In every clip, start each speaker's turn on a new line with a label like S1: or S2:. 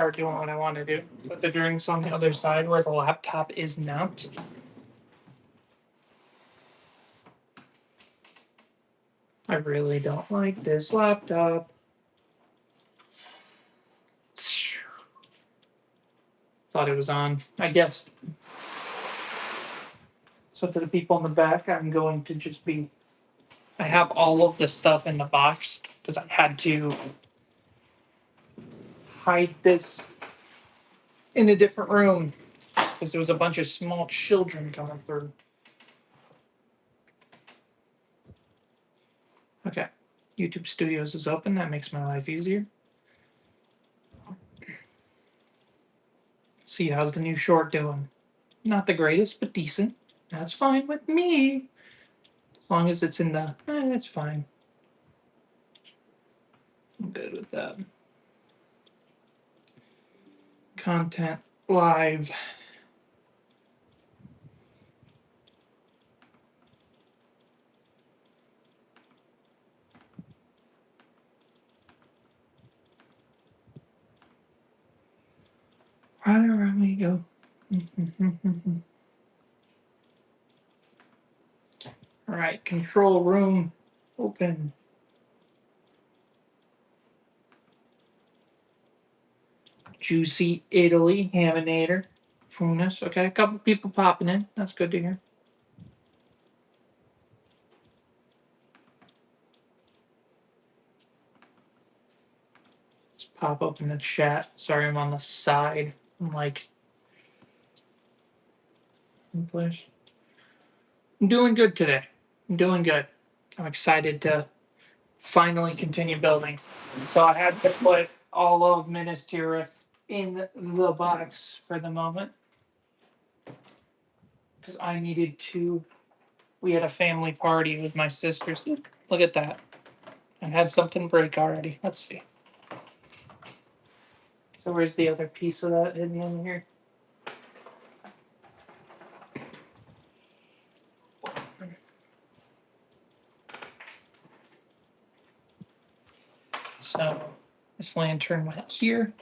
S1: start doing what I want to do. Put the drinks on the other side where the laptop is not. I really don't like this laptop. Thought it was on. I guessed. So to the people in the back, I'm going to just be. I have all of the stuff in the box because I had to hide this in a different room because there was a bunch of small children coming through. Okay. YouTube Studios is open. That makes my life easier. See, how's the new short doing? Not the greatest, but decent. That's fine with me. As long as it's in the, it's fine. I'm good with that. Content live. Right around we go. All right, control room open. Juicy Italy, Haminator, Funas. Okay, a couple people popping in. That's good to hear. Let's pop up in the chat. Sorry, I'm on the side. I'm like, in place. I'm doing good today. I'm doing good. I'm excited to finally continue building. So I had to put all of Minas Tirith in the box for the moment because I needed to. We had a family party with my sisters. Look at that. I had something break already. Let's see. So where's the other piece of that hidden in here? So this lantern went here.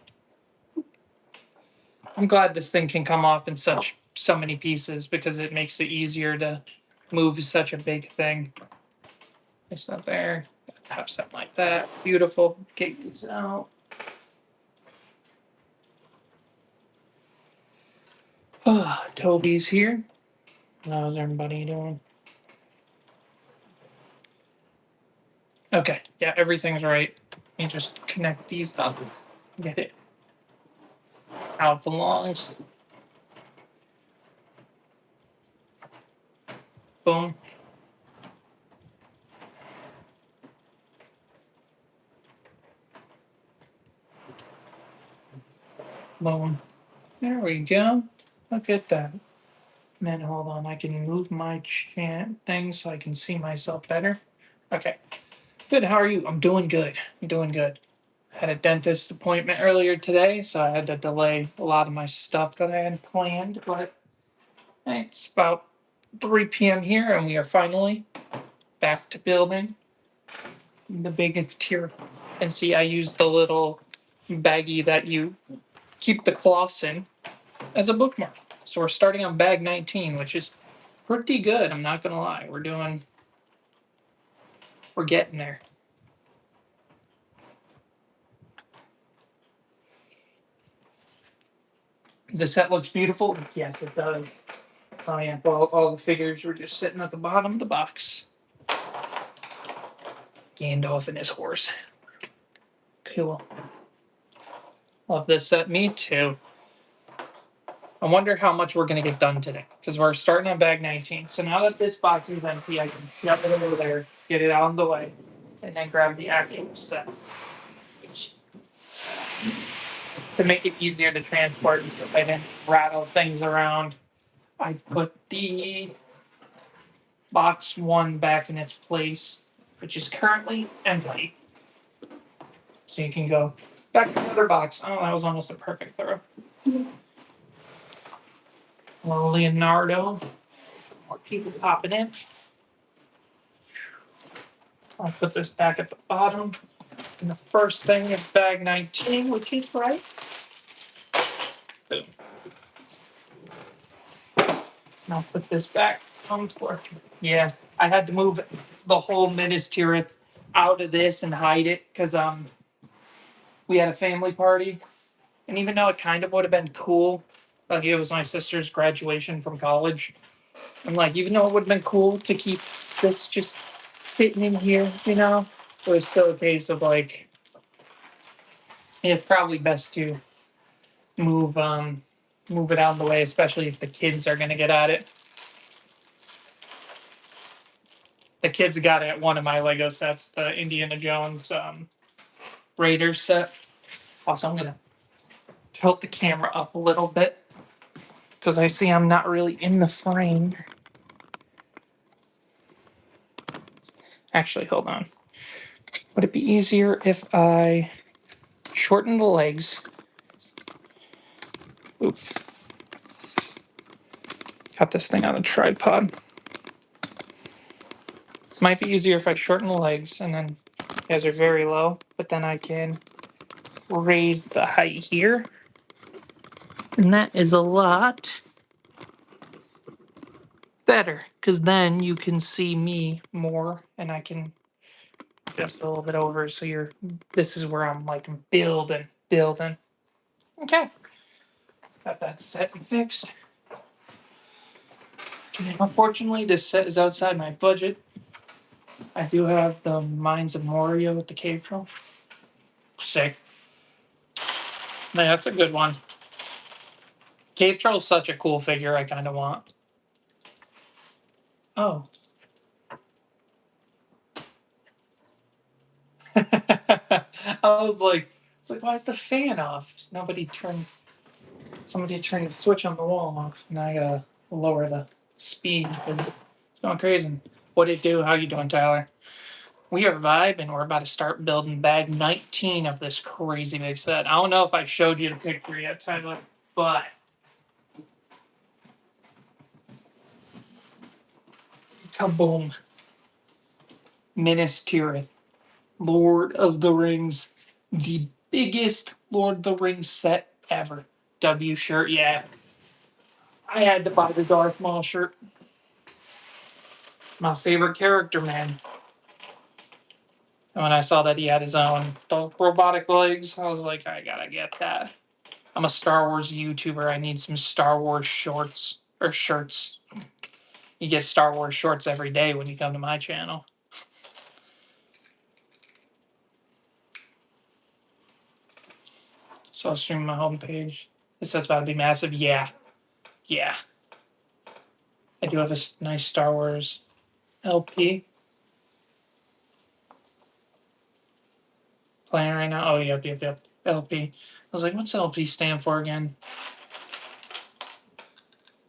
S1: I'm glad this thing can come off in so many pieces because it makes it easier to move such a big thing. It's not there. Have something like that. Beautiful. Get these out. Toby's here. How's everybody doing? Okay. Yeah, everything's right. Let me just connect these up. Get it how it belongs. Boom. Boom. There we go. Look at that. Man, hold on. I can move my thing so I can see myself better. Okay. Good. How are you? I'm doing good. I'm doing good. Had a dentist appointment earlier today, so I had to delay a lot of my stuff that I had planned. But hey, it's about 3 p.m. here, and we are finally back to building the biggest tier. And see, I used the little baggie that you keep the cloths in as a bookmark. So we're starting on bag 19, which is pretty good. I'm not gonna lie. We're getting there. The set looks beautiful. Yes, it does. Oh yeah, all the figures were just sitting at the bottom of the box. Gandalf and his horse. Cool. Love this set. Me too. I wonder how much we're going to get done today because we're starting on bag 19. So now that this box is empty, I can shove it over there, get it out of the way, and then grab the actual set. Which, to make it easier to transport so I didn't rattle things around, I put the box 1 back in its place, which is currently empty. So you can go back to the other box. Oh, that was almost a perfect throw. Hello, Leonardo. More people popping in. I'll put this back at the bottom. And the first thing is bag 19, which is right Boom. And I'll put this back on the floor. Yeah, I had to move the whole Minas Tirith out of this and hide it because we had a family party, and even though it kind of would have been cool, like it was my sister's graduation from college, and like even though it would have been cool to keep this just sitting in here, it was still a case of like it's probably best to move move it out of the way, especially if the kids are gonna get at it. The kids got it at one of my Lego sets, the Indiana Jones Raiders set. Also, I'm gonna tilt the camera up a little bit because I see I'm not really in the frame. Actually, hold on. Would it be easier if I shorten the legs? Oops. Got this thing on a tripod. Might be easier if I shorten the legs and then you guys are very low, but then I can raise the height here. And that is a lot better because then you can see me more and I can just a little bit over so this is where I'm like building. Okay. Got that set and fixed. Okay. Unfortunately, this set is outside my budget. I do have the Mines of Moria with the cave troll. Sick. Yeah, that's a good one. Cave troll is such a cool figure I kinda want. Oh. I was like, why is the fan off? Somebody turned the switch on the wall off, and I gotta lower the speed because it's going crazy. What it do? How you doing, Tyler? We are vibing. We're about to start building bag 19 of this crazy big set. I don't know if I showed you the picture yet, Tyler, but kaboom! Minas Tirith, Lord of the Rings, the biggest Lord of the Rings set ever. W shirt, yeah. I had to buy the Darth Maul shirt. My favorite character, man. And when I saw that he had his own robotic legs, I was like, I gotta get that. I'm a Star Wars YouTuber. I need some Star Wars shorts or shirts. You get Star Wars shorts every day when you come to my channel. So I'll stream my homepage. This set's about to be massive. Yeah. Yeah. I do have a nice Star Wars LP playing right now. Oh, yep. LP. I was like, what's LP stand for again?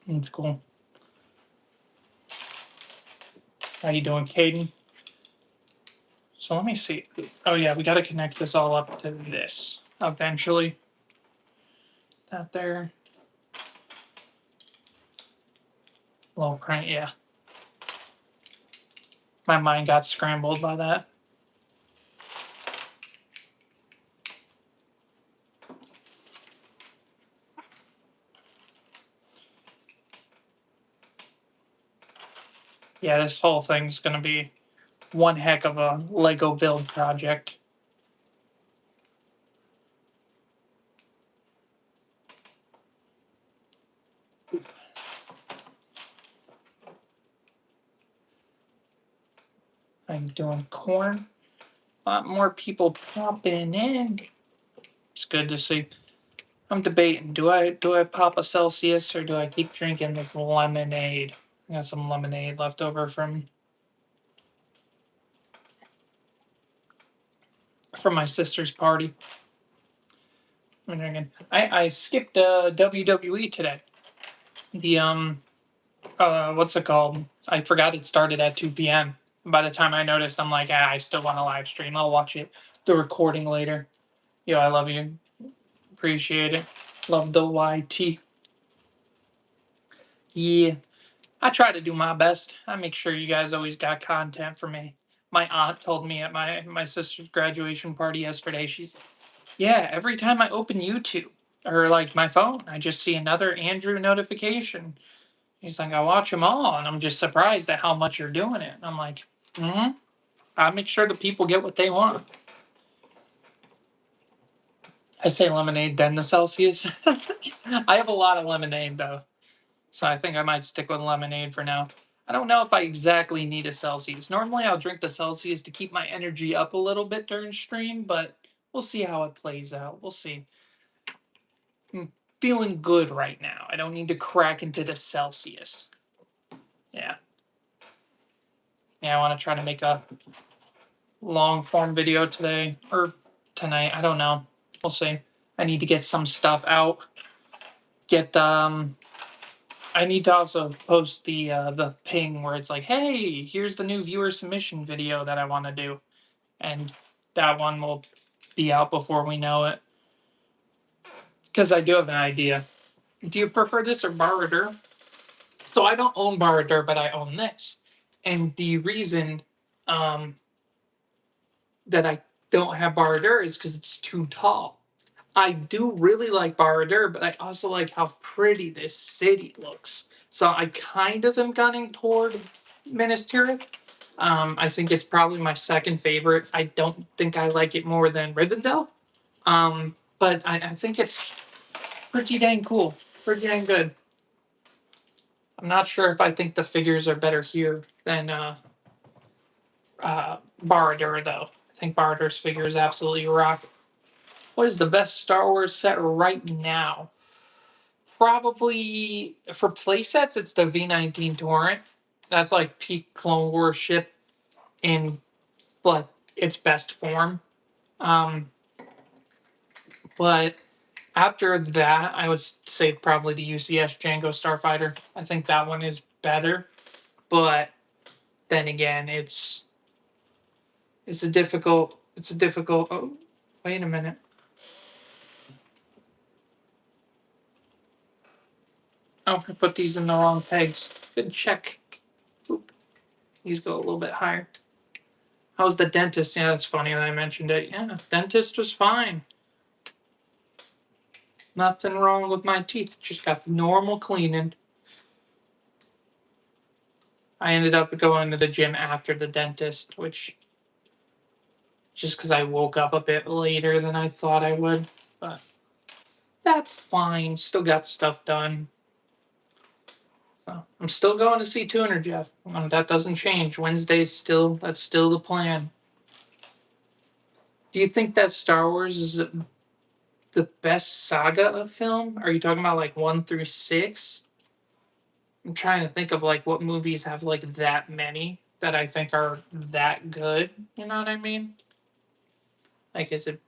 S1: It's cool. How you doing, Caden? So let me see. Oh yeah, we got to connect this all up to this eventually. That there. Low print, yeah. My mind got scrambled by that. Yeah, this whole thing's gonna be one heck of a Lego build project. I'm doing corn. A lot more people popping in. It's good to see. I'm debating. Do I pop a Celsius or do I keep drinking this lemonade? I got some lemonade left over from my sister's party. I'm drinking. I skipped WWE today. The what's it called? I forgot it started at 2 p.m. By the time I noticed, I'm like, I still want to live stream. I'll watch it, the recording later. Yo, I love you. Appreciate it. Love the YT. Yeah, I try to do my best. I make sure you guys always got content for me. My aunt told me at my sister's graduation party yesterday. She's, yeah, every time I open YouTube, or like my phone. I just see another Andrew notification. He's like, I watch them all, and I'm just surprised at how much you're doing it. And I'm like, I make sure the people get what they want. I say lemonade, then the Celsius. I have a lot of lemonade though, so I think I might stick with lemonade for now. I don't know if I exactly need a Celsius. Normally, I'll drink the Celsius to keep my energy up a little bit during stream, but we'll see how it plays out. We'll see. I'm feeling good right now. I don't need to crack into the Celsius. Yeah. Yeah, I want to try to make a long form video today or tonight. I don't know. We'll see. I need to get some stuff out. I need to also post the ping where it's like, hey, here's the new viewer submission video that I want to do. And that one will be out before we know it. Because I do have an idea. Do you prefer this or Baradur? So I don't own Baradur, but I own this. And the reason that I don't have Baradur is because it's too tall. I do really like Baradur, but I also like how pretty this city looks. So I kind of am gunning toward Minas Tirith. I think it's probably my second favorite. I don't think I like it more than Rivendell. But I think it's pretty dang cool. Pretty dang good. I'm not sure if I think the figures are better here than Baradur, though. I think Baradur's figures absolutely rock. What is the best Star Wars set right now? Probably for playsets, it's the V19 Torrent. That's like peak Clone Wars ship in like its best form. But after that, I would say probably the UCS Django Starfighter. I think that one is better, but then again, it's a difficult. Oh, wait a minute. Oh, I put these in the wrong pegs. Good check. Oop. These go a little bit higher. How's the dentist? Yeah, that's funny that I mentioned it. Yeah, dentist was fine. Nothing wrong with my teeth. Just got normal cleaning. I ended up going to the gym after the dentist, which just because I woke up a bit later than I thought I would. But that's fine. Still got stuff done. So I'm still going to see Tuner Jeff. That doesn't change. That's still the plan. Do you think that Star Wars is the best saga of film? Are you talking about like 1 through 6? I'm trying to think of like what movies have like that many that I think are that good. You know what I mean? Like, is it?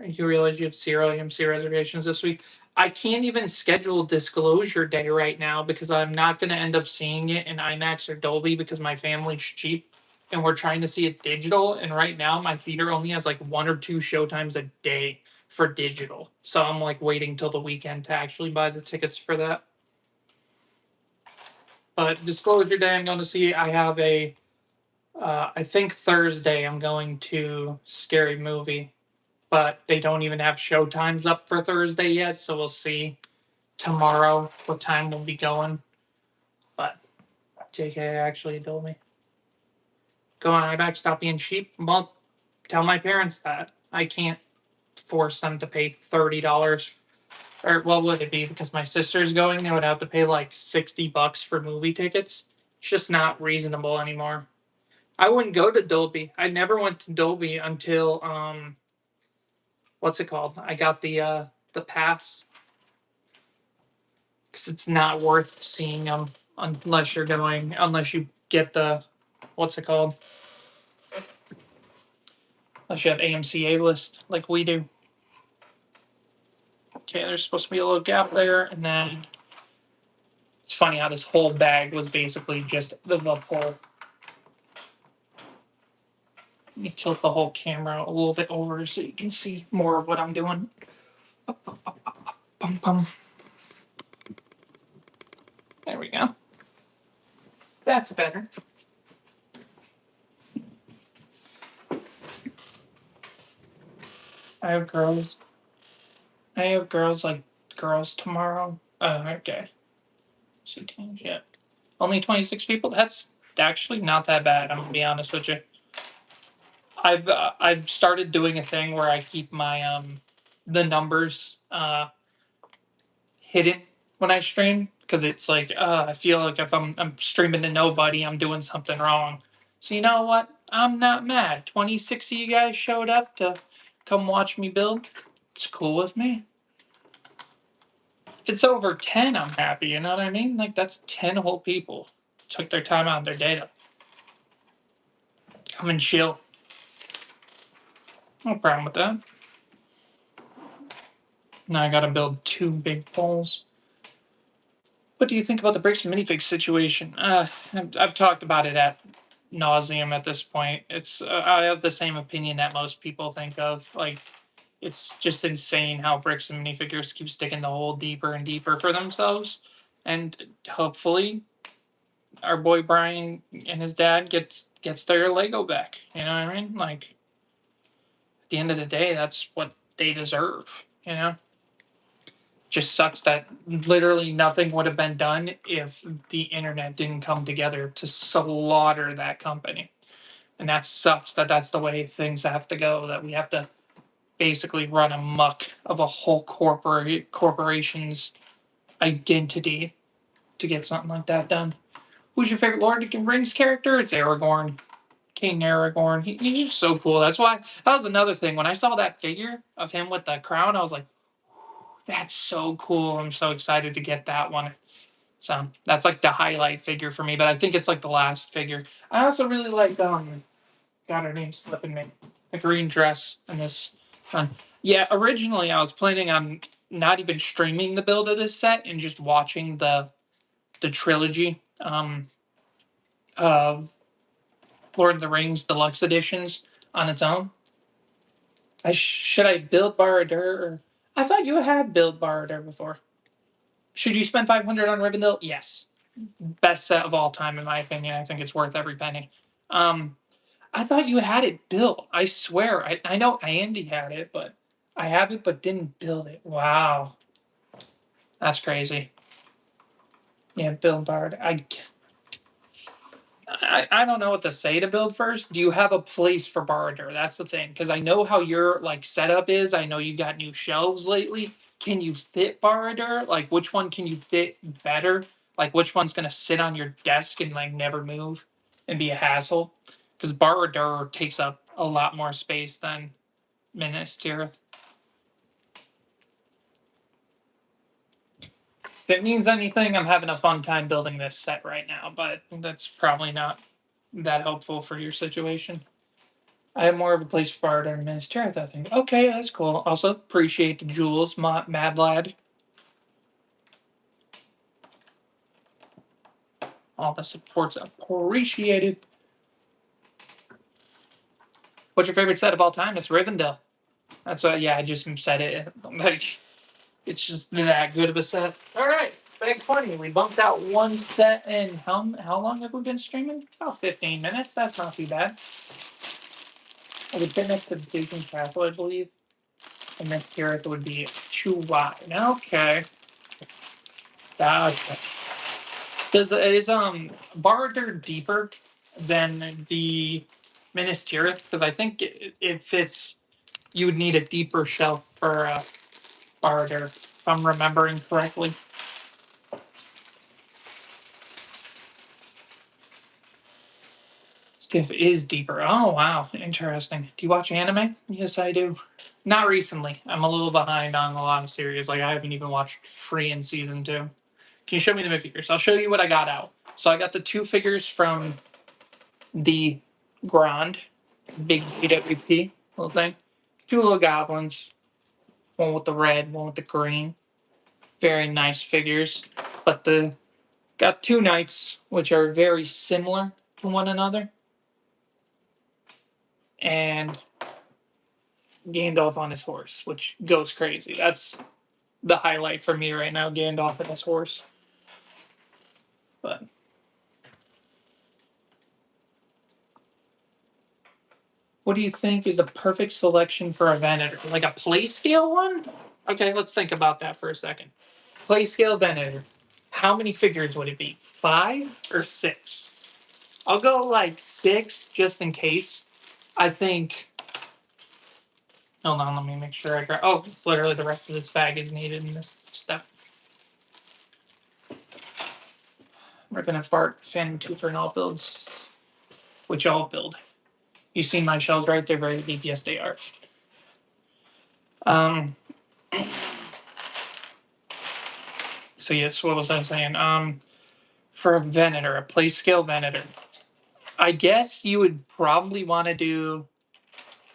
S1: You realize you have zero AMC reservations this week? I can't even schedule Disclosure Day right now because I'm not going to end up seeing it in IMAX or Dolby because my family's cheap and we're trying to see it digital. And right now, my theater only has like 1 or 2 showtimes a day for digital. So I'm like waiting till the weekend to actually buy the tickets for that. But Disclosure Day, I'm going to see. I have I think Thursday, I'm going to Scary Movie, but they don't even have show times up for Thursday yet, so we'll see tomorrow what time we'll be going. But JK actually told me, go on IMAX, stop being cheap. Well, tell my parents that. I can't force them to pay $30. Or what would it be? Because my sister's going, they would have to pay like $60 for movie tickets. It's just not reasonable anymore. I wouldn't go to Dolby. I never went to Dolby until what's it called? I got the pass because it's not worth seeing them unless you get the what's it called? Unless you have AMC A list like we do. Okay, there's supposed to be a little gap there, and then it's funny how this whole bag was basically just the Vapor. Let me tilt the whole camera a little bit over so you can see more of what I'm doing. Bum, bum. There we go. That's better. I have girls. I have girls tomorrow. Oh, okay. See teams, yeah. Only 26 people. That's actually not that bad. I'm gonna be honest with you. I've started doing a thing where I keep my the numbers hidden when I stream because it's like I feel like if I'm streaming to nobody, I'm doing something wrong. So you know what? I'm not mad. 26 of you guys showed up to come watch me build. It's cool with me. If it's over 10, I'm happy. You know what I mean? Like that's 10 whole people took their time out of their day to come and chill. No problem with that. Now I gotta build 2 big poles. What do you think about the bricks and minifig situation? I've talked about it at nauseum at this point. It's I have the same opinion that most people think of. Like, it's just insane how bricks and minifigures keep sticking the hole deeper and deeper for themselves. And hopefully, our boy Brian and his dad gets their Lego back. You know what I mean? Like, at the end of the day, that's what they deserve. You know. Just sucks that literally nothing would have been done if the internet didn't come together to slaughter that company. And that sucks that that's the way things have to go, that we have to basically run amok of a whole corporation's identity to get something like that done. Who's your favorite Lord of the Rings character? It's Aragorn. King Aragorn. He's just so cool. That's why that was another thing. When I saw that figure of him with the crown, I was like, that's so cool. I'm so excited to get that one. So that's like the highlight figure for me, but I think it's like the last figure. I also really like God, her name's slipping me. The green dress and this one. Yeah, originally I was planning on not even streaming the build of this set and just watching the trilogy of Lord of the Rings deluxe editions on its own. Should I build Barad-dûr? Or I thought you had build Barad-dûr before. Should you spend 500 on Rivendell? Yes. Best set of all time, in my opinion. I think it's worth every penny. Um, I thought you had it built. I swear. I know Andy had it, but I have it but didn't build it. Wow. That's crazy. Yeah, build Bard. I don't know what to say to build first. Do you have a place for Barter? That's the thing. Because I know how your like setup is. I know you got new shelves lately. Can you fit Barter? Like which one can you fit better? Like which one's gonna sit on your desk and like never move and be a hassle? Because Barter takes up a lot more space than Minas Tirith. If it means anything, I'm having a fun time building this set right now, but that's probably not that helpful for your situation. I have more of a place for art and Minas Tirith, I think. Okay, that's cool. Also, appreciate the jewels, Mad Lad. All the support's appreciated. What's your favorite set of all time? It's Rivendell. That's what, yeah, I just said it. Like, it's just that good of a set. All right, Big Funny. We bumped out one set in how long have we been streaming? About 15 minutes. That's not too bad. I would fit next to Disney Castle, I believe. And Minas Tirith would be too wide. Okay. Gotcha. Is Barter deeper than the Minas Tirith? Because I think it fits. You would need a deeper shelf for Barter, if I'm remembering correctly. Stiff is deeper. Oh wow, interesting. Do you watch anime? Yes, I do. Not recently. I'm a little behind on a lot of series. Like I haven't even watched Free season 2. Can you show me the figures? I'll show you what I got out. So I got the 2 figures from the Grand, big GWP little thing. 2 little goblins, one with the red, one with the green. Very nice figures. But the got 2 knights, which are very similar to one another. And Gandalf on his horse, which goes crazy. That's the highlight for me right now, Gandalf and his horse. But what do you think is the perfect selection for a Venator? Like a play scale one? Okay, let's think about that for a second. Playscale Venator. How many figures would it be? 5 or 6? I'll go like 6 just in case. I think. Hold on, let me make sure I grab. Oh, it's literally the rest of this bag is needed in this step. Ripping apart Fan Toofer and all builds, which I'll build. You seen my shells, right? They're very deep. Yes, they are. Um. So yes, what was I saying? For a Venator, a Playscale Venator, I guess you would probably want to do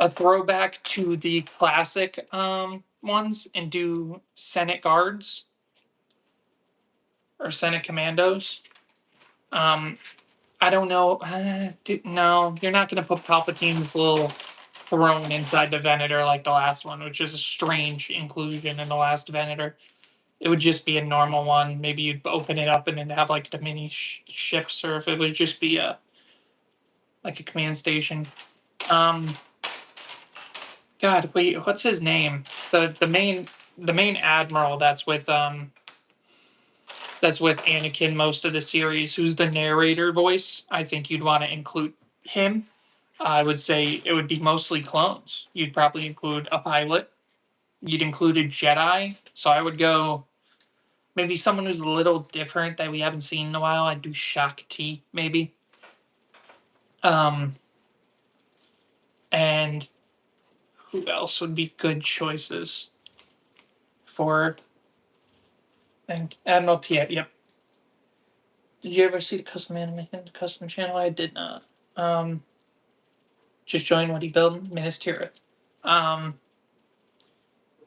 S1: a throwback to the classic ones and do Senate Guards or Senate Commandos. Um, I don't know. No, you're not going to put Palpatine's little throne inside the Venator like the last one, which is a strange inclusion in the last Venator. It would just be a normal one. Maybe you'd open it up and then have like the mini ships, or if it would just be a like a command station. Um, God, wait, what's his name? The main admiral that's with Anakin most of the series, who's the narrator voice. I think you'd want to include him. I would say it would be mostly clones. You'd probably include a pilot. You'd include a Jedi. So I would go maybe someone who's a little different that we haven't seen in a while. I'd do Shaak Ti, maybe. Um, and who else would be good choices for? And Admiral Piet. Yep. Did you ever see the custom animation, the custom channel? I did not. Um, just join what he built, Minas Tirith. And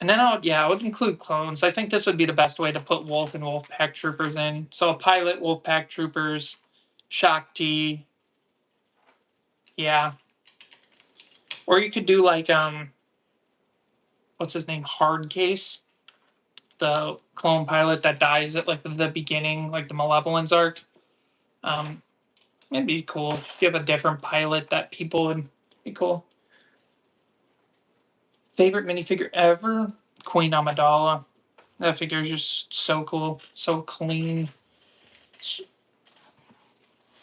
S1: then I would include clones. I think this would be the best way to put Wolf and Wolfpack Troopers in. So a pilot, Wolfpack Troopers, Shaak Ti. Yeah. Or you could do like what's his name? Hardcase, the clone pilot that dies at like the beginning, like the Malevolence arc. Um, it'd be cool. If you have a different pilot that people would be cool. Favorite minifigure ever? Queen Amidala. That figure is just so cool, so clean.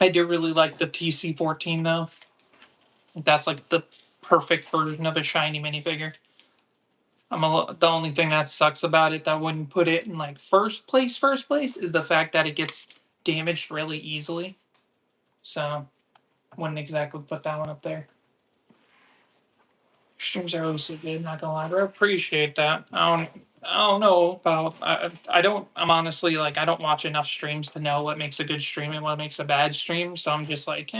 S1: I do really like the TC-14 though. That's like the perfect version of a shiny minifigure. The only thing that sucks about it that wouldn't put it in like first place is the fact that it gets damaged really easily. So wouldn't exactly put that one up there. Streams are always so good, not gonna lie, bro. Appreciate that. I don't know about I don't I'm honestly like I don't watch enough streams to know what makes a good stream and what makes a bad stream. So I'm just like,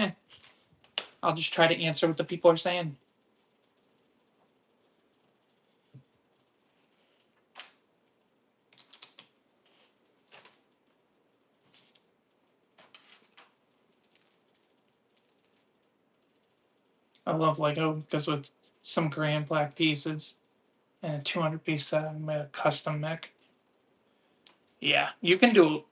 S1: I'll just try to answer what the people are saying. I love Lego because with some gray and black pieces and a 200 piece set, I made a custom mech. Yeah, you can do.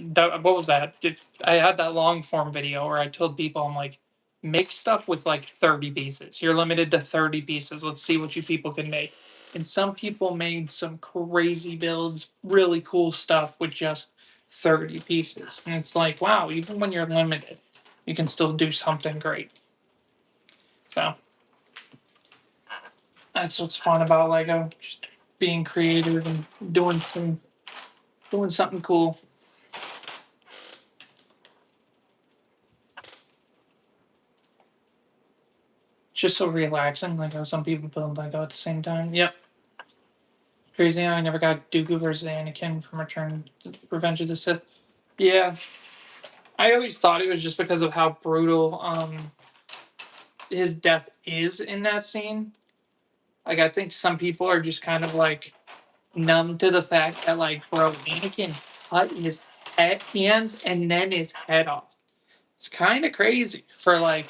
S1: What was that? I had that long form video where I told people I'm like, make stuff with like 30 pieces. You're limited to 30 pieces. Let's see what you people can make. And some people made some crazy builds, really cool stuff with just 30 pieces. And it's like, wow, even when you're limited, you can still do something great. So that's what's fun about Lego, just being creative and doing something cool. Just so relaxing, like how some people build Lego at the same time. Yep. Crazy how I never got Dooku versus Anakin from Revenge of the Sith. Yeah. I always thought it was just because of how brutal his death is in that scene. Like I think some people are just kind of like numb to the fact that like, bro, Anakin cut his hands and then his head off. It's kind of crazy for like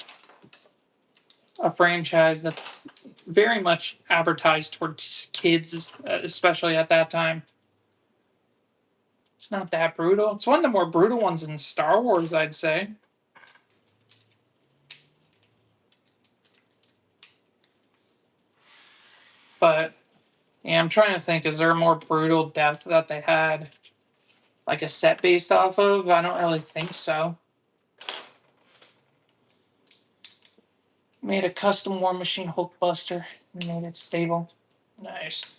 S1: a franchise that's very much advertised towards kids, especially at that time. It's not that brutal. It's one of the more brutal ones in Star Wars, I'd say. But Yeah, I'm trying to think, is there a more brutal death that they had, like a set based off of? I don't really think so. Made a custom War Machine Hulkbuster. Made it stable. Nice.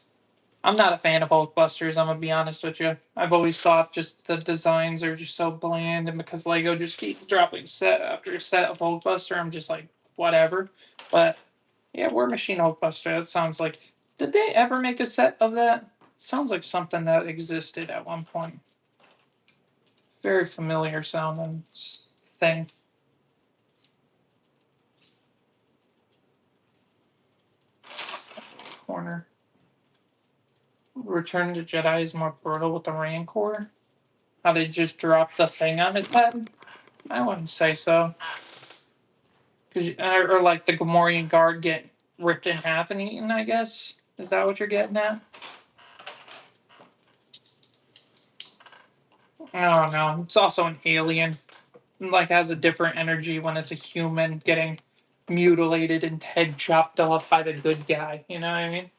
S1: I'm not a fan of Hulkbusters, I'm gonna be honest with you. I've always thought just the designs are just so bland, and because Lego just keeps dropping set after set of Hulkbuster, I'm just like, whatever. But yeah, War Machine Hulkbuster, that sounds like. Did they ever make a set of that? Sounds like something that existed at one point. Very familiar sounding thing. Corner. Return to Jedi is more brutal with the Rancor. How they just drop the thing on its head? I wouldn't say so. Or like the Gamorrean guard get ripped in half and eaten, I guess? Is that what you're getting at? I don't know. It's also an alien. Like has a different energy when it's a human getting mutilated and head chopped off by the good guy. You know what I mean?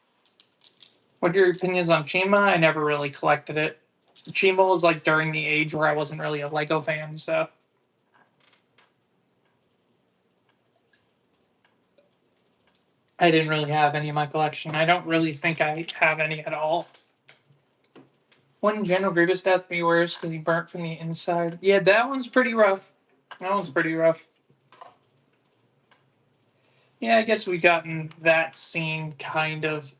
S1: What are your opinions on Chima? I never really collected it. Chima was like during the age where I wasn't really a Lego fan, so I didn't really have any in my collection. I don't really think I have any at all. When General Grievous death be worse because he burnt from the inside. Yeah, that one's pretty rough. That one's pretty rough. Yeah, I guess we gotten that scene kind of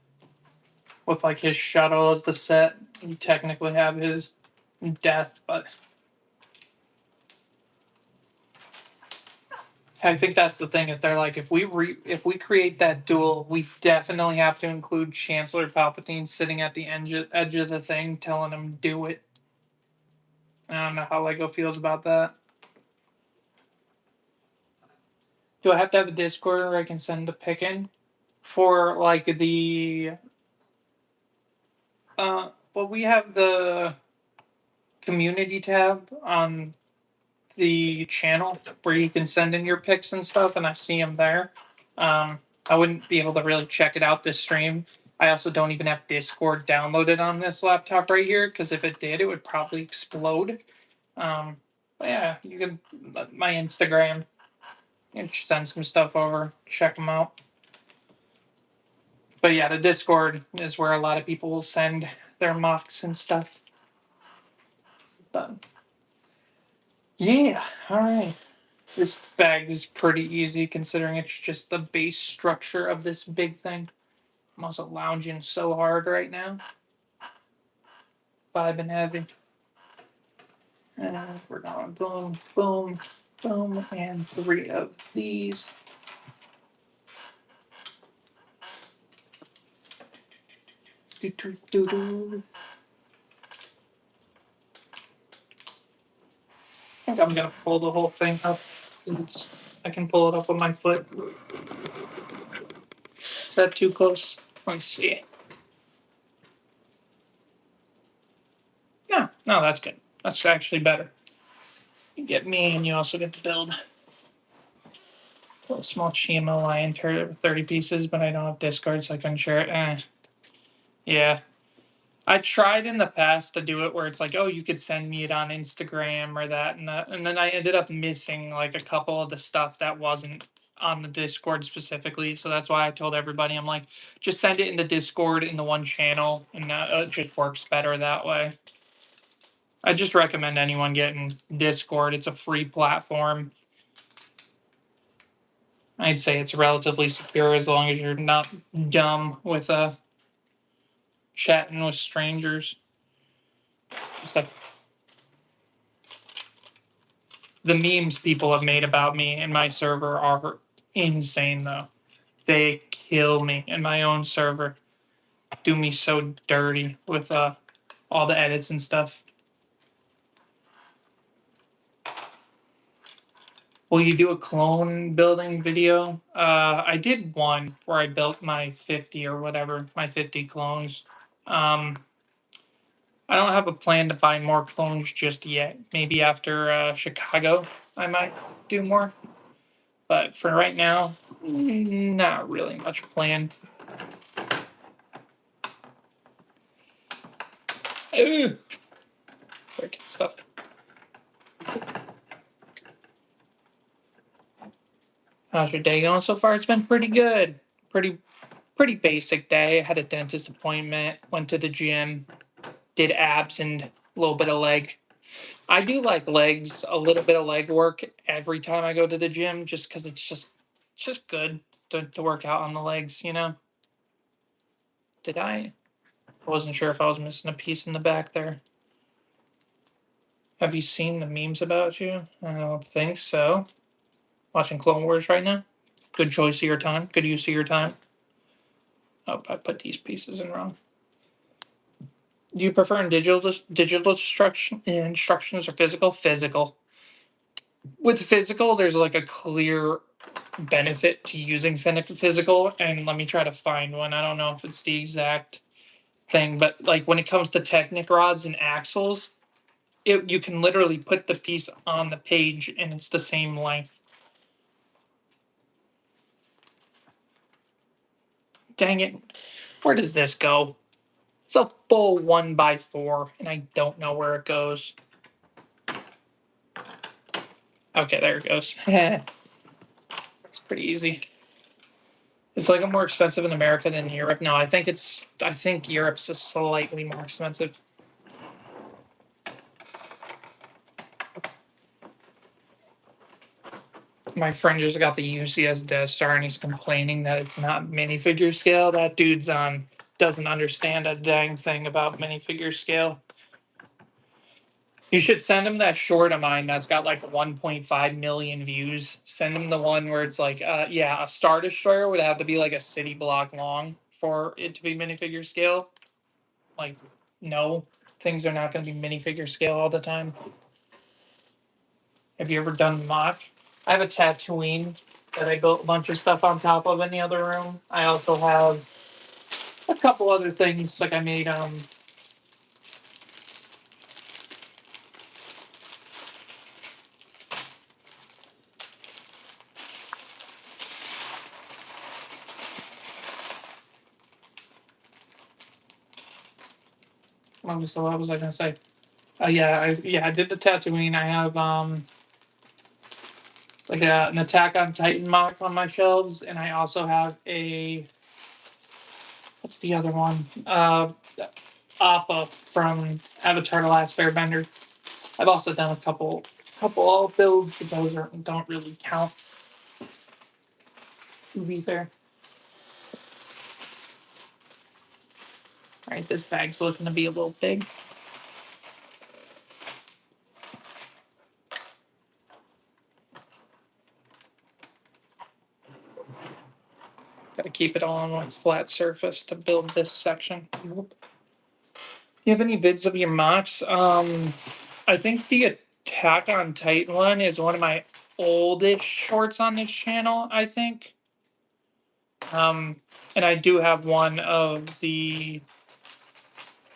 S1: with like his shuttle as the set. You technically have his death, but I think that's the thing. If they're like, if we create that duel, we definitely have to include Chancellor Palpatine sitting at the edge of the thing, telling him do it. I don't know how Lego feels about that. Do I have to have a Discord where I can send a pick in for like the well, we have the community tab on the channel where you can send in your picks and stuff, and I see them there. I wouldn't be able to really check it out this stream. I also don't even have Discord downloaded on this laptop right here because if it did, it would probably explode. But yeah, you can my Instagram. You can send some stuff over, check them out. But yeah, the Discord is where a lot of people will send their mocks and stuff. But yeah, all right. This bag is pretty easy considering it's just the base structure of this big thing. I'm also lounging so hard right now. Vibing heavy. And we're going boom, boom, boom, and 3 of these. Do, do, do, do. I think I'm gonna pull the whole thing up because I can pull it up with my foot. Is that too close? Let's see. No, no, that's good. That's actually better. You get me, and you also get to build a small Chima lion turret with 30 pieces, but I don't have Discord, so I couldn't share it. Yeah. I tried in the past to do it where it's like, oh, you could send me it on Instagram or that and that. And then I ended up missing like a couple of the stuff that wasn't on the Discord specifically. So that's why I told everybody, I'm like, just send it in the Discord in the one channel, and it just works better that way. I just recommend anyone getting Discord. It's a free platform. I'd say it's relatively secure as long as you're not dumb with chatting with strangers. Stuff. The memes people have made about me in my server are insane, though. They kill me in my own server. Do me so dirty with all the edits and stuff. Will you do a clone building video? I did one where I built my 50 or whatever, my 50 clones. I don't have a plan to buy more clones just yet. Maybe after Chicago, I might do more. But for right now, not really much plan. Ugh. Breaking stuff. How's your day going so far? It's been pretty good. Pretty basic day. I had a dentist appointment, went to the gym, did abs and a little bit of leg. I do like legs, a little bit of leg work every time I go to the gym, just because it's just good to work out on the legs, you know? Did I? I wasn't sure if I was missing a piece in the back there. Have you seen the memes about you? I don't think so. Watching Clone Wars right now? Good choice of your time. Good use of your time. Oh, I put these pieces in wrong. Do you prefer in digital instructions or physical? Physical. With physical, there's like a clear benefit to using physical, and let me try to find one. I don't know if it's the exact thing, but like when it comes to Technic rods and axles, you can literally put the piece on the page and it's the same length. Dang it. Where does this go? It's a full 1x4, and I don't know where it goes. Okay, there it goes. It's pretty easy. It's like more expensive in America than Europe. No, I think Europe's just slightly more expensive. My friend just got the UCS Death Star and he's complaining that it's not minifigure scale. That dude's doesn't understand a dang thing about minifigure scale. You should send him that short of mine that's got like 1.5 million views. Send him the one where it's like, yeah, a Star Destroyer would have to be like a city block long for it to be minifigure scale. Like, no, things are not going to be minifigure scale all the time. Have you ever done mock? I have a Tatooine that I built a bunch of stuff on top of in the other room. I also have a couple other things, like I made what was I gonna say? I did the Tatooine. I have like an Attack on Titan mock on my shelves, and I also have a what's the other one? Appa from Avatar: The Last Airbender. I've also done a couple all builds, but those don't really count. To be fair. All right, this bag's looking to be a little big. Got to keep it all on one flat surface to build this section. Whoop. You have any vids of your mocks? I think the Attack on Titan one is one of my oldest shorts on this channel, I think. And I do have one of the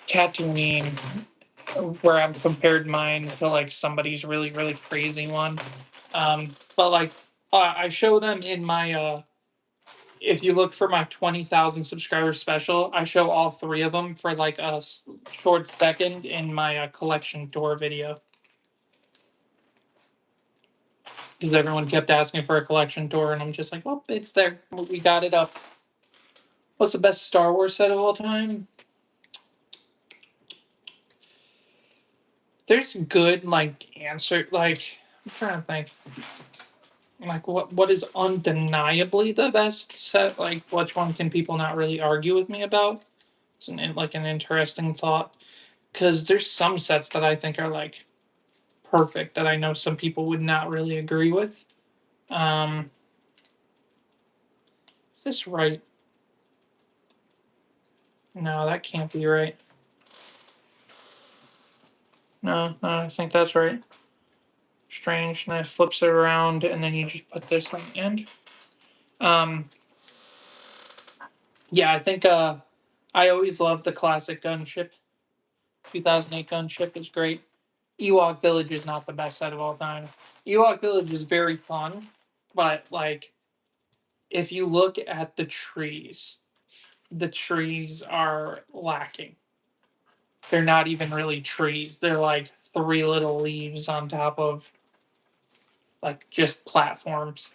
S1: Tatooine where I've compared mine to like somebody's really, really crazy one. But like I show them in my if you look for my 20,000 subscriber special, I show all three of them for like a short second in my collection tour video. Because everyone kept asking for a collection tour, and I'm just like, well, it's there. We got it up. What's the best Star Wars set of all time? There's good like answer. Like I'm trying to think. Like what is undeniably the best set? Like which one can people not really argue with me about? It's an interesting thought because there's some sets that I think are like perfect that I know some people would not really agree with. Um, is this right? No, that can't be right. No, I think that's right. Strange. And then it flips it around, and then you just put this on the end. Um, yeah, I think I always loved the classic gunship. 2008 gunship is great. Ewok Village is not the best set of all time. Ewok Village is very fun, but like if you look at the trees are lacking. they're not even really trees. They're like three little leaves on top of like just platforms.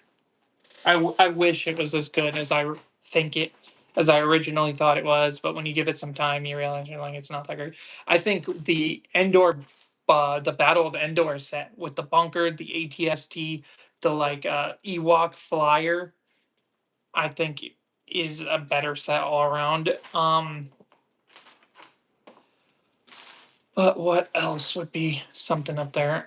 S1: I wish it was as good as think it as I originally thought it was, but when you give it some time, you realize you're like it's not that great. I think the Battle of Endor set with the bunker, the ATST, the like Ewok flyer, I think is a better set all around. But what else would be something up there?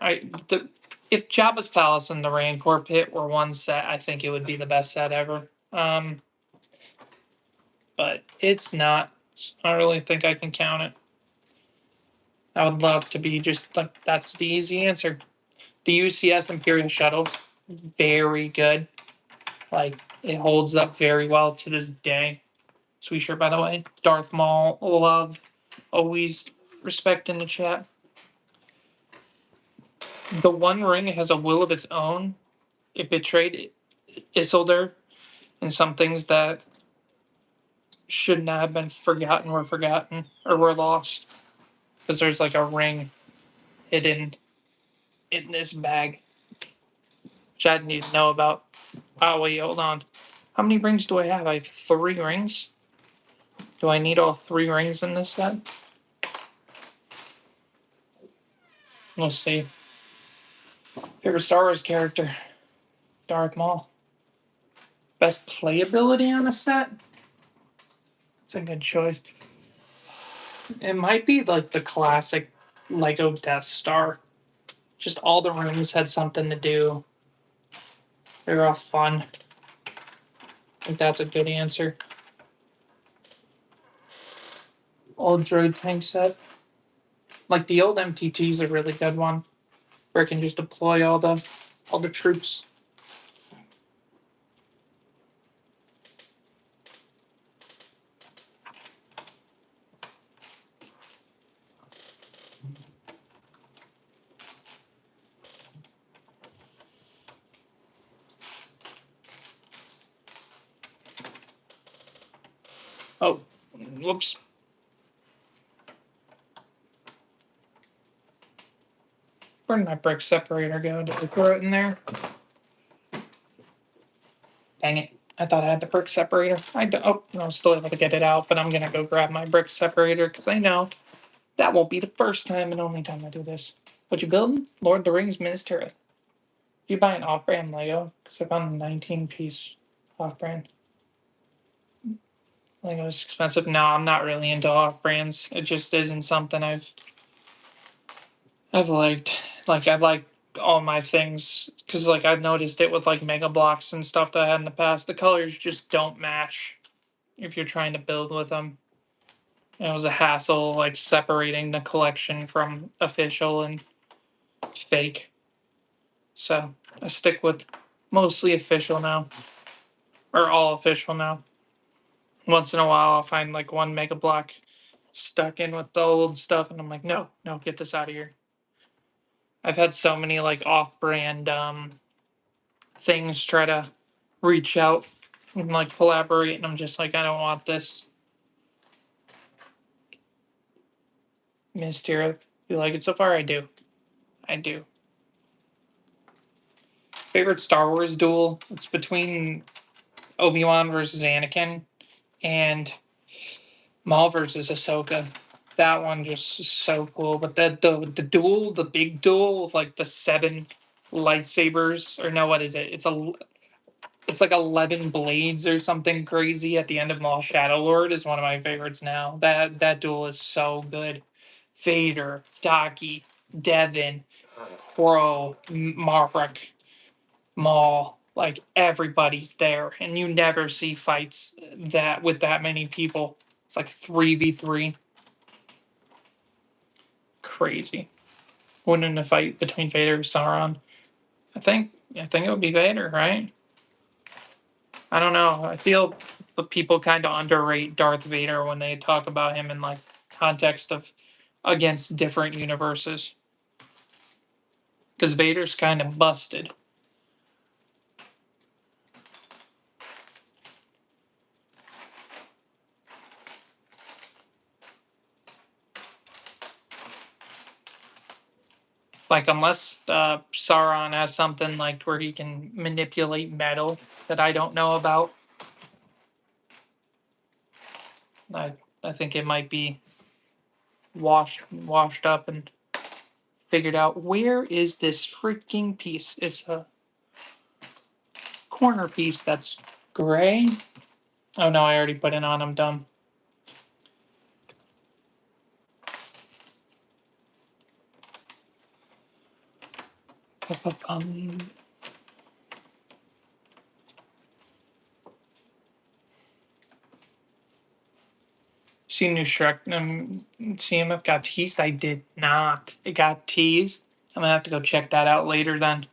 S1: If Jabba's Palace and the Rancor Pit were one set, I think it would be the best set ever. But it's not. I don't really think I can count it. I would love to be just like that's the easy answer. The UCS Imperial Shuttle, very good. Like it holds up very well to this day. Sweet shirt, by the way. Darth Maul, loved. Always respect in the chat. The One Ring has a will of its own. It betrayed Isildur, and some things that should not have been forgotten were forgotten or were lost. Because there's like a ring hidden in this bag, which I didn't even know about. Oh, wait, hold on. How many rings do I have? I have 3 rings. Do I need all 3 rings in this set? We'll see. Favorite Star Wars character? Darth Maul. Best playability on a set? It's a good choice. It might be like the classic Lego Death Star. Just all the rooms had something to do. They were all fun. I think that's a good answer. Old droid tank set. Like the old MTT is a really good one, where it can just deploy all the troops. Oh, whoops. Where did my brick separator go? Did I throw it in there? Dang it. I thought I had the brick separator. I don't. Oh, no, I'm still able to get it out, but I'm going to go grab my brick separator because I know that won't be the first time and only time I do this. What you building? Lord of the Rings Minas Tirith. You buy an off-brand Lego? Because I found a 19-piece off-brand. Lego is expensive. No, I'm not really into off-brands. It just isn't something I've liked. Like I like all my things because like I've noticed it with like Mega Blocks and stuff that I had in the past. The colors just don't match if you're trying to build with them. It was a hassle like separating the collection from official and fake. So I stick with mostly official now, or all official now. Once in a while, I'll find like one Mega Block stuck in with the old stuff, and I'm like, no, no, get this out of here. I've had so many like off-brand things try to reach out and like collaborate, and I'm just like, I don't want this. Miss Tira, you like it so far? I do. I do. Favorite Star Wars duel? It's between Obi-Wan versus Anakin and Maul versus Ahsoka. That one just is so cool. But the duel, the big duel with like the 7 lightsabers, or no, what is it? It's like 11 blades or something crazy at the end of Maul Shadow Lord is one of my favorites now. That duel is so good. Vader, Daki, Devin, Crow, Marek, Maul, like everybody's there, and you never see fights that with that many people. It's like 3v3. Crazy. Wouldn't a fight between Vader and Sauron? I think it would be Vader, right? I don't know. I feel the people kind of underrate Darth Vader when they talk about him in like context of against different universes. Because Vader's kind of busted. Like unless Sauron has something like where he can manipulate metal that I don't know about, I I think it might be washed up and figured out. Where is this freaking piece? It's a corner piece that's gray. Oh no, I already put it on. I'm dumb. See new Shrek CMF got teased. I did not. It got teased. I'm gonna have to go check that out later then.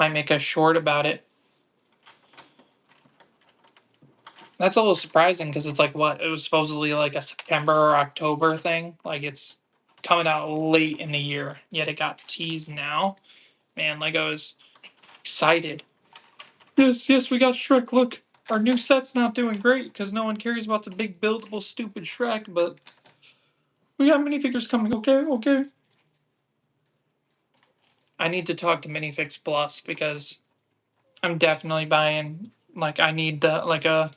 S1: Might make a short about it. That's a little surprising because it's like what? It was supposedly like a September or October thing. Like it's coming out late in the year, yet it got teased now. Man, Lego is excited. Yes, we got Shrek. Look, our new set's not doing great because no one cares about the big buildable stupid Shrek, but we got minifigures coming. Okay. I need to talk to Minifix Plus because I'm definitely buying. Like, I need like a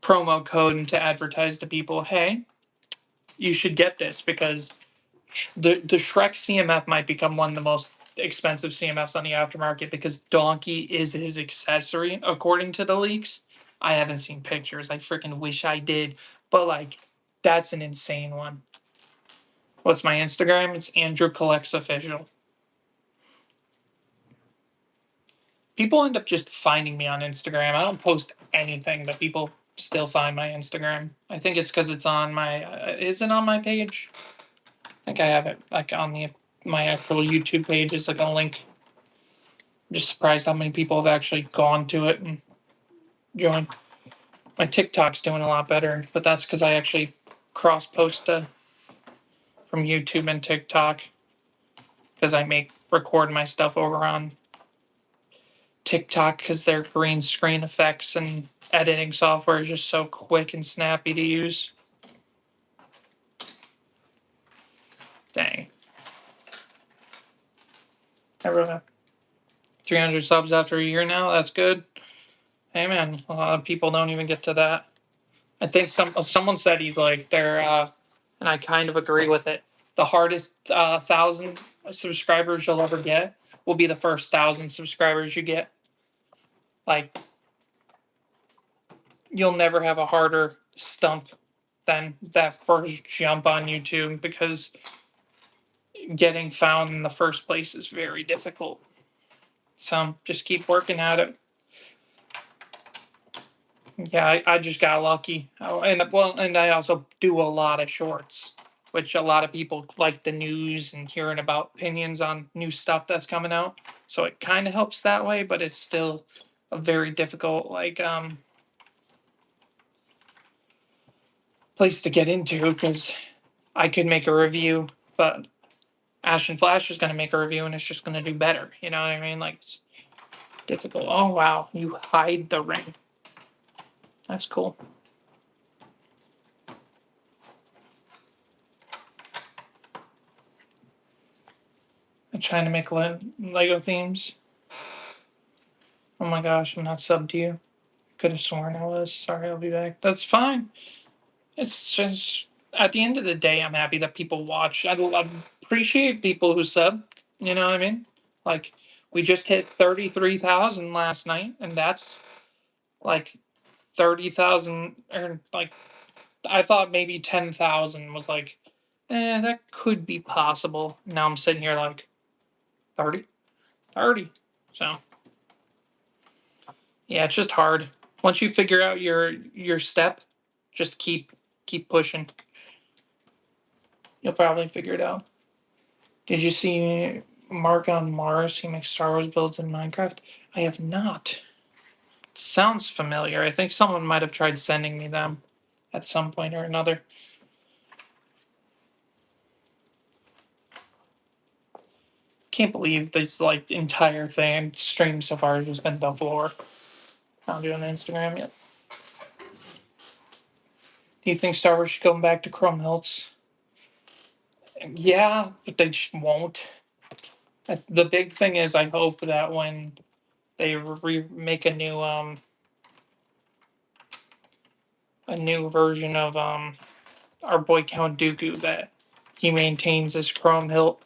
S1: promo code to advertise to people. Hey, you should get this because the Shrek CMF might become one of the most expensive CMFs on the aftermarket because Donkey is his accessory, according to the leaks. I haven't seen pictures. I freaking wish I did, but like, that's an insane one. What's my Instagram? It's Andrew Collects Official. People end up just finding me on Instagram. I don't post anything, but people still find my Instagram. I think it's because it's on my. Is it on my page? I think I have it like on my actual YouTube page. Is like a link. I'm just surprised how many people have actually gone to it and joined. My TikTok's doing a lot better, but that's because I actually cross post from YouTube and TikTok because I record my stuff over on TikTok because their green screen effects and editing software is just so quick and snappy to use. Dang. I wrote up 300 subs after a year now. That's good. Hey man, a lot of people don't even get to that. I think someone said he's like they're and I kind of agree with it. The hardest 1,000 subscribers you'll ever get will be the first 1,000 subscribers you get. Like you'll never have a harder stump than that first jump on YouTube because getting found in the first place is very difficult. So just keep working at it. Yeah, I just got lucky. Oh, and I also do a lot of shorts, which a lot of people like the news and hearing about opinions on new stuff that's coming out. So it kind of helps that way, but it's still a very difficult place to get into because I could make a review, but Ashton Flash is going to make a review and it's just going to do better. You know what I mean? Like it's difficult. Oh wow, you hide the ring. That's cool. I'm trying to make Lego themes. Oh my gosh, I'm not subbed to you. Could have sworn I was. Sorry, I'll be back. That's fine. It's just at the end of the day, I'm happy that people watch. I appreciate people who sub. You know what I mean? Like we just hit 33,000 last night, and that's like 30,000 or like I thought maybe 10,000 was like, that could be possible. Now I'm sitting here like 30, 30. So yeah, it's just hard. Once you figure out your step, just keep pushing. You'll probably figure it out. Did you see Mark on Mars? He makes Star Wars builds in Minecraft. I have not. It sounds familiar. I think someone might have tried sending me them at some point or another. Can't believe this like entire thing stream so far has just been before. Not doing Instagram yet. Do you think Star Wars should go back to Chrome Hilts? Yeah, but they just won't. The big thing is, I hope that when they make a new version of our boy Count Dooku, that he maintains his chrome hilt.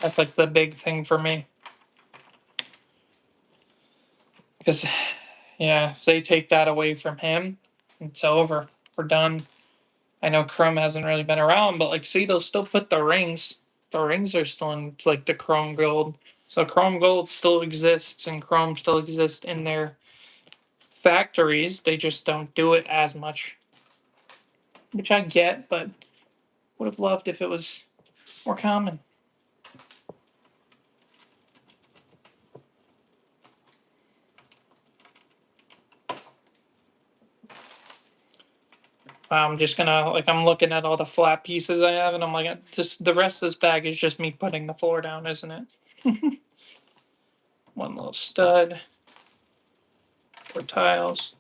S1: That's like the big thing for me. Because, yeah, if they take that away from him, it's over. We're done. I know Chrome hasn't really been around, but like, see, they'll still put the rings. The rings are still in like the Chrome Gold. So Chrome Gold still exists, and Chrome still exists in their factories. They just don't do it as much, which I get, but would have loved if it was more common. I'm just gonna like, I'm looking at all the flat pieces I have, and I'm like, just the rest of this bag is just me putting the floor down, isn't it? One little stud, 4 tiles,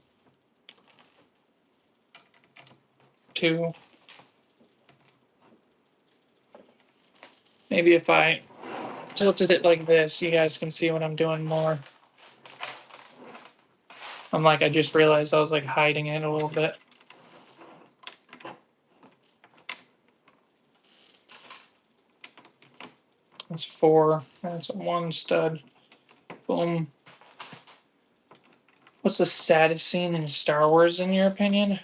S1: 2. Maybe if I tilted it like this, you guys can see what I'm doing more. I'm like, I just realized I was like hiding it a little bit. That's 4. That's 1 stud. Boom. What's the saddest scene in Star Wars, in your opinion?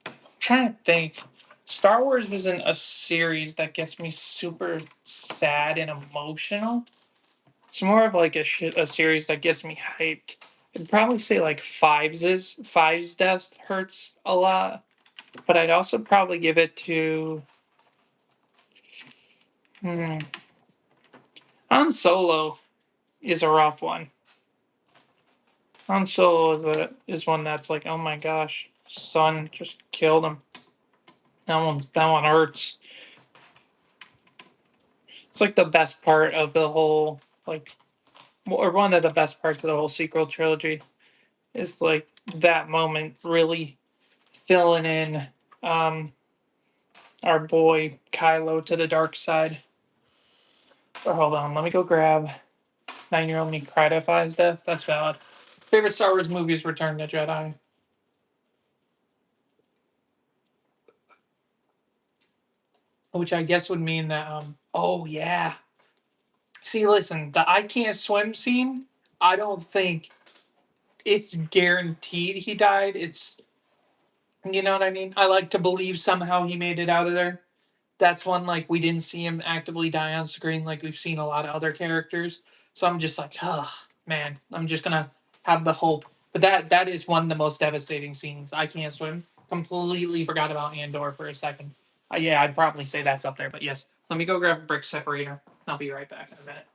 S1: I'm trying to think. Star Wars isn't a series that gets me super sad and emotional. It's more of like a series that gets me hyped. I'd probably say like Five's death hurts a lot, but I'd also probably give it to hmm, Han Solo is a rough one. Han Solo is one that's like, oh my gosh, son just killed him. That one hurts. It's like the best part of the whole, like, or one of the best parts of the whole sequel trilogy is like that moment really filling in um our boy Kylo to the dark side. But hold on, let me go grab 9-year-old me cried at Five's death. That's valid. Favorite Star Wars movies: Return to Jedi. Which I guess would mean that oh yeah. See, listen, the I can't swim scene, I don't think it's guaranteed he died. It's, you know what I mean? I like to believe somehow he made it out of there. That's one, like, we didn't see him actively die on screen like we've seen a lot of other characters. So I'm just like, oh man, I'm just gonna have the hope. But that is one of the most devastating scenes. I can't swim. Completely forgot about Andor for a second. Yeah, I'd probably say that's up there. But yes, let me go grab a brick separator. I'll be right back in a minute.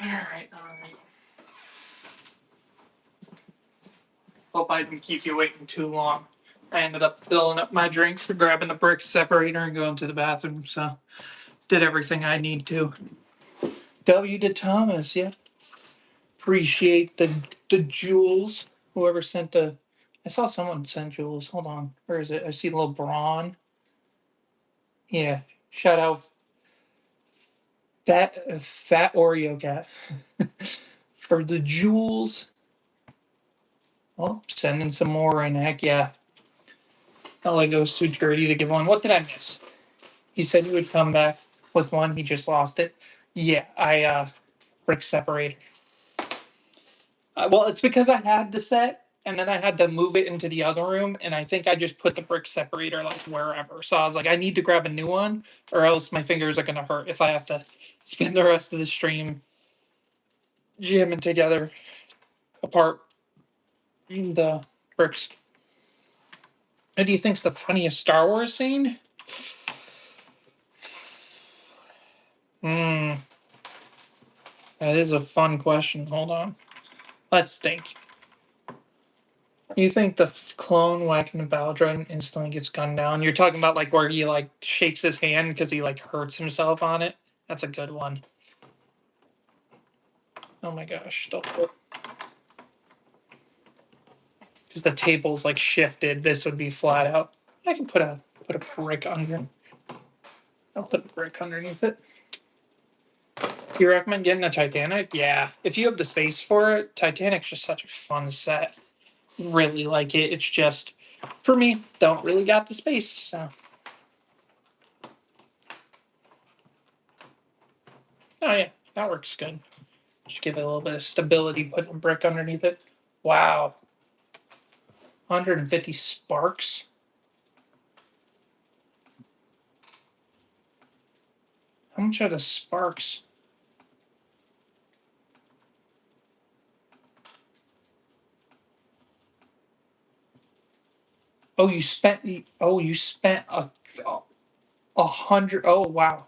S1: All right, all right. Hope I didn't keep you waiting too long. I ended up filling up my drink for grabbing the brick separator and going to the bathroom, so did everything I need to. W to Thomas, yeah. Appreciate the jewels. Whoever sent the, I saw someone send jewels. Hold on, where is it? I see LeBron. Yeah, shout out fat Oreo cat for the jewels. Oh, sending some more in. Heck yeah. Lego's too dirty to give one. What did I miss? He said he would come back with one. He just lost it. Yeah, I brick separator. Well, it's because I had the set and then I had to move it into the other room, and I think I just put the brick separator like wherever. So I was like, I need to grab a new one, or else my fingers are gonna hurt if I have to spend the rest of the stream jamming together apart the bricks. What do you think's the funniest Star Wars scene? Hmm, that is a fun question. Hold on, let's think. You think the clone whacking the Baldra and instantly gets gunned down? You're talking about like where he like shakes his hand because he like hurts himself on it. That's a good one. Oh my gosh, because the table's like shifted. This would be flat out. I can put a brick under. I'll put a brick underneath it. Do you recommend getting a Titanic? Yeah, if you have the space for it, Titanic's just such a fun set. Really like it. It's just for me, don't really got the space. So, oh yeah, that works good. Just give it a little bit of stability, putting a brick underneath it. Wow, 150 sparks. How much are the sparks? Oh, you spent. Oh, you spent a 100. Oh, wow.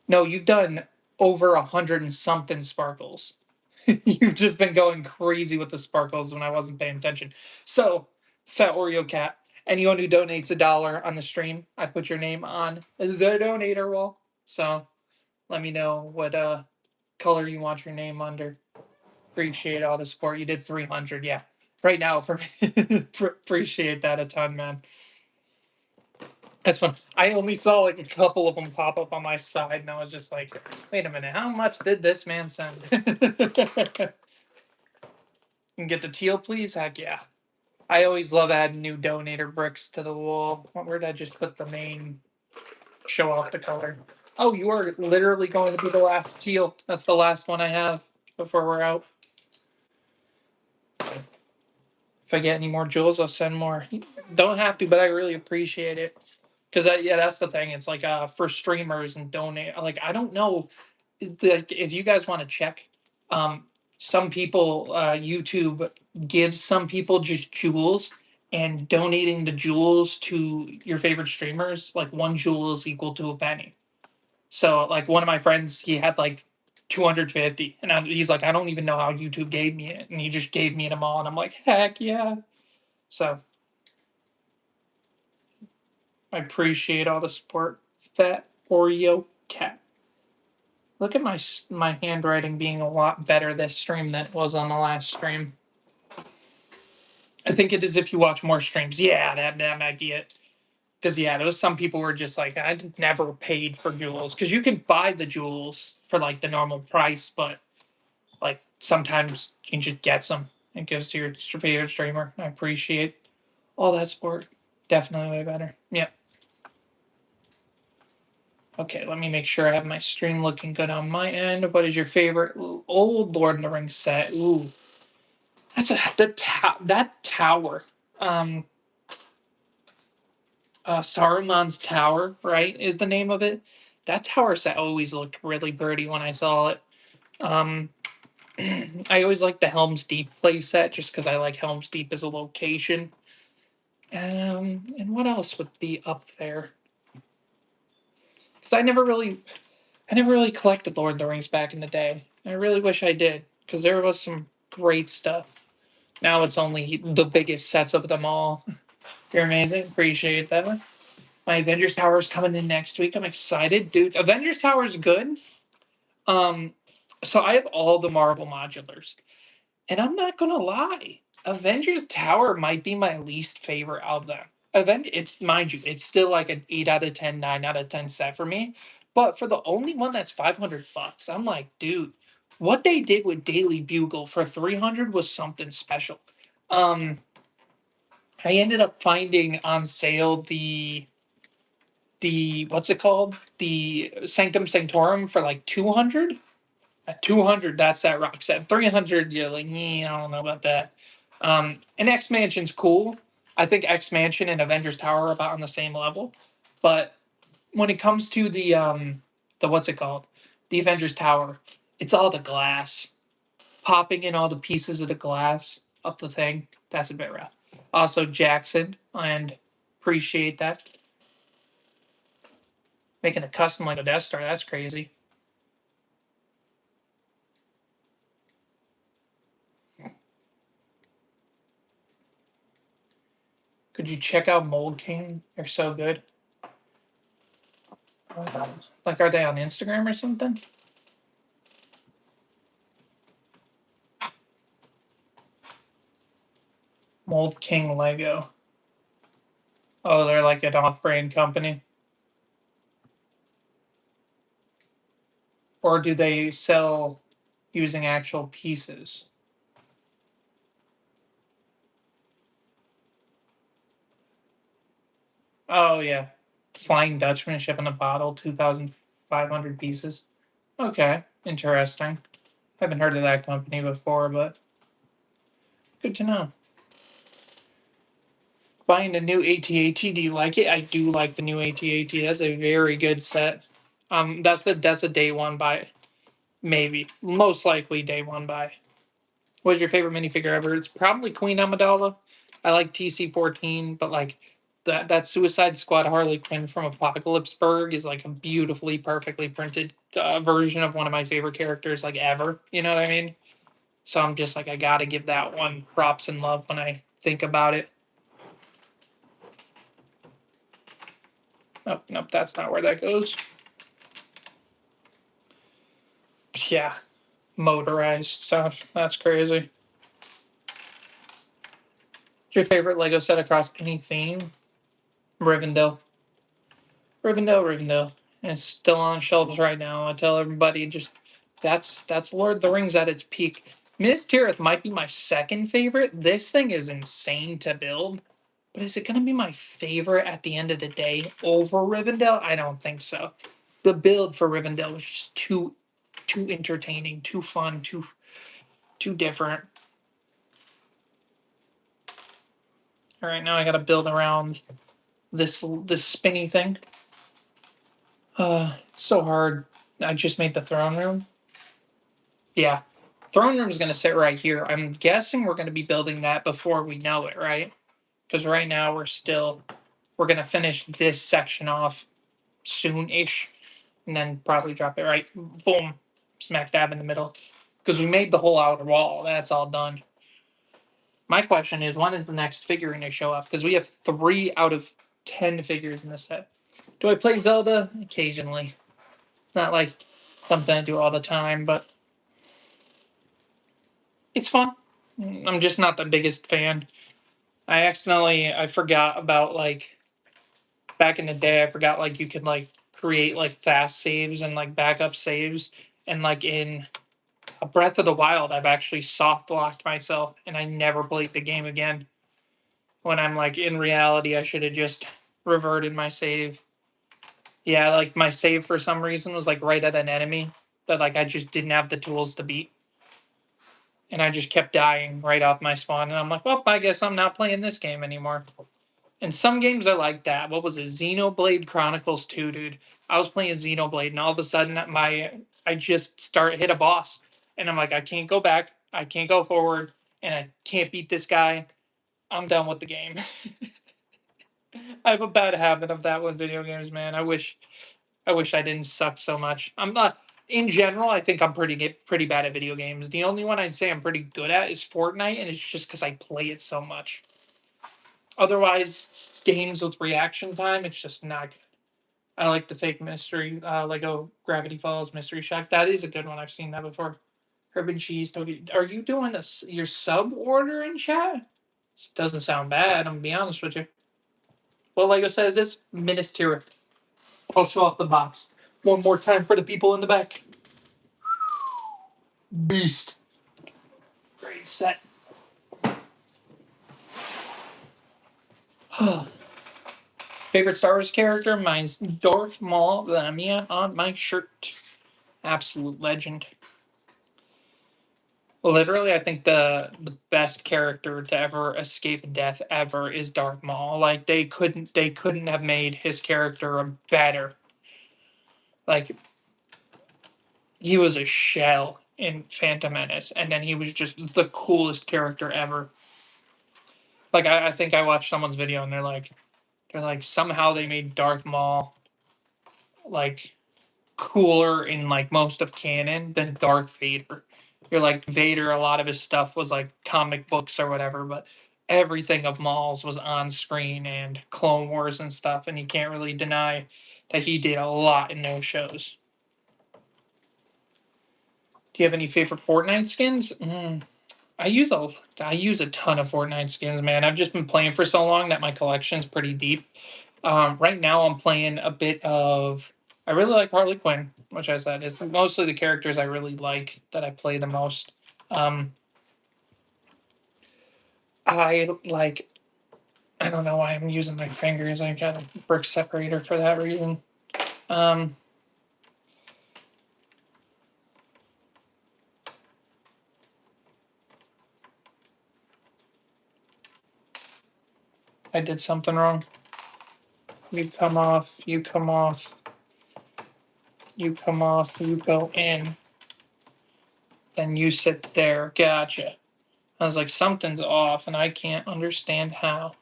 S1: No, you've done over 100 and something sparkles. You've just been going crazy with the sparkles when I wasn't paying attention. So, Fat Oreo Cat, anyone who donates $1 on the stream, I put your name on the donator wall. So, let me know what color you want your name under. Appreciate all the support. You did 300, yeah. Right now, for me, appreciate that a ton, man. That's fun. I only saw like a couple of them pop up on my side, and I was just like, "Wait a minute, how much did this man send?" Can get the teal, please? Heck yeah. I always love adding new donator bricks to the wall. Where did I just put the main show off the color? Oh, you are literally going to be the last teal. That's the last one I have before we're out. If I get any more jewels, I'll send more. Don't have to, but I really appreciate it. Because yeah, that's the thing. It's like for streamers and donate. Like I don't know, if you guys want to check, um, some people YouTube gives some people just jewels, and donating the jewels to your favorite streamers, like one jewel is equal to a penny. So like one of my friends, he had like 250, and he's like, I don't even know how YouTube gave me it, and he just gave me them all, and I'm like, heck yeah. So I appreciate all the support. Fat Oreo Cat. Look at my handwriting being a lot better this stream than it was on the last stream. I think it is if you watch more streams. Yeah, that might be it. Because yeah, there was some people were just like, I never paid for jewels. Because you can buy the jewels for like the normal price, but like sometimes you can just get some and gives to your favorite streamer. I appreciate all that support. Definitely way better. Yeah. Okay, let me make sure I have my stream looking good on my end. What is your favorite old Lord of the Rings set? Ooh, that's that tower. Um, Saruman's Tower, right, is the name of it. That tower set always looked really pretty when I saw it. Um, I always like the Helm's Deep play set just because I like Helm's Deep as a location. And what else would be up there? Because I never really collected Lord of the Rings back in the day. I really wish I did, because there was some great stuff. Now it's only the biggest sets of them all. You're amazing. Appreciate that. My Avengers Tower is coming in next week. I'm excited, dude. Avengers Tower is good. Um, so I have all the Marvel modulars, and I'm not gonna lie, Avengers Tower might be my least favorite of them. It's mind you, it's still like an 8 out of 10, 9 out of 10 set for me. But for the only one that's $500, I'm like, dude, what they did with Daily Bugle for 300 was something special. Um, I ended up finding on sale the what's it called? The Sanctum Sanctorum for like 200. At 200, that's that rock set. 300, you're like, I don't know about that. And X Mansion's cool. I think X Mansion and Avengers Tower are about on the same level. But when it comes to the what's it called? The Avengers Tower, it's all the glass. Popping in all the pieces of the glass up the thing, that's a bit rough. Also Jackson, and appreciate that. Making a custom like a Death Star, that's crazy. Could you check out Mold King? They're so good. Like, are they on Instagram or something? Mold King Lego. Oh, they're like an off-brand company. Or do they sell using actual pieces? Oh yeah, Flying Dutchman shipping a bottle, 2,500 pieces. Okay, interesting. Haven't heard of that company before, but good to know. Buying the new AT-AT, do you like it? I do like the new AT-AT. That's a very good set. That's a day one buy, maybe, most likely day one buy. What's your favorite minifigure ever? It's probably Queen Amidala. I like TC-14, but like that Suicide Squad Harley Quinn from Apocalypseburg is like a beautifully, perfectly printed version of one of my favorite characters like ever. You know what I mean? So I'm just like, I gotta give that one props and love when I think about it. Nope, nope, that's not where that goes. Yeah, motorized stuff. That's crazy. What's your favorite Lego set across any theme? Rivendell. Rivendell. And it's still on shelves right now. I tell everybody just that's Lord of the Rings at its peak. Minas Tirith might be my second favorite. This thing is insane to build. But is it gonna be my favorite at the end of the day over Rivendell? I don't think so. The build for Rivendell was just too entertaining, too fun, too different. All right, now I gotta build around this spinny thing. It's so hard. I just made the throne room. Yeah. Throne room is going to sit right here. I'm guessing we're going to be building that before we know it, right? Because right now we're going to finish this section off soon-ish and then probably drop it right, boom, smack dab in the middle. Because we made the whole outer wall. That's all done. My question is, when is the next figurine to show up? Because we have 3 out of 10 figures in this set. Do I play Zelda? Occasionally. Not like something I do all the time, but it's fun. I'm just not the biggest fan. I forgot about like back in the day. I forgot like you could like create like fast saves and like backup saves, and like in a Breath of the Wild, I've actually soft locked myself, and I never played the game again. When I'm like in reality, I should have just reverted my save. Yeah, like my save for some reason was like right at an enemy that like I just didn't have the tools to beat. And I just kept dying right off my spawn. And I'm like, well, I guess I'm not playing this game anymore. And some games are like that. What was it? Xenoblade Chronicles 2, dude. I was playing Xenoblade, and all of a sudden I just hit a boss. And I'm like, I can't go back. I can't go forward. And I can't beat this guy. I'm done with the game. I have a bad habit of that with video games, man. I wish I didn't suck so much. I'm not in general, I think I'm pretty bad at video games. The only one I'd say I'm pretty good at is Fortnite, and it's just because I play it so much. Otherwise, games with reaction time, it's just not good. I like the fake mystery, Lego Gravity Falls Mystery Shack. That is a good one. I've seen that before. Herb and cheese. Are you doing this your sub order in chat? Doesn't sound bad. I'm gonna be honest with you. Well, Lego says this Minas Tirith. I'll show off the box one more time for the people in the back. Beast. Great set. Favorite Star Wars character? Mine's Darth Maul Lamia on my shirt. Absolute legend. Literally, I think the best character to ever escape death ever is Darth Maul. Like they couldn't have made his character better. Like he was a shell in Phantom Menace, and then he was just the coolest character ever. Like I think I watched someone's video and they're like somehow they made Darth Maul like cooler in like most of canon than Darth Vader. You're like Vader, a lot of his stuff was like comic books or whatever, but everything of Maul's was on screen and Clone Wars and stuff, and you can't really deny that he did a lot in those shows. Do you have any favorite Fortnite skins? I use a ton of Fortnite skins, man. I've just been playing for so long that my collection's pretty deep. Right now, I'm playing a bit of. I really like Harley Quinn, which I said is mostly the characters I really like that I play the most. Um, I like. I don't know why I'm using my fingers. I got a brick separator for that reason. Um, I did something wrong. You come off. You come off. You come off. You go in. Then you sit there. Gotcha. I was like, something's off, and I can't understand how.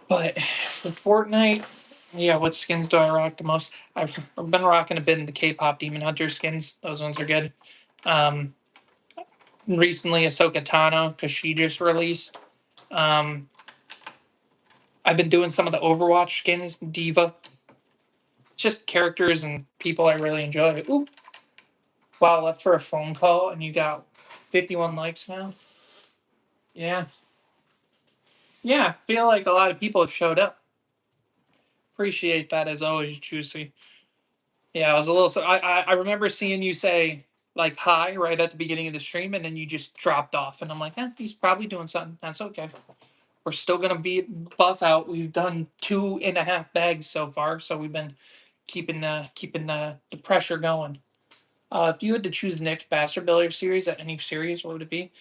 S1: But for Fortnite, yeah, what skins do I rock the most? I've been rocking a bit in the K-pop Demon Hunter skins. Those ones are good. Um, Recently, Ahsoka Tano because she just released. Um, I've been doing some of the Overwatch skins, Diva. Just characters and people I really enjoy. Ooh, wow, left for a phone call and you got 51 likes now. Yeah, yeah. Feel like a lot of people have showed up. Appreciate that as always, Juicy. Yeah, I was a little. So I remember seeing you say like hi right at the beginning of the stream, and then you just dropped off, and I'm like, he's probably doing something. That's okay. We're still gonna be buff out. We've done 2.5 bags so far, so we've been keeping the pressure going. If you had to choose the next Bastard Builder series at any series, what would it be?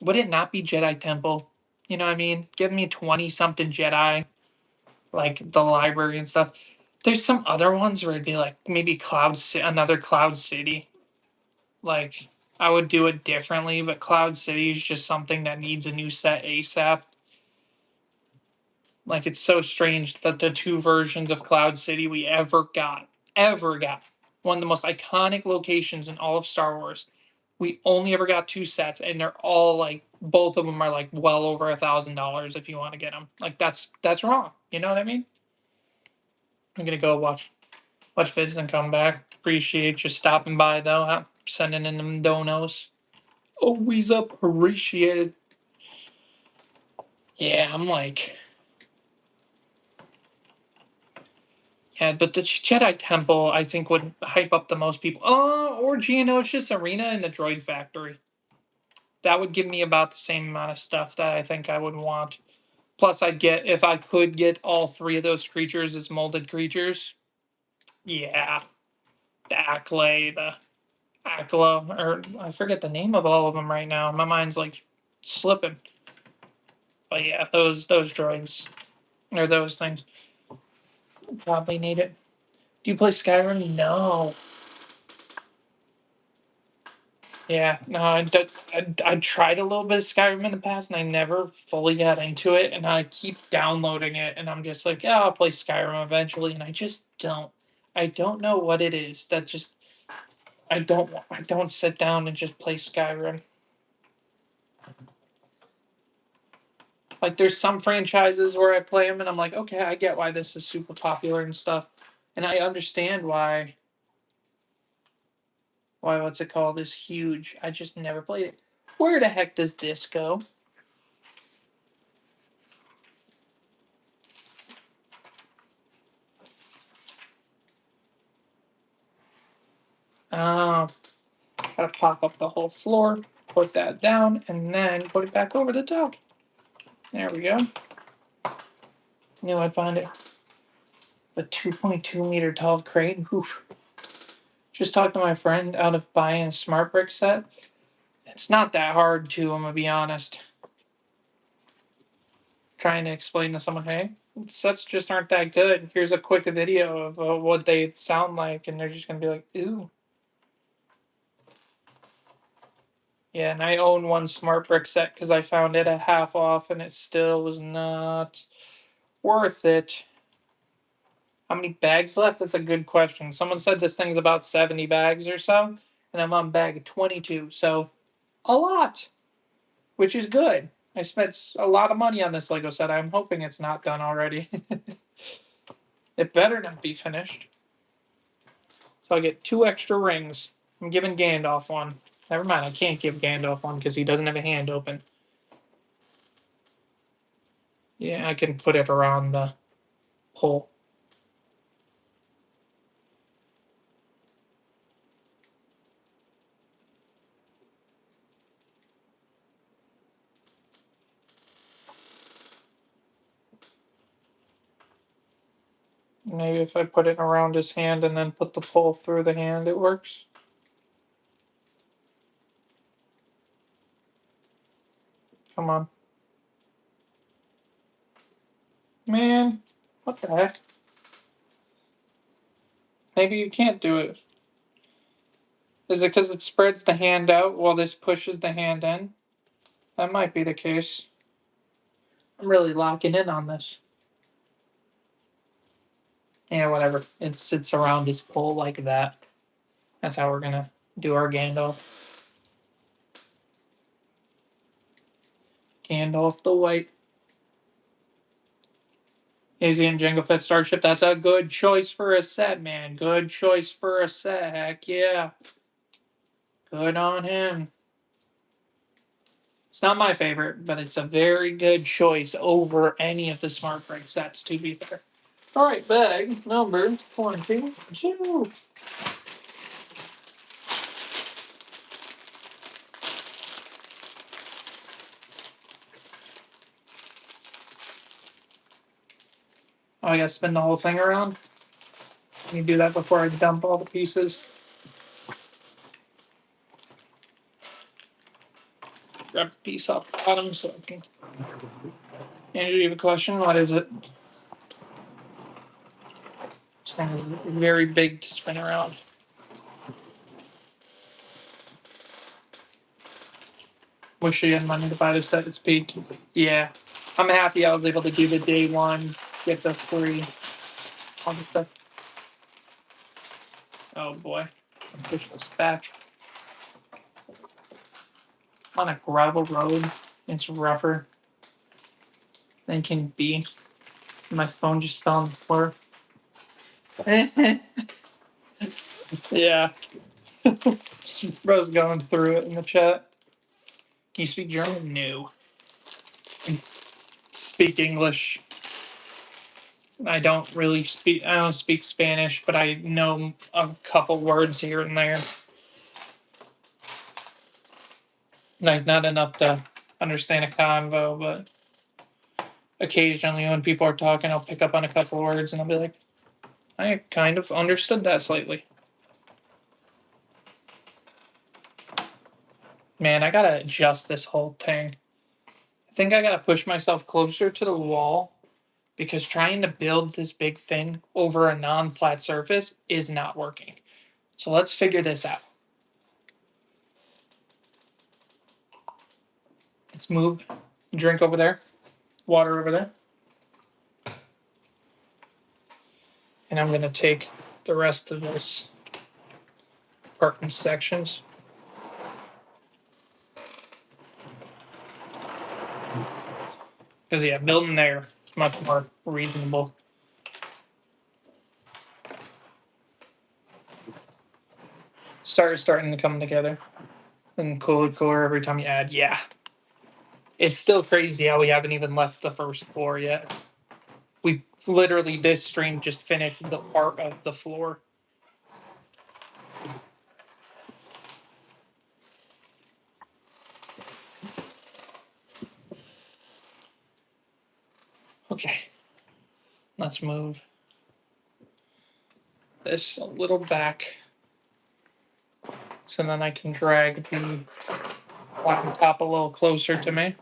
S1: Would it not be Jedi Temple? You know what I mean? Give me 20 something Jedi, like the library and stuff. There's some other ones where it'd be like maybe another Cloud City. Like I would do it differently, but Cloud City is just something that needs a new set ASAP. Like it's so strange that the two versions of Cloud City we ever got, one of the most iconic locations in all of Star Wars. We only ever got two sets, and they're all like both of them are like well over $1,000 if you want to get them. Like that's wrong. You know what I mean? I'm gonna go watch vids and come back. Appreciate you stopping by though. Sending in them donos. Always appreciated. Yeah, I'm like, yeah, but the Jedi Temple I think would hype up the most people. Or Geonosis Arena and the Droid Factory. That would give me about the same amount of stuff that I think I would want. Plus, I'd get if I could get all three of those creatures as molded creatures. Yeah, the Acklay, the Akla, or I forget the name of all of them right now. My mind's like slipping. But yeah, those droids or those things probably need it. Do you play Skyrim? No. Yeah, no, I tried a little bit of Skyrim in the past, and I never fully got into it. And I keep downloading it, and I'm just like, yeah, I'll play Skyrim eventually, and I just don't. I don't know what it is that just I don't sit down and just play Skyrim. Like there's some franchises where I play them, and I'm like, okay, I get why this is super popular and stuff, and I understand why what's it called is huge. I just never played it. Where the heck does this go? Oh, gotta pop up the whole floor, put that down, and then put it back over the top. There we go. Knew I'd find it. The 2.2 meter tall crate. Oof. Just talked to my friend out of buying a smart brick set. It's not that hard to, I'm gonna be honest. Trying to explain to someone, hey, sets just aren't that good. Here's a quick video of what they sound like, and they're just gonna be like, ooh. Yeah, and I own one smart brick set because I found it at half off, and it still was not worth it. How many bags left? That's a good question. Someone said this thing's about 70 bags or so, and I'm on bag 22, so a lot, which is good. I spent a lot of money on this Lego set. I'm hoping it's not done already. It better not be finished. So I get 2 extra rings. I'm giving Gandalf one. Never mind, I can't give Gandalf one because he doesn't have a hand open. Yeah, I can put it around the hole. Maybe if I put it around his hand and then put the pole through the hand, it works. Come on. Man, what the heck? Maybe you can't do it. Is it because it spreads the hand out while this pushes the hand in? That might be the case. I'm really locking in on this. Yeah, whatever. It sits around his pole like that. That's how we're gonna do our Gandalf. Gandalf the White. Hazy and Jango Fett Starship. That's a good choice for a set, man. Good choice for a set. Heck yeah. Good on him. It's not my favorite, but it's a very good choice over any of the Smart Break sets, to be fair. All right, bag number 22. Oh, I gotta spin the whole thing around. Let me do that before I dump all the pieces. Grab the piece off the bottom so I can. Andrew, you have a question? What is it? This thing is very big to spin around. Wish you had money to buy this at its peak. Yeah. I'm happy I was able to do the day one, get the free, all the stuff. Oh boy. Push this back. On a gravel road, it's rougher than can be. My phone just fell on the floor. Yeah. Bro's going through it in the chat. Can you speak German? No. Speak English. I don't really speak. I don't speak Spanish, but I know a couple words here and there. Like not enough to understand a convo, but occasionally when people are talking, I'll pick up on a couple words and I'll be like, I kind of understood that slightly. Man, I gotta adjust this whole thing. I think I gotta push myself closer to the wall because trying to build this big thing over a non-flat surface is not working. So let's figure this out. Let's move. Drink over there. Water over there. And I'm going to take the rest of this apart in sections. Because, yeah, building there is much more reasonable. Starting to come together. And cooler every time you add. Yeah. It's still crazy how we haven't even left the first floor yet. We literally, this stream just finished the part of the floor. Okay. Let's move this a little back. So then I can drag the bottom top a little closer to me.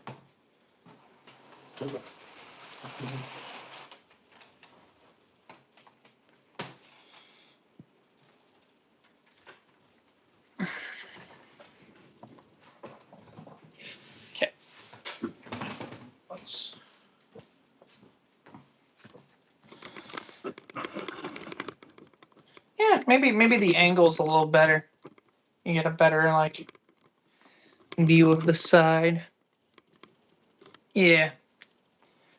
S1: Okay. Let's. Yeah, maybe the angle's a little better. You get a better like view of the side. Yeah.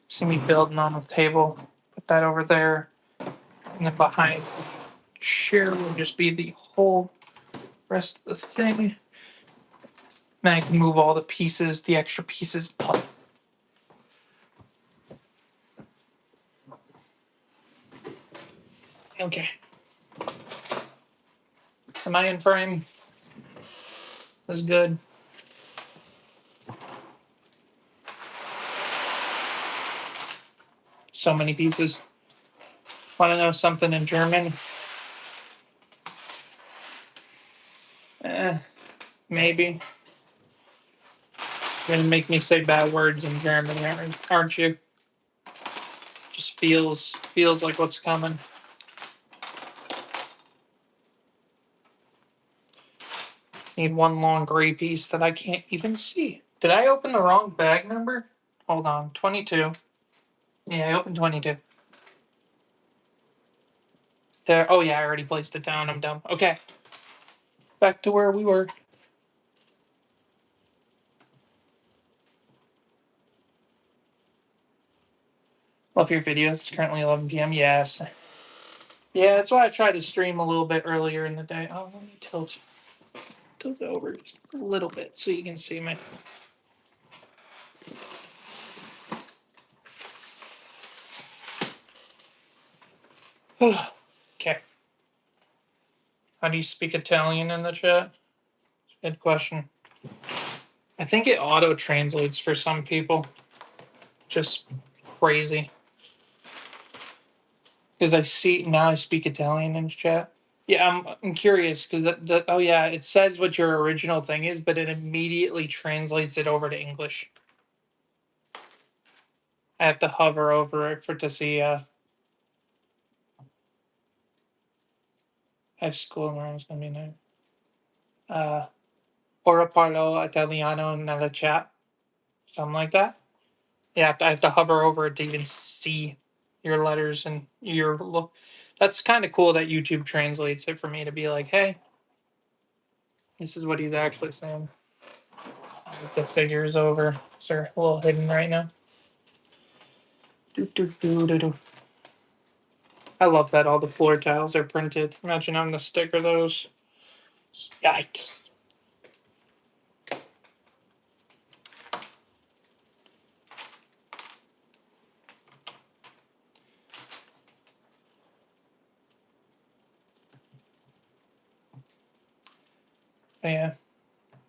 S1: See me building on the table. Put that over there. And then behind the chair will just be the whole rest of the thing. Then I can move all the pieces, the extra pieces up. Okay. Am I in frame? That's good. So many pieces. Want to know something in German? Maybe. You're gonna make me say bad words in German, aren't you? Just feels like what's coming. Need one long gray piece that I can't even see. Did I open the wrong bag number? Hold on. 22. Yeah, I opened 22. There. Oh, yeah, I already placed it down. I'm dumb. Okay. Back to where we were. Love your videos. It's currently 11 p.m. Yes. Yeah, that's why I tried to stream a little bit earlier in the day. Oh, let me tilt it over just a little bit so you can see me. Okay. How do you speak Italian in the chat? Good question. I think it auto translates for some people. Just crazy. Because I see now I speak Italian in chat. Yeah, I'm curious because oh yeah, it says what your original thing is, but it immediately translates it over to English. I have to hover over it to see. I have school tomorrow. It's gonna be nice. Ora parlo italiano nella chat. Something like that. Yeah, I have to hover over it to even see your letters and your look. That's kind of cool that YouTube translates it for me to be like, hey, this is what he's actually saying. The figures over. So they're a little hidden right now. I love that all the floor tiles are printed. Imagine having to sticker those. Yikes. But yeah.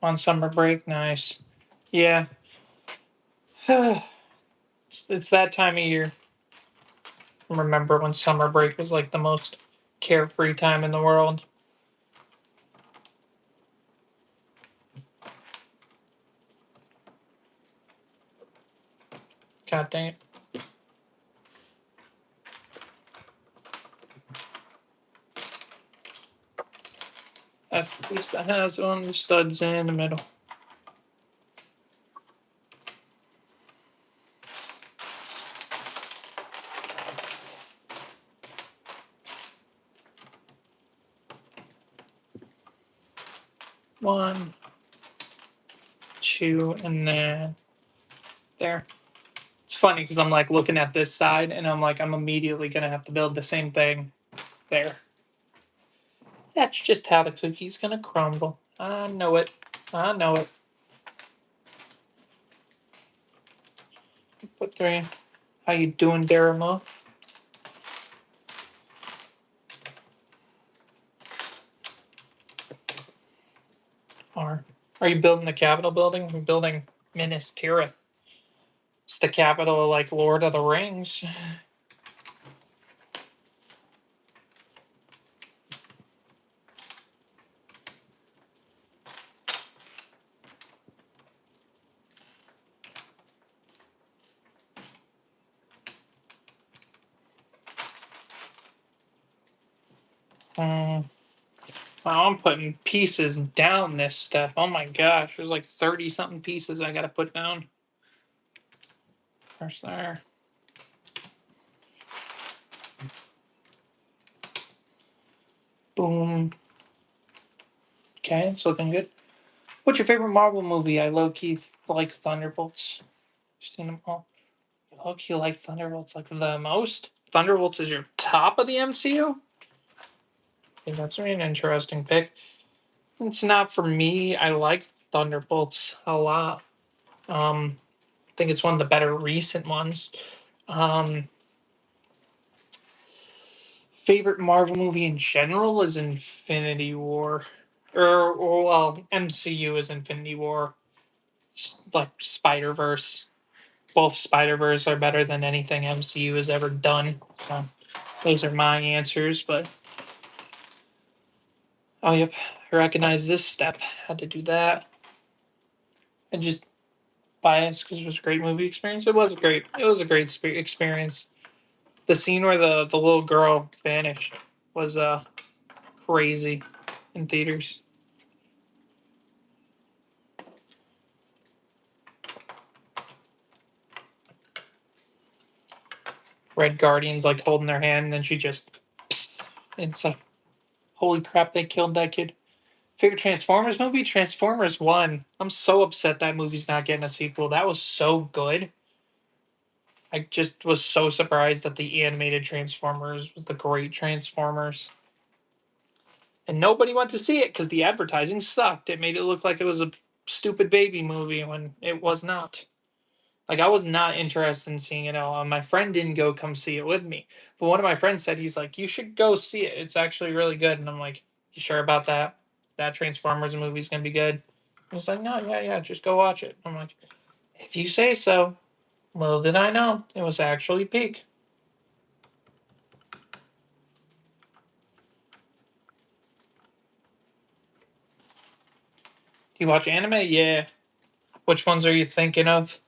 S1: On summer break, nice. Yeah. It's that time of year. Remember when summer break was like the most carefree time in the world? God dang it. At least that has one studs in the middle. One, two, and then there. It's funny because I'm like looking at this side and I'm like, I'm immediately going to have to build the same thing there. That's just how the cookie's going to crumble. I know it. I know it. Put three. How you doing, Daramo? Are you building the Capitol building? We're building Minas Tirith. It's the capital of like Lord of the Rings. Wow, I'm putting pieces down this step. Oh my gosh, there's like 30 something pieces I gotta put down. There's there. Boom. Okay, it's looking good. What's your favorite Marvel movie? I low key like Thunderbolts. Seen them all. Low key like Thunderbolts like the most. Thunderbolts is your top of the MCU. I think that's an interesting pick. It's not for me. I like Thunderbolts a lot. I think it's one of the better recent ones. Um, Favorite Marvel movie in general is Infinity War, or well, MCU is Infinity War, like Spider Verse. Both Spider Verse are better than anything MCU has ever done. So those are my answers. But oh yep, I recognize this step. Had to do that. And just biased because it was a great movie experience. It was a great. It was a great experience. The scene where the little girl vanished was crazy in theaters. Red Guardian's like holding their hand, and then she just. Psst, it's like, holy crap! They killed that kid. Favorite Transformers movie? Transformers 1. I'm so upset that movie's not getting a sequel. That was so good. I just was so surprised that the animated Transformers was the great Transformers. And nobody went to see it because the advertising sucked. It made it look like it was a stupid baby movie when it was not. Like, I was not interested in seeing it at all. My friend didn't go come see it with me. But one of my friends said, he's like, you should go see it. It's actually really good. And I'm like, you sure about that? That Transformers movie's going to be good? He's like, no, yeah, just go watch it. I'm like, if you say so. Little did I know, it was actually peak. Do you watch anime? Yeah. Which ones are you thinking of?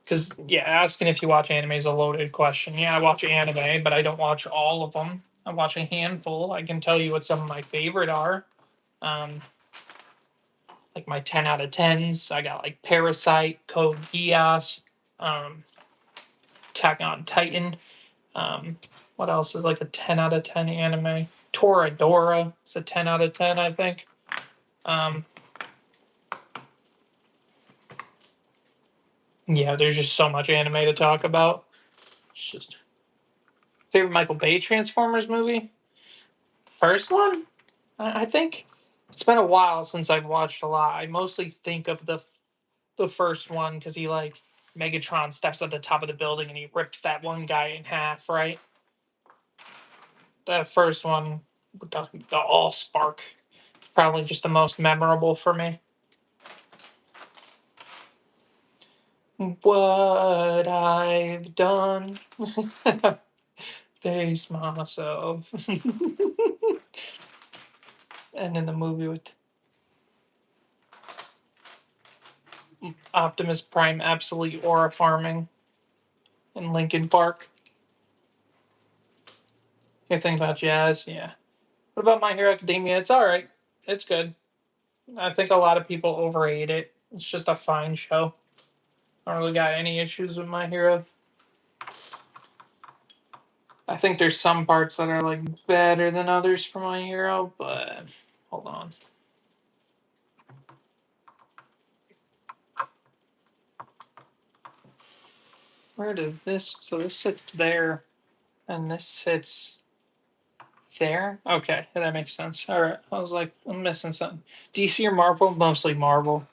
S1: Because, yeah, asking if you watch anime is a loaded question. Yeah, I watch anime, but I don't watch all of them. I watch a handful. I can tell you what some of my favorite are. Um, like my 10 out of 10s. I got like Parasite, Code Geass, Attack on Titan. What else is like a 10 out of 10 anime? Toradora is a 10 out of 10, I think. Yeah, there's just so much anime to talk about. It's just favorite Michael Bay Transformers movie. First one, I think it's been a while since I've watched a lot. I mostly think of the first one because he like Megatron steps at the top of the building and he rips that one guy in half. Right, that first one, the All Spark, probably just the most memorable for me. What I've done. Face myself. And in the movie with Optimus Prime absolutely aura farming in Linkin Park. You think about jazz? Yeah. What about My Hero Academia? It's all right. It's good. I think a lot of people overrate it. It's just a fine show. I don't really got any issues with My Hero. I think there's some parts that are like better than others for My Hero, but hold on. Where does this? So this sits there, and this sits there. Okay, that makes sense. All right, I was like, I'm missing something. DC or Marvel? Mostly Marvel.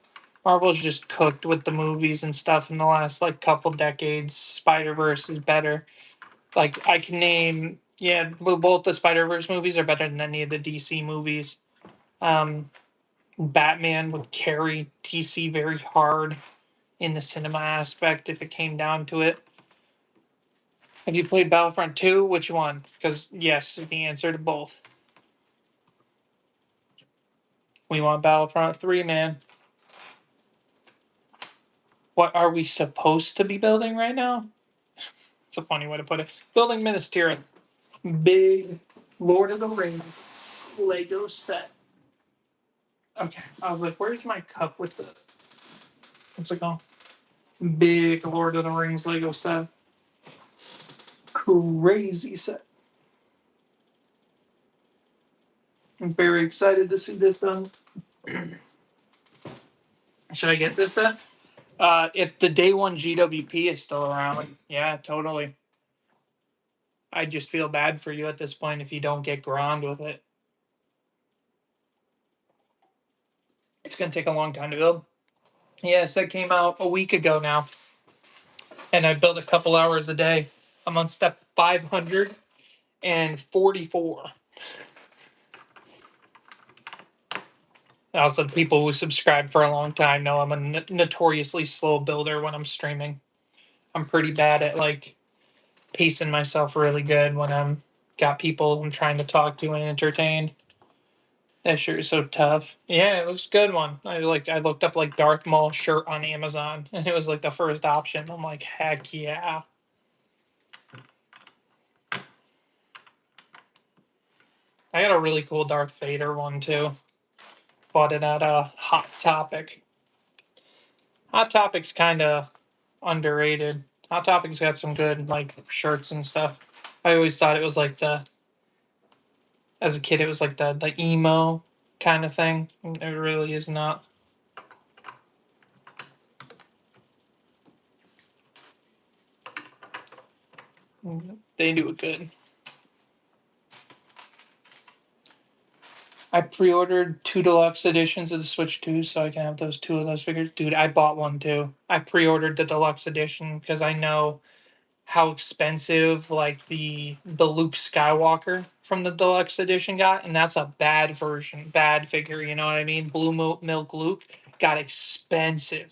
S1: Marvel's just cooked with the movies and stuff in the last like couple decades. Spider Verse is better. Like I can name, yeah, both the Spider Verse movies are better than any of the DC movies. Um, Batman would carry DC very hard in the cinema aspect if it came down to it. Have you played Battlefront 2? Which one? Because yes is the answer to both. We want Battlefront 3, man. What are we supposed to be building right now? It's a funny way to put it. Building Minas Tirith. Big Lord of the Rings Lego set. Okay. I was like, where's my cup with the what's it called? Big Lord of the Rings Lego set. Crazy set. I'm very excited to see this done. Should I get this set? If the day one GWP is still around, yeah, totally. I just feel bad for you at this point if you don't get ground with it. It's gonna take a long time to build. Yes, that came out a week ago now, and I built a couple hours a day. I'm on step 544. Also, people who subscribe for a long time know I'm a notoriously slow builder when I'm streaming. I'm pretty bad at like pacing myself really good when I'm got people I'm trying to talk to and entertain. That sure is so tough. Yeah, it was a good one. I looked up like Darth Maul shirt on Amazon, and it was like the first option. I'm like, heck yeah. I got a really cool Darth Vader one too. Bought it at a Hot Topic. Hot Topic's kind of underrated. Hot Topic's got some good like shirts and stuff. I always thought it was like as a kid it was like the emo kind of thing. It really is not. They do it good. I pre-ordered 2 deluxe editions of the Switch 2 so I can have those 2 of those figures. Dude, I bought one too. I pre-ordered the deluxe edition because I know how expensive like the Luke Skywalker from the deluxe edition got, and that's a bad version, bad figure. You know what I mean? Blue Milk Luke got expensive,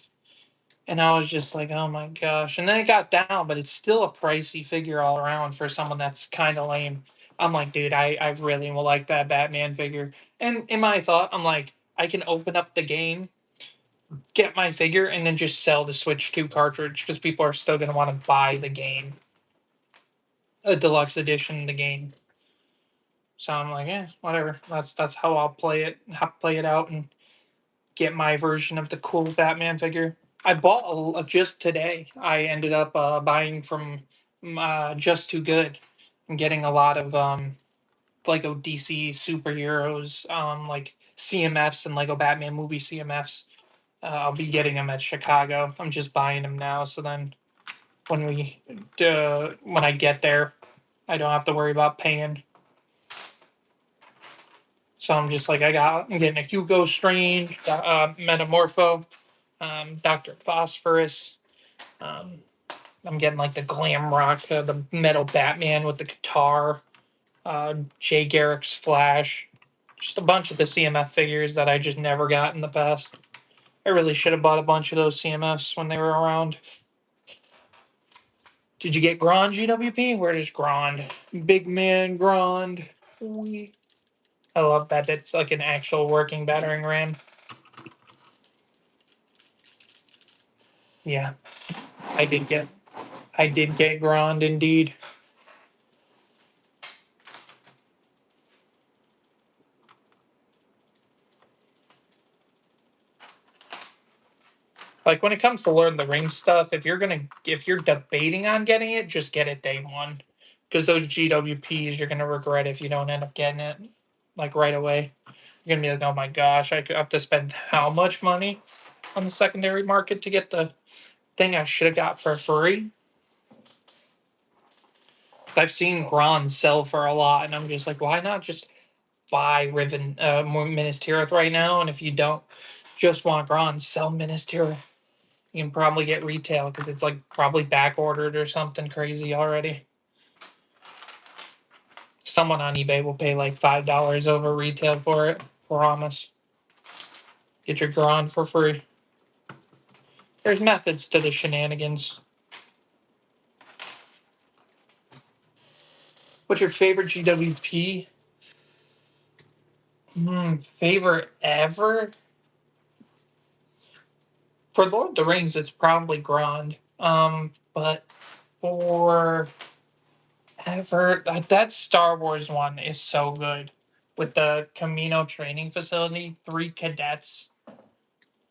S1: and I was just like, oh my gosh. And then it got down, but it's still a pricey figure all around for someone that's kind of lame. I'm like, dude, I really will like that Batman figure. And in my thought, I'm like, I can open up the game, get my figure, and then just sell the Switch 2 cartridge because people are still going to want to buy the game, a deluxe edition of the game. So I'm like, whatever. That's how I'll play it out, and get my version of the cool Batman figure. I bought just today. I ended up buying from Just Too Good and getting a lot of Lego DC superheroes, like CMFs and Lego Batman movie CMFs. I'll be getting them at Chicago. I'm just buying them now, so then when I get there, I don't have to worry about paying. So I'm just like, I'm getting a Hugo Strange, Metamorpho, Doctor Phosphorus. Um, I'm getting like the glam rock, the metal Batman with the guitar, Jay Garrick's Flash, just a bunch of the CMF figures that I just never got in the past. I really should have bought a bunch of those CMFs when they were around. Did you get Grand GWP? Where is Grand? Big man Grand. I love that. It's like an actual working battering ram. Yeah, I did get I did get Grand indeed. Like when it comes to Lord of the Rings stuff, if you're debating on getting it, just get it day one. Because those GWPs you're gonna regret if you don't end up getting it like right away. You're gonna be like, oh my gosh, I could have to spend how much money on the secondary market to get the thing I should have got for free. I've seen Grand sell for a lot, and I'm just like, why not just buy Riven Minas Tirith right now? And if you don't just want Grand, sell Minas Tirith. You can probably get retail because it's like probably back ordered or something crazy already. Someone on eBay will pay like $5 over retail for it. Promise. Get your Grand for free. There's methods to the shenanigans. What's your favorite GWP? Favorite ever? For Lord of the Rings, it's probably Grand. But for ever, that Star Wars one is so good. With the Camino training facility, 3 cadets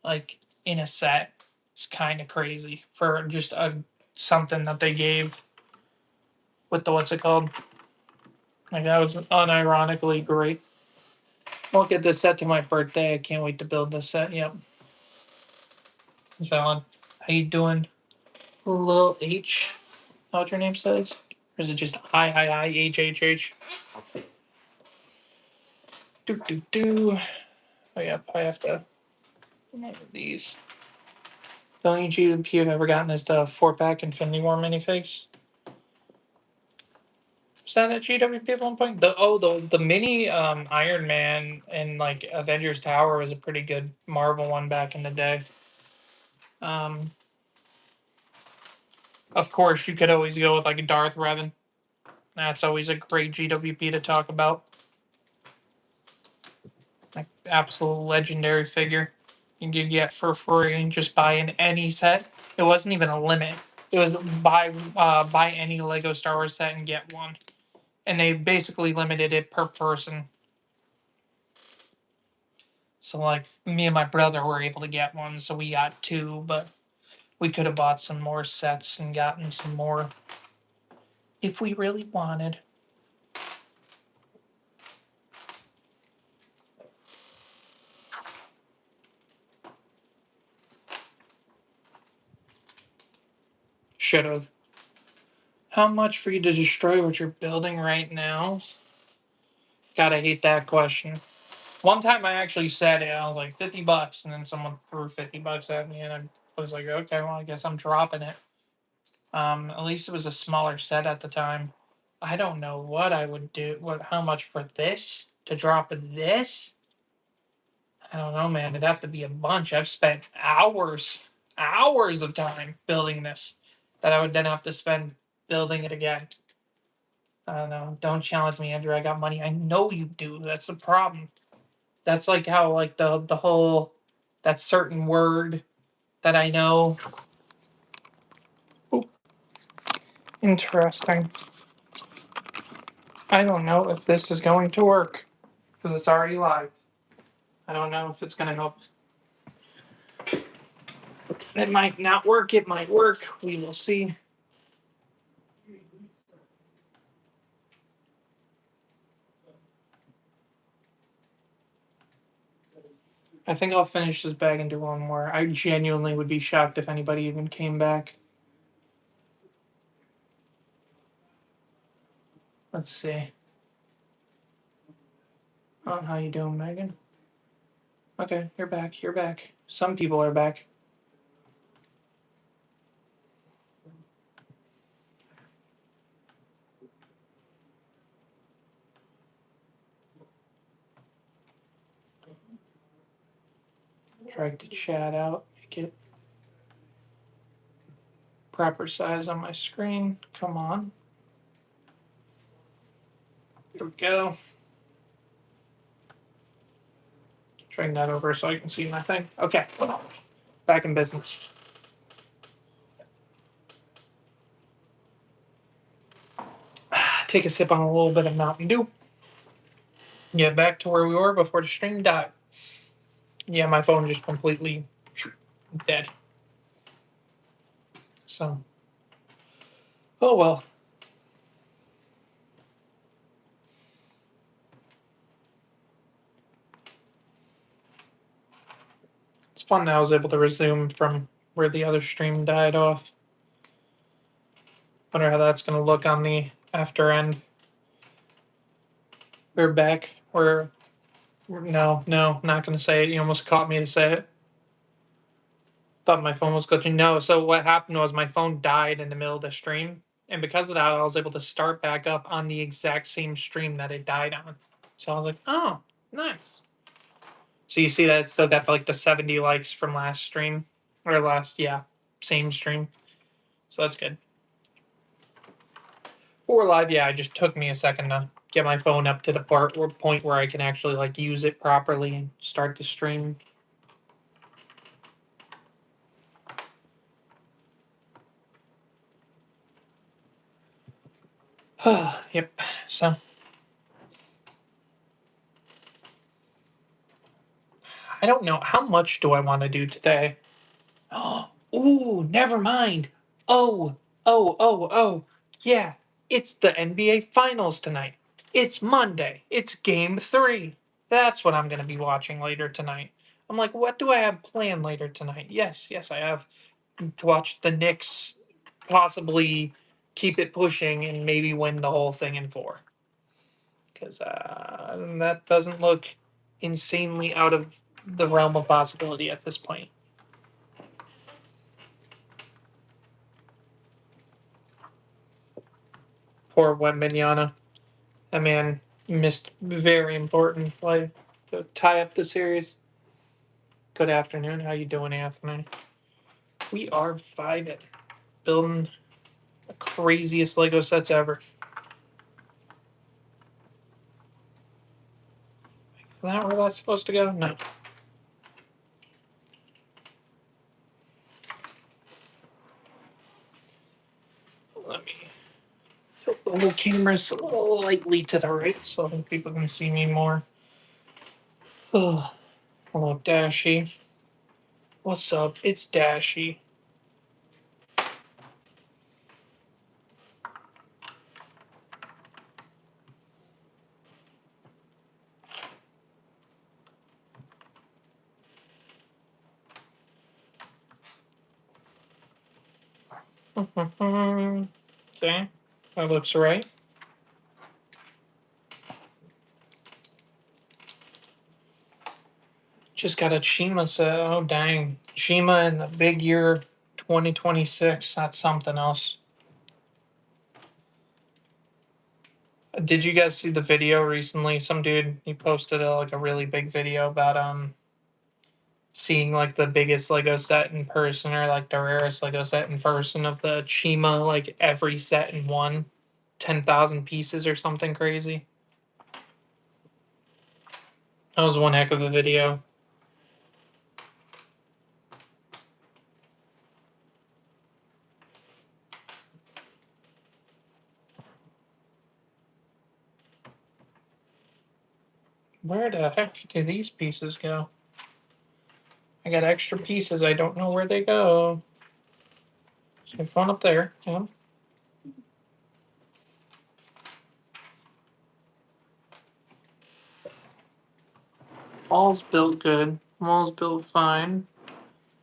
S1: like in a set. It's kind of crazy for just a something that they gave with the what's it called? Like that was unironically great. I'll get this set to my birthday. I can't wait to build this set. Yep. Valen, how you doing? Lil H. How what your name says? Or is it just I H H H? Do do do. Oh yeah, I have to. One of these. The only GMP I've ever gotten is the 4-pack Infinity War minifigs. Was that at GWP at one point? The mini Iron Man and like Avengers Tower was a pretty good Marvel one back in the day. Um, of course, you could always go with like a Darth Revan. That's always a great GWP to talk about. Like absolute legendary figure you could get for free and just buy in any set. It wasn't even a limit. It was buy any Lego Star Wars set and get one, and they basically limited it per person. So like me and my brother were able to get one, so we got two, but We could have bought some more sets and gotten some more if we really wanted. Should have. How much for you to destroy what you're building right now? Gotta hate that question. One time I actually said it, I was like $50, and then someone threw $50 at me, and I was like, okay, well, I guess I'm dropping it. At least it was a smaller set at the time. I don't know what I would do. How much for this to drop this? I don't know, man. It'd have to be a bunch. I've spent hours of time building this, that I would then have to spend building it again. I don't know. Don't challenge me, Andrew. I got money. I know you do. That's the problem. That's like how like the whole that certain word that I know. Ooh, interesting. I don't know if this is going to work because it's already live. I don't know if it's going to help. It might not work. It might work. We will see. I think I'll finish this bag and do one more. I genuinely would be shocked if anybody even came back. Let's see. Oh, how you doing, Megan? Okay, you're back. You're back. Some people are back. Drag the chat out. Make it proper size on my screen. Come on. Here we go. Drag that over so I can see my thing. Okay. Back in business. Take a sip on a little bit of Mountain Dew. Get back to where we were before the stream died. Yeah, my phone just completely dead. So, oh well. It's fun that I was able to resume from where the other stream died off. Wonder how that's going to look on the after end. We're back. No, not going to say it. You almost caught me to say it. Thought my phone was glitching. No, so what happened was my phone died in the middle of the stream. And because of that, I was able to start back up on the exact same stream that it died on. So I was like, oh, nice. So you see that it still got like the 70 likes from last stream. Or same stream. So that's good. For live, yeah, it just took me a second to get my phone up to the point where I can actually like use it properly and start the stream. Yep. So I don't know how much do I want to do today. Ooh, never mind. Oh. Yeah, it's the NBA Finals tonight. It's Monday. It's Game 3. That's what I'm going to be watching later tonight. I'm like, what do I have planned later tonight? Yes, I have to watch the Knicks possibly keep it pushing and maybe win the whole thing in 4. Because that doesn't look insanely out of the realm of possibility at this point. Poor Wembanyama. That man missed very important play to tie up the series. Good afternoon. How you doing, Anthony? We are vibing, building the craziest Lego sets ever. Is that where that's supposed to go? No. Let me tilt the whole camera slightly to the right so that people can see me more. Oh, hello, Dashy. What's up? It's Dashy. Okay, that looks right. Just got a Shima set. Oh dang, Shima in the big year 2026. That's something else. Did you guys see the video recently? Some dude he posted like a really big video about seeing like the biggest Lego set in person, or like the rarest Lego set in person of the Chima, like every set in one, 10,000 pieces or something crazy. That was one heck of a video. Where the heck do these pieces go? I got extra pieces. I don't know where they go. There's one up there. Yeah. Wall's built good. Wall's built fine.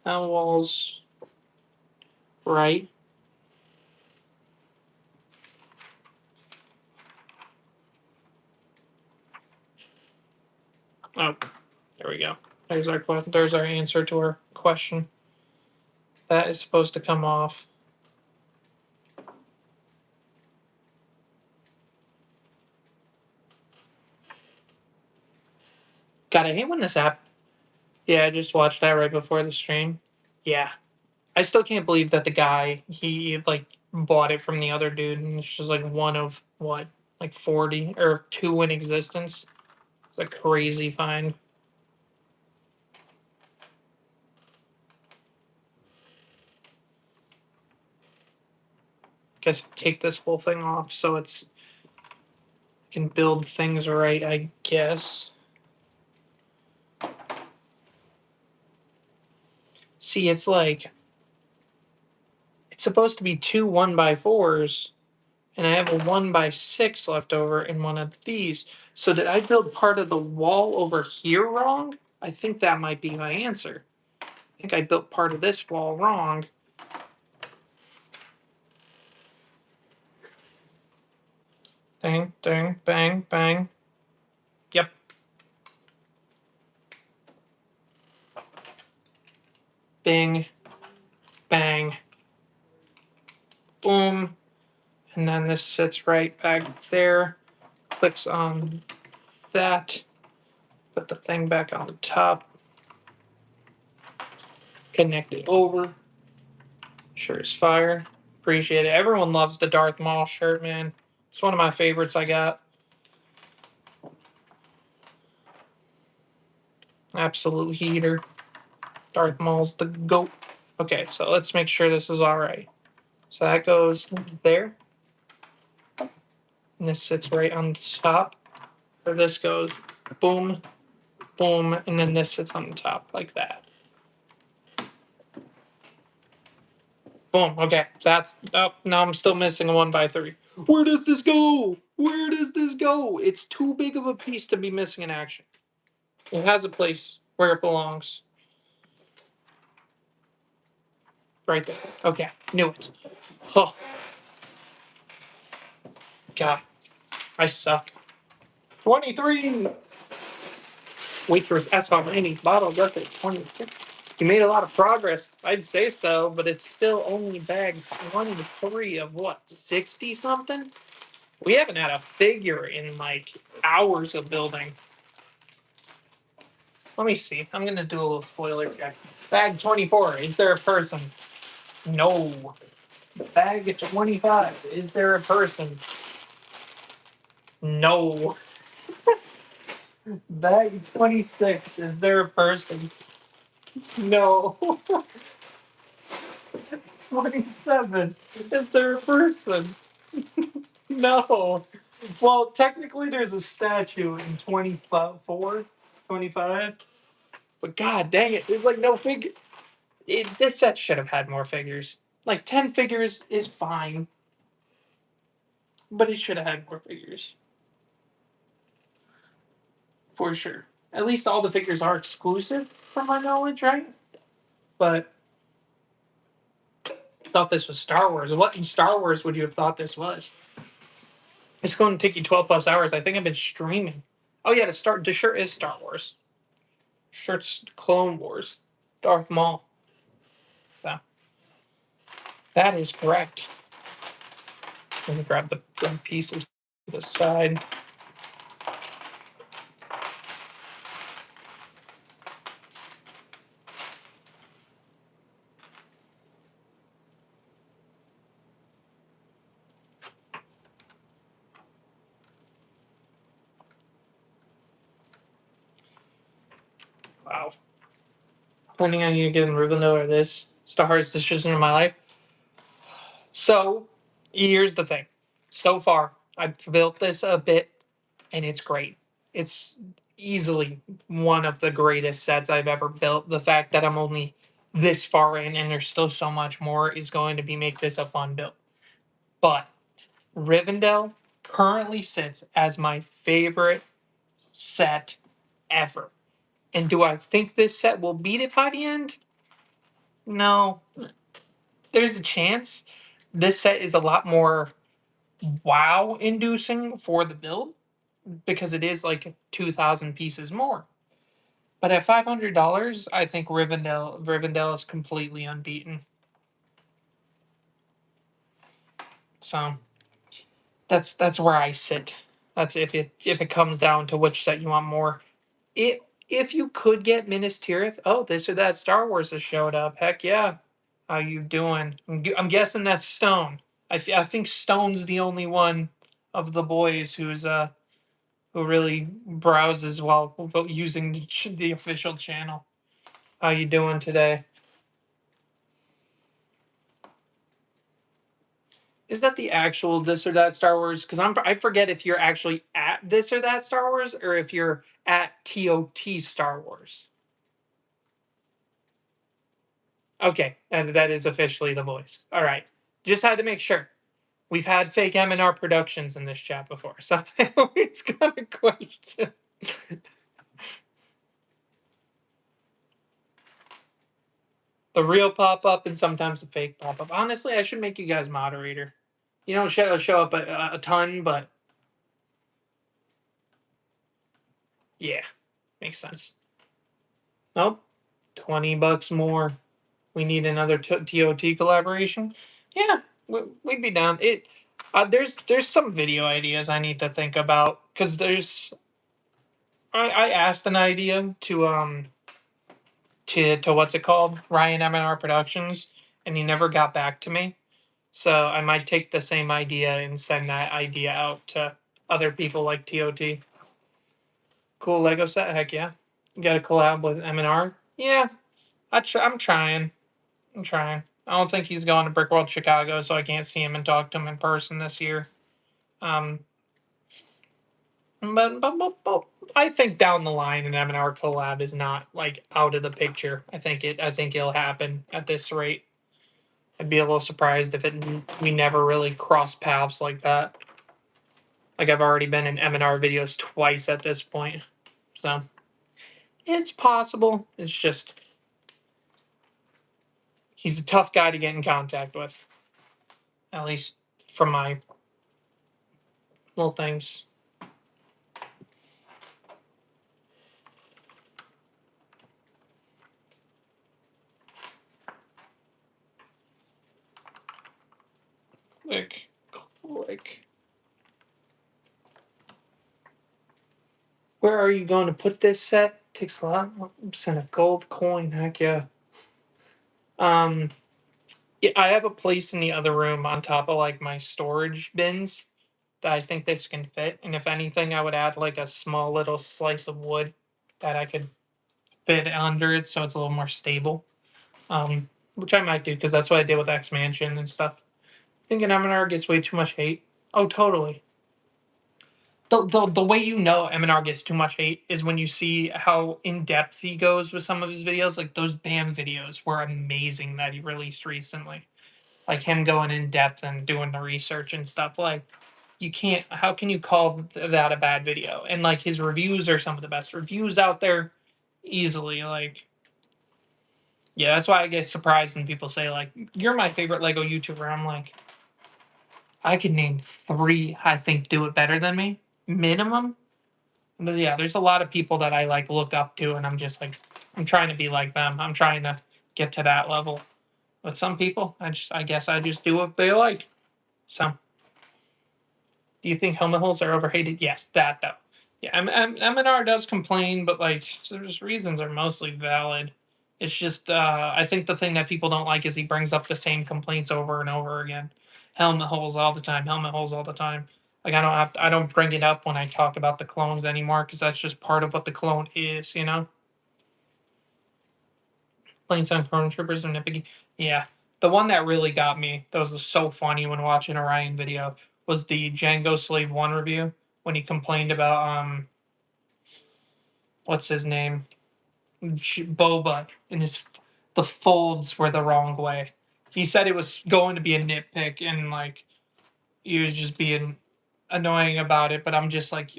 S1: That wall's right. Oh, there we go. There's our There's our answer to our question. That is supposed to come off. God, I hate when this app. Yeah, I just watched that right before the stream. Yeah, I still can't believe that the guy he like bought it from the other dude, and it's just like one of what, like 40 or two in existence. It's a crazy find. Guess take this whole thing off so it's can build things right. I guess. See, it's like it's supposed to be two 1x4s, and I have a 1x6 left over in one of these. So did I build part of the wall over here wrong? I think that might be my answer. I think I built part of this wall wrong. Dang, dang, bang, bang. Yep. Bing, bang, boom. And then this sits right back there. Clicks on that. Put the thing back on the top. Connect it over. Sure as fire. Appreciate it. Everyone loves the Darth Maul shirt, man. It's one of my favorites I got. Absolute heater. Darth Maul's the GOAT. Okay, so let's make sure this is all right. So that goes there. And this sits right on the top. Or this goes boom, boom, and then this sits on the top like that. Boom. Okay, that's up. Oh, now I'm still missing a 1x3. Where does this go? Where does this go? It's too big of a piece to be missing in action. It has a place where it belongs. Right there. Okay, knew it. Oh, God, I suck. 23. Wait for that's how many bottles left at 26. You made a lot of progress. I'd say so, but it's still only bag 23 of what, 60 something? We haven't had a figure in like hours of building. Let me see. I'm gonna do a little spoiler check. Bag 24. Is there a person? No. Bag 25. Is there a person? No. Bag 26. Is there a person? No. 27. Is there a person? No. Well, technically, there's a statue in 24, 25. But god dang it, there's like no figure. This set should have had more figures. Like 10 figures is fine, but it should have had more figures. For sure. At least all the figures are exclusive, from my knowledge, right? But thought this was Star Wars. What in Star Wars would you have thought this was? It's going to take you 12 plus hours. I think I've been streaming. Oh yeah, the shirt is Star Wars. Shirt's Clone Wars. Darth Maul. So that is correct. Let me grab the pieces to the side. Wow. Planning on you getting Rivendell or this? It's the hardest decision of my life. So, here's the thing. So far, I've built this a bit, and it's great. It's easily one of the greatest sets I've ever built. The fact that I'm only this far in, and there's still so much more, is going to make this a fun build. But Rivendell currently sits as my favorite set ever. And do I think this set will beat it by the end? No. There's a chance. This set is a lot more wow inducing for the build because it is like 2,000 pieces more. But at $500, I think Rivendell is completely unbeaten. So that's where I sit. That's if it comes down to which set you want more. If you could get Minas Tirith, oh, this or that Star Wars has showed up. Heck yeah. How you doing? I'm guessing that's Stone. I think Stone's the only one of the boys who really browses while using the official channel. How you doing today? Is that the actual this or that Star Wars? Because I forget if you're actually at this or that Star Wars or if you're at TOT Star Wars. Okay, and that is officially the voice. All right, just had to make sure. We've had fake M&R Productions in this chat before, so I always got a question. The real pop up and sometimes the fake pop up. Honestly, I should make you guys moderator. You don't show up a ton, but yeah, makes sense. Nope, $20 more. We need another TOT collaboration. Yeah, we'd be down. There's some video ideas I need to think about because I asked an idea to what's it called, Ryan M&R Productions, and he never got back to me. So I might take the same idea and send that idea out to other people like TOT. Cool Lego set, heck yeah. You got a collab with M&R? Yeah, I'm trying. I'm trying. I don't think he's going to Brick World Chicago, so I can't see him and talk to him in person this year. Um, but I think down the line an M&R collab is not like out of the picture. I think it'll happen at this rate. I'd be a little surprised if we never really cross paths like that. Like I've already been in M&R videos twice at this point, so it's possible. It's just he's a tough guy to get in contact with, at least from my little things. Click. Where are you going to put this set? Takes a lot. Send a gold coin. Heck yeah. Yeah, I have a place in the other room on top of like my storage bins that I think this can fit. And if anything, I would add like a small little slice of wood that I could fit under it so it's a little more stable. Which I might do because that's what I did with X Mansion and stuff. Thinking M&R gets way too much hate. Oh, totally. The way you know M&R gets too much hate is when you see how in depth he goes with some of his videos. Like those BAM videos were amazing that he released recently. Like him going in depth and doing the research and stuff. Like you can't. How can you call that a bad video? And like his reviews are some of the best reviews out there, easily. Like Yeah, that's why I get surprised when people say like, "You're my favorite Lego YouTuber." I'm like, I could name 3 I think do it better than me, minimum. But yeah, there's a lot of people that I like look up to, and I'm just like, I'm trying to be like them. I'm trying to get to that level. But some people, I guess I just do what they like. So, do you think helmet holes are overhated? Yes, that though. Yeah, MNR does complain, but like, his reasons are mostly valid. It's just, I think the thing that people don't like is he brings up the same complaints over and over again. Helmet holes all the time. Helmet holes all the time. Like I don't bring it up when I talk about the clones anymore because that's just part of what the clone is. You know, Planes on Chrono Troopers and nitpicky. Yeah, the one that really got me, that was so funny when watching a Ryan video, was the Django Slave One review when he complained about what's his name, Boba, and his the folds were the wrong way. He said it was going to be a nitpick, and like he was just being annoying about it. But I'm just like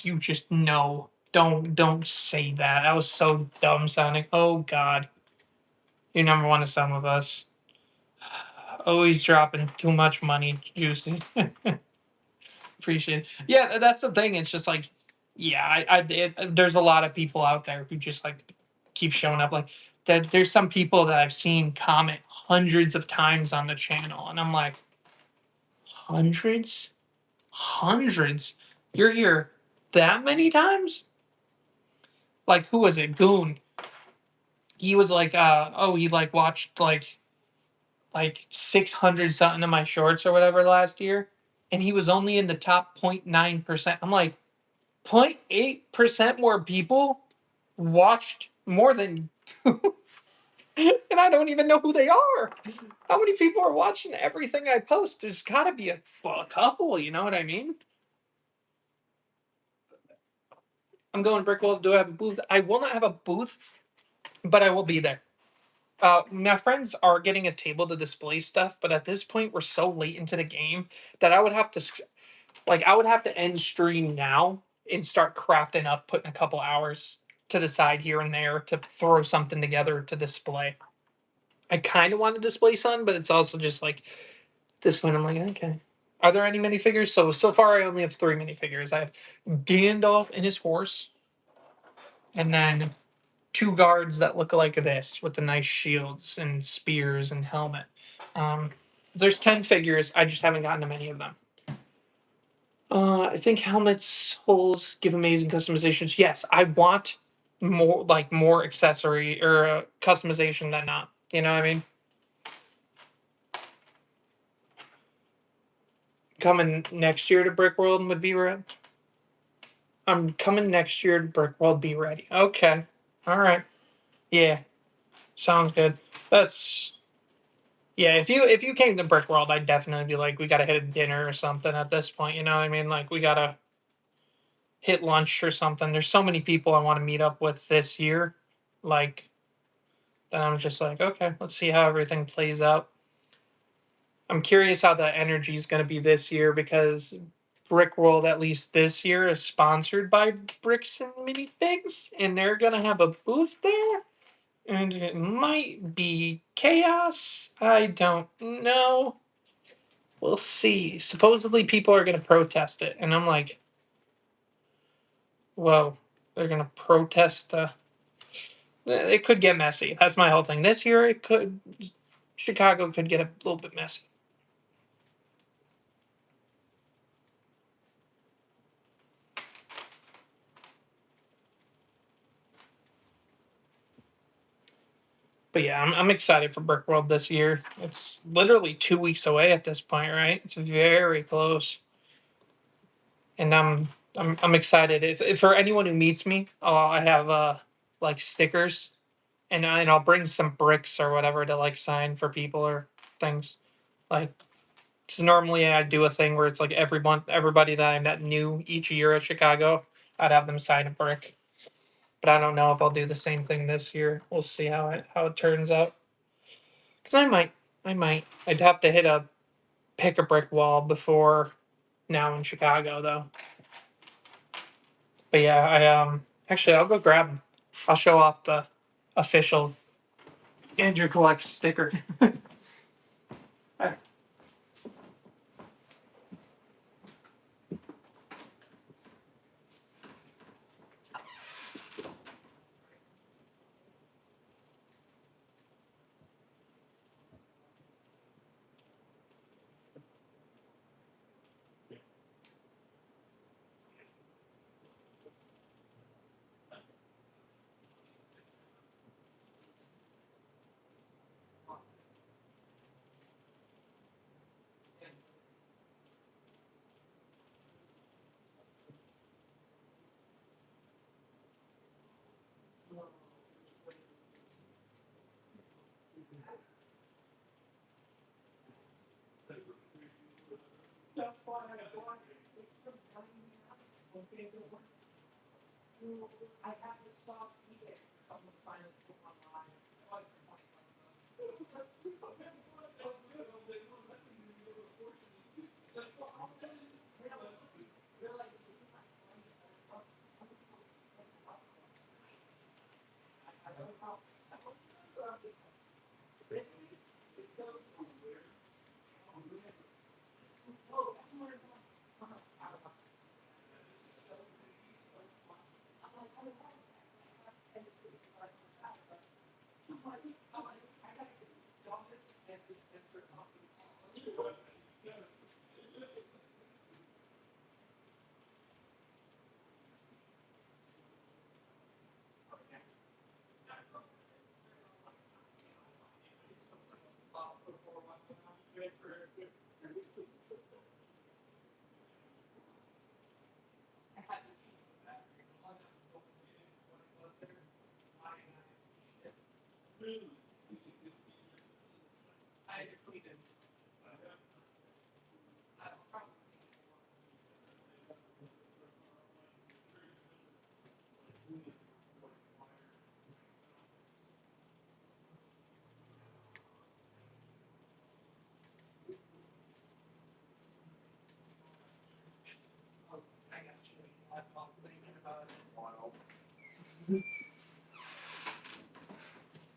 S1: you just know, don't say that. That was so dumb sounding. Oh God, you never want to sound with us. Always dropping too much money, Juicy. Appreciate it. Yeah, that's the thing. It's just like, yeah, there's a lot of people out there who just like keep showing up. Like, there's some people that I've seen comment hundreds of times on the channel, and I'm like, hundreds, hundreds. You're here that many times? Like, who was it? Goon. He was like, oh, he like watched like 600 something of my shorts or whatever last year, and he was only in the top 0.9%. I'm like, 0.8% more people watched more than and I don't even know who they are. How many people are watching everything I post? There's got to be a couple, you know what I mean? I'm going Brickwall. Do I have a booth? I will not have a booth, but I will be there. My friends are getting a table to display stuff, but at this point, we're so late into the game that I would have to I would have to end stream now and start crafting up, putting a couple hours to the side here and there to throw something together to display. I kind of want to display some, but it's also just like at this point I'm like, okay. Are there any minifigures? So far I only have 3 minifigures. I have Gandalf and his horse, and then 2 guards that look like this with the nice shields and spears and helmet. Um, there's 10 figures. I just haven't gotten to many of them. I think helmets, holes give amazing customizations. Yes, I want more accessory or customization than not. You know what I mean? Coming next year to Brick World would be ready. I'm coming next year to Brick World. Be ready. Okay. All right. Yeah. Sounds good. That's yeah. If you came to Brick World, I'd definitely be like, we gotta hit a dinner or something at this point. You know what I mean? Like we gotta hit lunch or something. There's so many people I want to meet up with this year. Like then I'm just like, okay, let's see how everything plays out. I'm curious how the energy is going to be this year because Brick World, at least this year, is sponsored by Bricks and Minifigs, and they're going to have a booth there. And it might be chaos. I don't know. We'll see. Supposedly, people are going to protest it, and I'm like, whoa, they're going to protest. It could get messy. That's my whole thing. This year, it could. Chicago could get a little bit messy. But yeah, I'm excited for Brick World this year. It's literally 2 weeks away at this point, right? It's very close, and I'm excited. If for anyone who meets me, I have like stickers, and I'll bring some bricks or whatever to like sign for people or things like. Because normally I do a thing where it's like everybody that I met new each year at Chicago, I'd have them sign a brick. But I don't know if I'll do the same thing this year. We'll see how it turns out. Because I'd have to pick a brick wall before now in Chicago though. But yeah, I actually I'll go grab them. I'll show off the official Andrew collects sticker.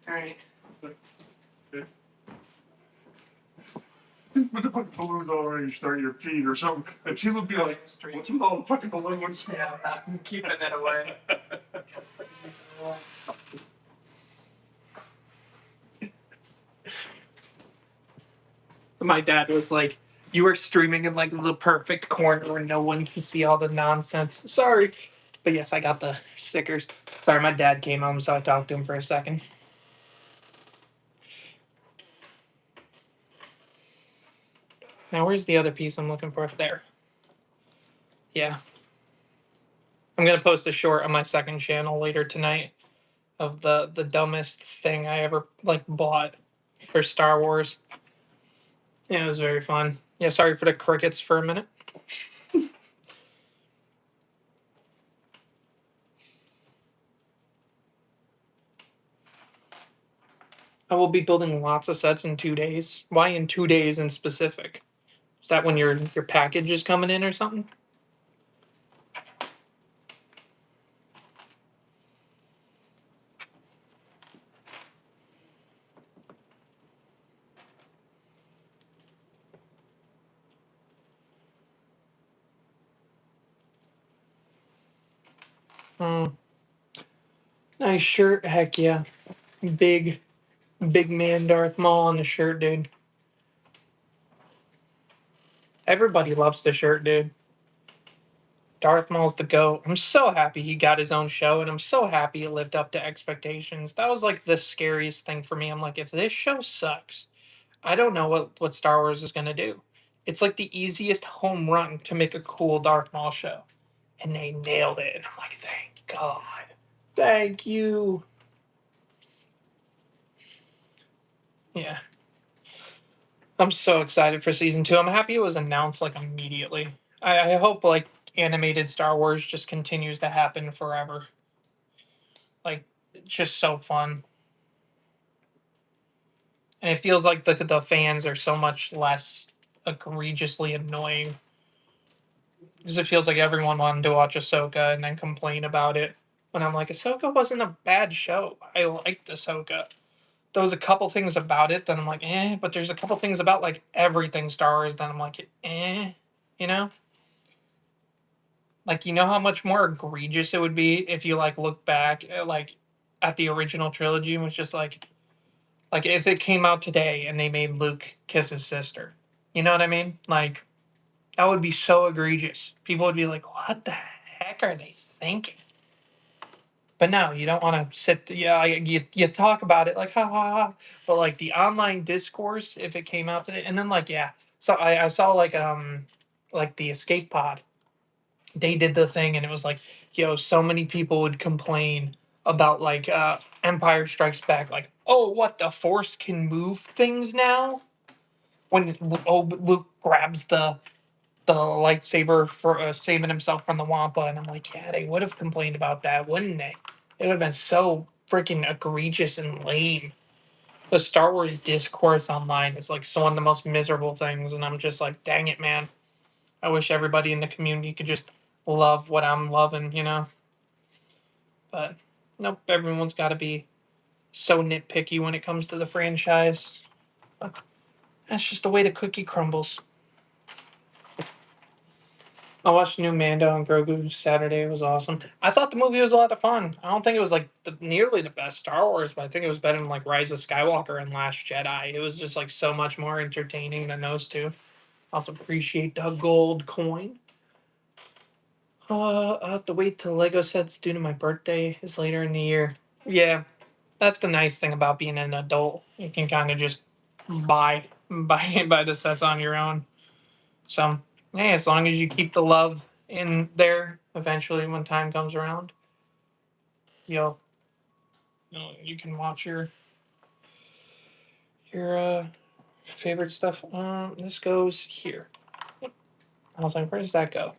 S1: All right.
S2: With the fucking balloons already, you start your feet or something. And she would be like, what's with all the fucking balloons?
S1: Yeah, I'm not keeping it away. My dad was like, "You are streaming in like the perfect corner where no one can see all the nonsense." Sorry, but yes, I got the stickers. Sorry, my dad came home, so I talked to him for a second. Now, where's the other piece I'm looking for? There. Yeah. I'm gonna post a short on my second channel later tonight of the dumbest thing I ever like bought for Star Wars. Yeah, it was very fun. Yeah, sorry for the crickets for a minute. I will be building lots of sets in 2 days. Why in 2 days in specific? Is that when your package is coming in or something? Hmm. Nice shirt. Heck yeah. Big, big man Darth Maul on the shirt, dude. Everybody loves the shirt, dude. Darth Maul's the GOAT. I'm so happy he got his own show, and I'm so happy it lived up to expectations. That was like the scariest thing for me. I'm like, if this show sucks, I don't know what Star Wars is gonna do. It's like the easiest home run to make a cool Darth Maul show. And they nailed it. And I'm like, thank God. Thank you. Yeah. I'm so excited for season 2. I'm happy it was announced like immediately. I hope like animated Star Wars just continues to happen forever. Like it's just so fun. And it feels like the fans are so much less egregiously annoying. Because it feels like everyone wanted to watch Ahsoka and then complain about it. When I'm like, Ahsoka wasn't a bad show. I liked Ahsoka. there was a couple things about it that I'm like, eh, but there's a couple things about like everything Star Wars that I'm like, eh, you know? Like, you know how much more egregious it would be if you like look back at, like at the original trilogy and was just like if it came out today and they made Luke kiss his sister. You know what I mean? Like that would be so egregious. People would be like, "What the heck are they thinking?" But no, you don't want to sit. Yeah, you talk about it like ha ha ha. But like the online discourse, if it came out today, and then like yeah, so I saw like the Escape Pod. They did the thing, and it was like so many people would complain about like Empire Strikes Back, like oh what the Force can move things now when Luke grabs the lightsaber for saving himself from the Wampa, and I'm like, yeah, they would have complained about that, wouldn't they? It would have been so freaking egregious and lame. The Star Wars discourse online is like one of the most miserable things, and I'm just like, dang it, man. I wish everybody in the community could just love what I'm loving, you know. But nope, everyone's got to be so nitpicky when it comes to the franchise. But that's just the way the cookie crumbles. I watched new Mando and Grogu Saturday. It was awesome. I thought the movie was a lot of fun. I don't think it was like nearly the best Star Wars, but I think it was better than like Rise of Skywalker and Last Jedi. It was just like so much more entertaining than those two. I also appreciate the gold coin. I'll have to wait till Lego sets due to my birthday is later in the year. Yeah, that's the nice thing about being an adult. You can kind of just buy the sets on your own. So, hey, as long as you keep the love in there, eventually when time comes around, you'll you can watch your favorite stuff. This goes here. I was like, where does that go?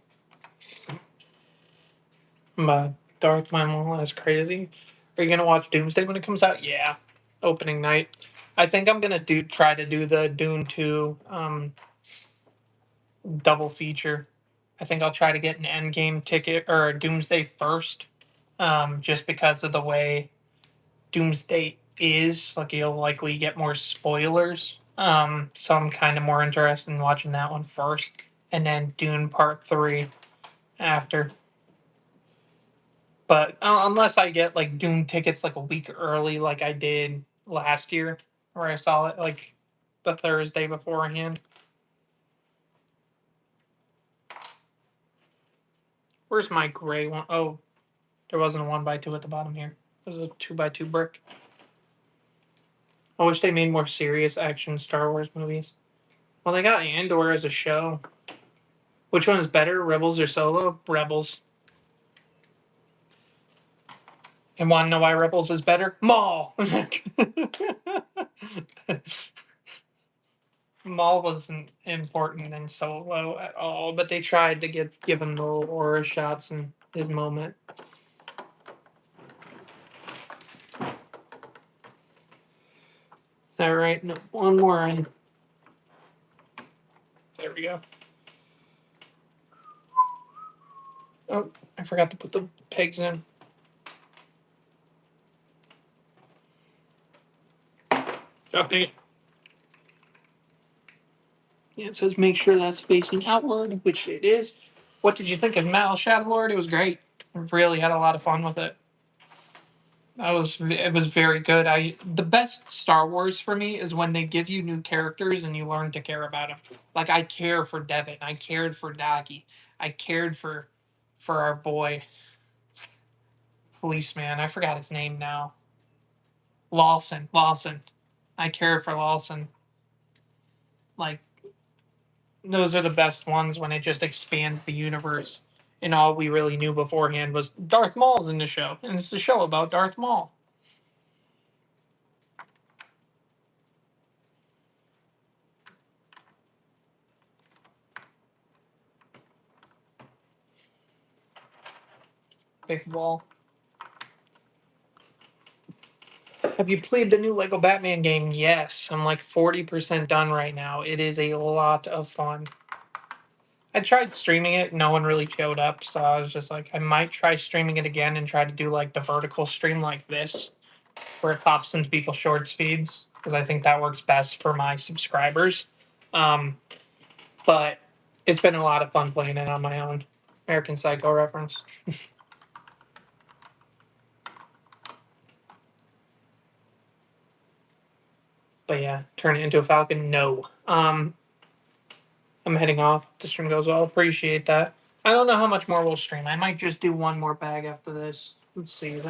S1: But Darth Maul is crazy. Are you gonna watch Doomsday when it comes out? Yeah, opening night. I think I'm gonna try to do the Dune 2 double feature. I think I'll try to get an Endgame ticket or a Doomsday first, just because of the way Doomsday is. Like you'll likely get more spoilers. So I'm kind of more interested in watching that one first, and then Dune Part 3 after. But unless I get like Dune tickets like a week early, like I did last year, where I saw it like the Thursday beforehand. Where's my gray one? Oh, there wasn't a 1x2 at the bottom here. There's a 2x2 brick. I wish they made more serious action Star Wars movies. Well, they got Andor as a show. Which one is better, Rebels or Solo? Rebels. And want to know why Rebels is better? Maul! Maul wasn't important in Solo at all, but they tried to give him the little aura shots in his moment. Is that right? No, one more in. There we go. Oh, I forgot to put the pigs in. Update. Yeah, it says make sure that's facing outward, which it is. What did you think of Mal Shadowlord? It was great. I really had a lot of fun with it. It was very good. The best Star Wars for me is when they give you new characters and you learn to care about them. Like I care for Devin. I cared for Daki. I cared for our boy policeman. I forgot his name now. Lawson. Lawson. I care for Lawson. Like those are the best ones when it just expands the universe. And all we really knew beforehand was Darth Maul's in the show, and it's the show about Darth Maul. Big ball. Have you played the new Lego Batman game? Yes, I'm like 40% done right now. It is a lot of fun. I tried streaming it, no one really showed up, so I was just like, I might try streaming it again and try to do like the vertical stream like this, where it pops into people's shorts feeds because I think that works best for my subscribers. But it's been a lot of fun playing it on my own. American Psycho reference. But yeah, turn it into a falcon? No. I'm heading off. The stream goes well. Appreciate that. I don't know how much more we'll stream. I might just do one more bag after this. Let's see.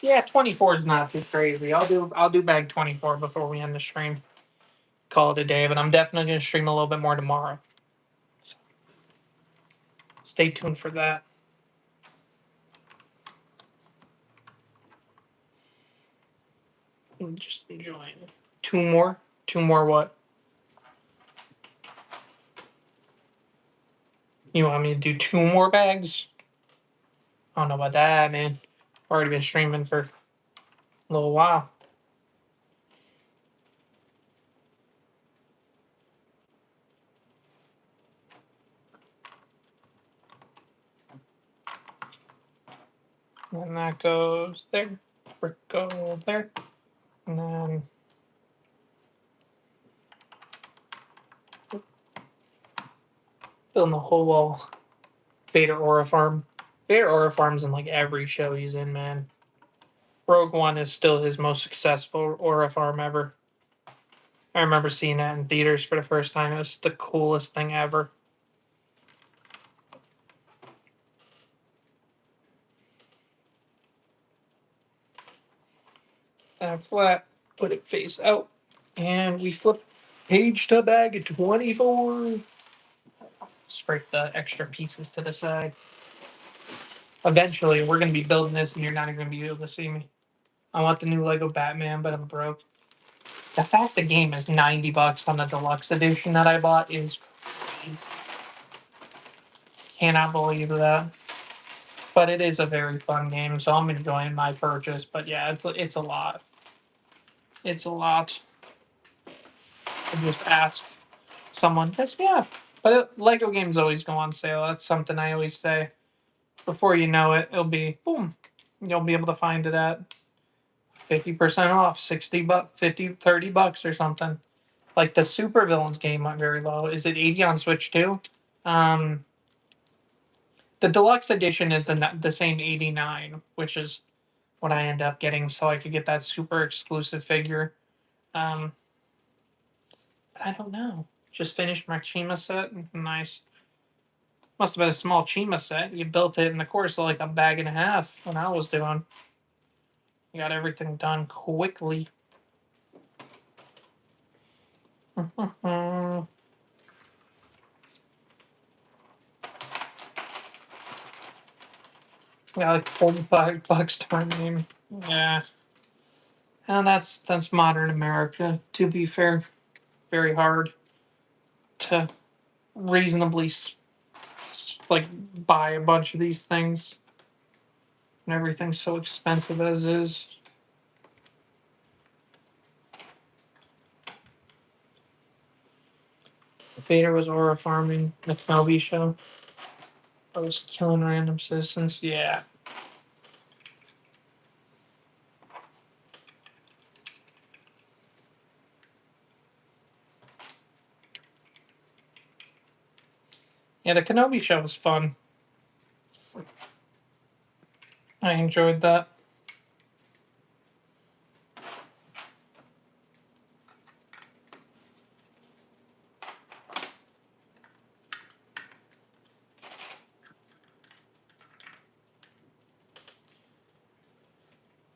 S1: Yeah, 24 is not too crazy. I'll do bag 24 before we end the stream. Call it a day, but I'm definitely gonna stream a little bit more tomorrow. So stay tuned for that. I'm just enjoying it. Two more? Two more what? You want me to do two more bags? I don't know about that, man. Already been streaming for a little while. And that goes there. Brick go there. And then building the whole wall. Vader Aura Farm. Vader Aura Farm's in like every show he's in, man. Rogue One is still his most successful Aura Farm ever. I remember seeing that in theaters for the first time. It was the coolest thing ever. Flat, put it face out, and we flip page to bag at 24. Scrape the extra pieces to the side. Eventually, we're going to be building this, and you're not even going to be able to see me. I want the new Lego Batman, but I'm broke. The fact the game is $90 on the deluxe edition that I bought is crazy. Cannot believe that. But it is a very fun game, so I'm enjoying my purchase. But yeah, it's a lot. It's a lot. I just ask someone. Yeah, but Lego games always go on sale. That's something I always say. Before you know it, it'll be boom. You'll be able to find it at 50% off, 60 bucks, 50, $30 or something. Like the Super Villains game went very low. Is it 80 on Switch too? The deluxe edition is the same 89, which is what I end up getting, so I could get that super exclusive figure. But I don't know. Just finished my Chima set. Nice. Must have been a small Chima set. You built it in the course of like a bag and a half when I was doing. You got everything done quickly. Got like $45 to my name. Yeah. And that's modern America, to be fair. Very hard to reasonably like buy a bunch of these things. And everything's so expensive as is. Vader was aura farming the Kenobi show. I was killing random citizens. Yeah. Yeah, the Kenobi show was fun. I enjoyed that.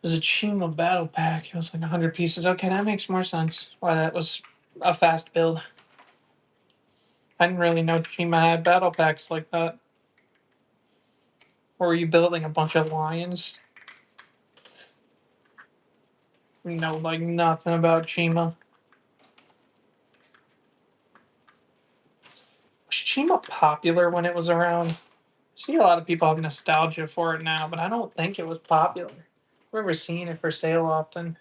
S1: It was a Chima battle pack. It was like 100 pieces. Okay, that makes more sense. Why that was a fast build. I didn't really know Chima had battle packs like that. Or were you building a bunch of lions? You know, like nothing about Chima. Was Chima popular when it was around? I see a lot of people have nostalgia for it now, but I don't think it was popular. I remember seeing it for sale often.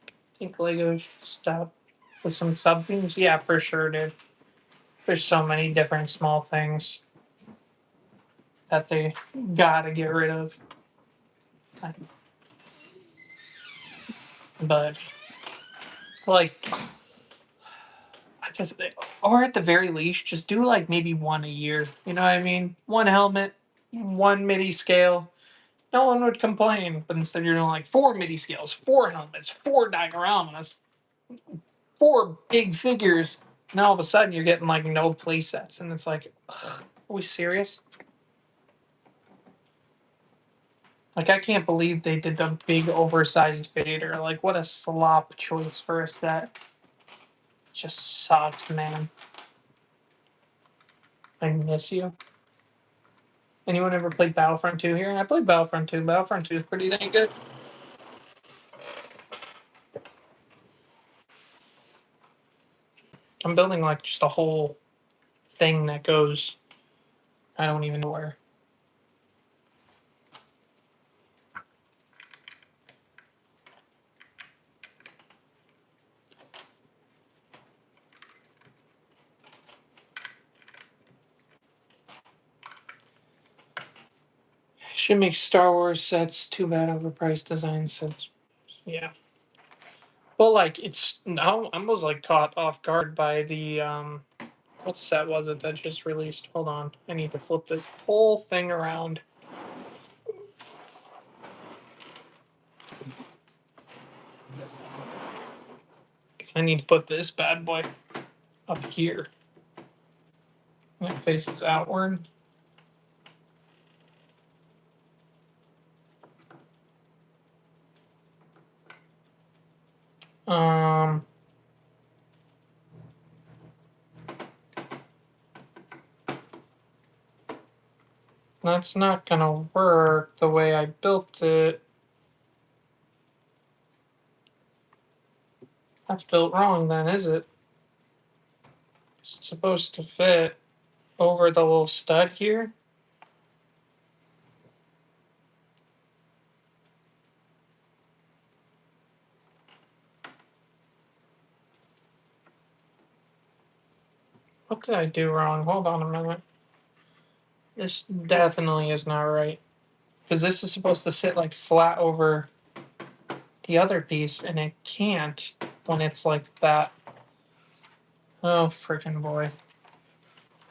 S1: I think Lego stopped with some sub themes. Yeah, for sure, dude. There's so many different small things that they gotta get rid of. but like, I just, or at the very least, just do like maybe one a year. You know what I mean? One helmet, one MIDI scale. No one would complain. But instead, you're doing like 4 MIDI scales, 4 helmets, 4 dioramas, 4 big figures. Now all of a sudden, you're getting like no play sets, and it's like, ugh, are we serious? Like, I can't believe they did the big oversized Vader. Like, what a slop choice for a set. Just sucks, man. I miss you. Anyone ever played Battlefront 2 here? I played Battlefront 2. Battlefront 2 is pretty dang good. I'm building like just a whole thing that goes, I don't even know where. Should make Star Wars sets. Too bad overpriced design sets. Yeah. Well, like it's now I was like caught off guard by the what set was it that just released? Hold on, I need to flip this whole thing around. Cause I need to put this bad boy up here. And it faces outward. Um. That's not gonna work the way I built it. That's built wrong then, is it? It's supposed to fit over the little stud here. What did I do wrong? Hold on a minute. This definitely is not right. Because this is supposed to sit like flat over the other piece, and it can't when it's like that. Oh, freaking boy.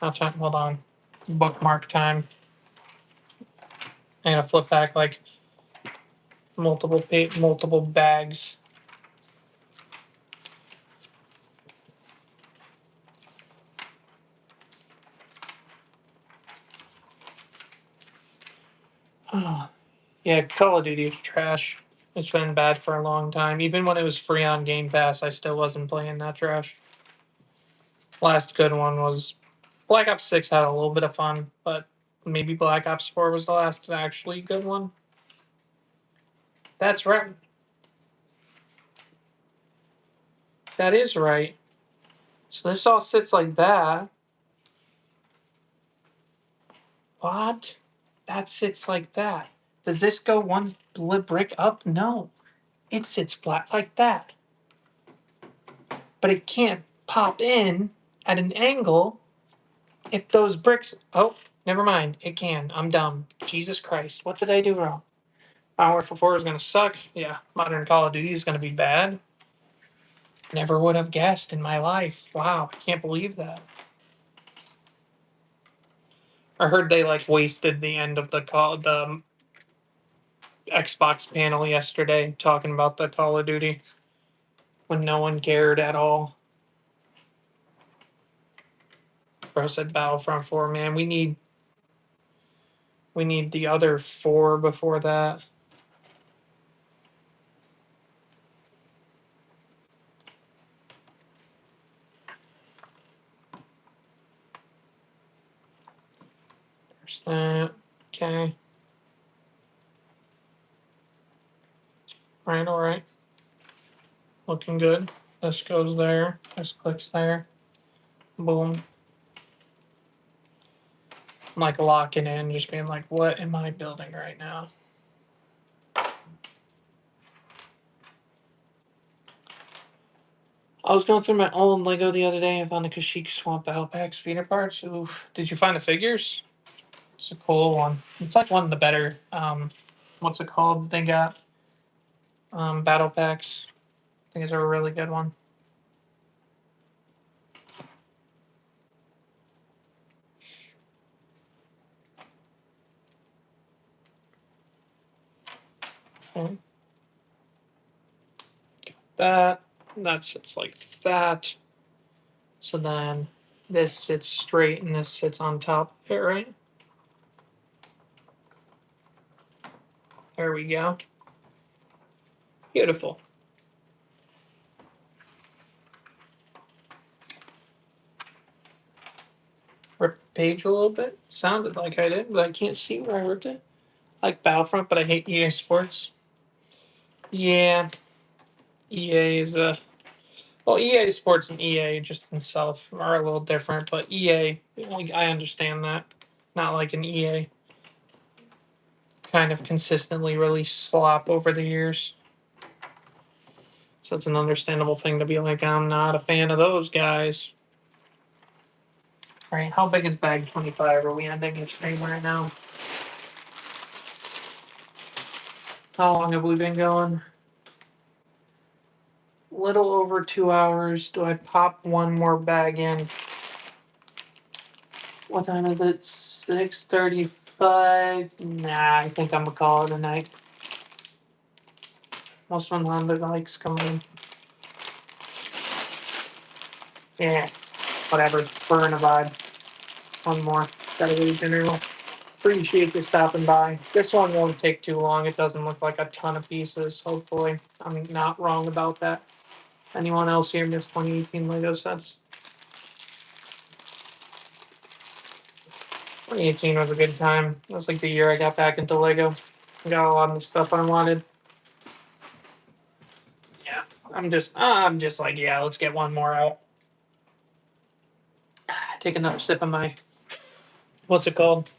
S1: Hold on. Bookmark time. I gotta flip back like multiple bags. Oh, yeah, Call of Duty is trash. It's been bad for a long time. Even when it was free on Game Pass, I still wasn't playing that trash. Last good one was Black Ops 6 had a little bit of fun, but maybe Black Ops 4 was the last actually good one. That's right. That is right. So this all sits like that. What? That sits like that. Does this go one brick up? No. It sits flat like that. But it can't pop in at an angle if those bricks. Oh, never mind. It can. I'm dumb. Jesus Christ. What did I do wrong? Modern Warfare 4 is going to suck. Yeah. Modern Call of Duty is going to be bad. Never would have guessed in my life. Wow. I can't believe that. I heard they like wasted the end of the Xbox panel yesterday talking about the Call of Duty when no one cared at all. Bro said Battlefront 4, man. We need the other 4 before that. There's that. Okay. All right. Looking good. This goes there. This clicks there. Boom. I'm like locking in, just being like, what am I building right now? I was going through my old Lego the other day and found the Kashyyyk Swamp Battle Pack speeder parts. Oof. Did you find the figures? It's a cool one. It's like one of the better, what's it called? They got battle packs. think it's a really good one. Okay. That sits like that. So then this sits straight and this sits on top of it, right? There we go. Beautiful. Rip the page a little bit. Sounded like I did, but I can't see where I ripped it. I like Battlefront, but I hate EA Sports. Yeah. EA is a well, EA Sports and EA just themselves are a little different, but EA, like, I understand that. Not like an EA kind of consistently release slop over the years. So it's an understandable thing to be like, I'm not a fan of those guys. All right, how big is bag 25? Are we ending the stream right now? How long have we been going? Little over 2 hours. Do I pop one more bag in? What time is it? 6:35. Nah, I think I'm gonna call it a night. Most 100 likes coming in. Yeah, whatever. Burn a vibe. One more. Gotta go to dinner. Appreciate you stopping by. This one won't take too long. It doesn't look like a ton of pieces, hopefully. I'm not wrong about that. Anyone else here miss 2018 Lego sets? 2018 was a good time. It was like the year I got back into Lego. I got a lot of the stuff I wanted. Yeah, I'm just like, yeah, let's get one more out. Take another sip of my, what's it called?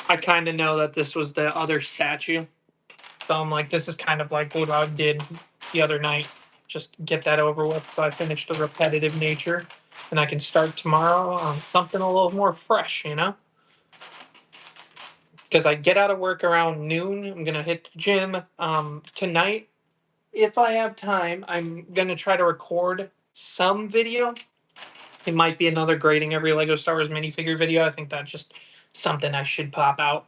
S1: I kind of know that this was the other statue. So I'm like, this is kind of like what I did the other night. Just get that over with so I finish the repetitive nature. And I can start tomorrow on something a little more fresh, you know? Because I get out of work around noon. I'm going to hit the gym. Tonight, if I have time, I'm going to try to record some video. It might be another grading every Lego Star Wars minifigure video. I think that's just something I should pop out.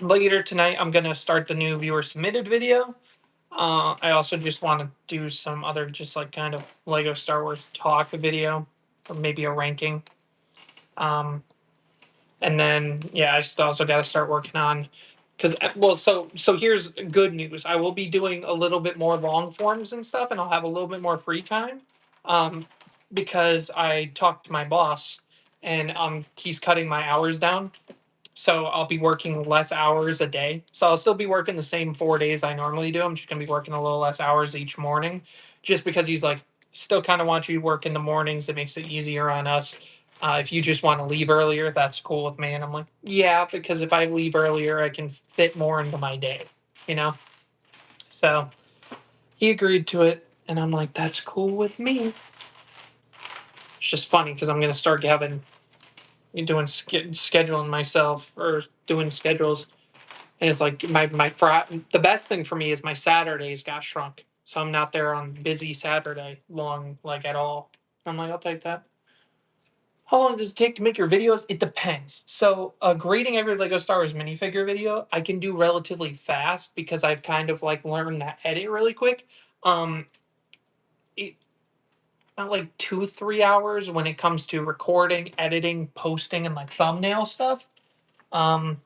S1: Later tonight, I'm going to start the new viewer submitted video. I also just want to do some other just like kind of Lego Star Wars talk video or maybe a ranking. And then yeah, I also got to start working on because well, so here's good news. I will be doing a little bit more long forms and stuff, and I'll have a little bit more free time. Because I talked to my boss, and he's cutting my hours down. So I'll be working less hours a day. So I'll still be working the same 4 days I normally do. I'm just gonna be working a little less hours each morning, just because he's like, still kind of wants you to work in the mornings. It makes it easier on us. If you just want to leave earlier, that's cool with me. And I'm like, yeah, because if I leave earlier, I can fit more into my day, you know. So he agreed to it, and I'm like, that's cool with me. It's just funny because I'm gonna start having doing scheduling myself or doing schedules. And it's like the best thing for me is my Saturdays got shrunk. So I'm not there on busy Saturday long, like at all. I'm like, I'll take that. How long does it take to make your videos? It depends. So grading every Lego Star Wars minifigure video, I can do relatively fast because I've kind of like learned that edit really quick. It Not like 2-3 hours when it comes to recording, editing, posting, and like thumbnail stuff. Um,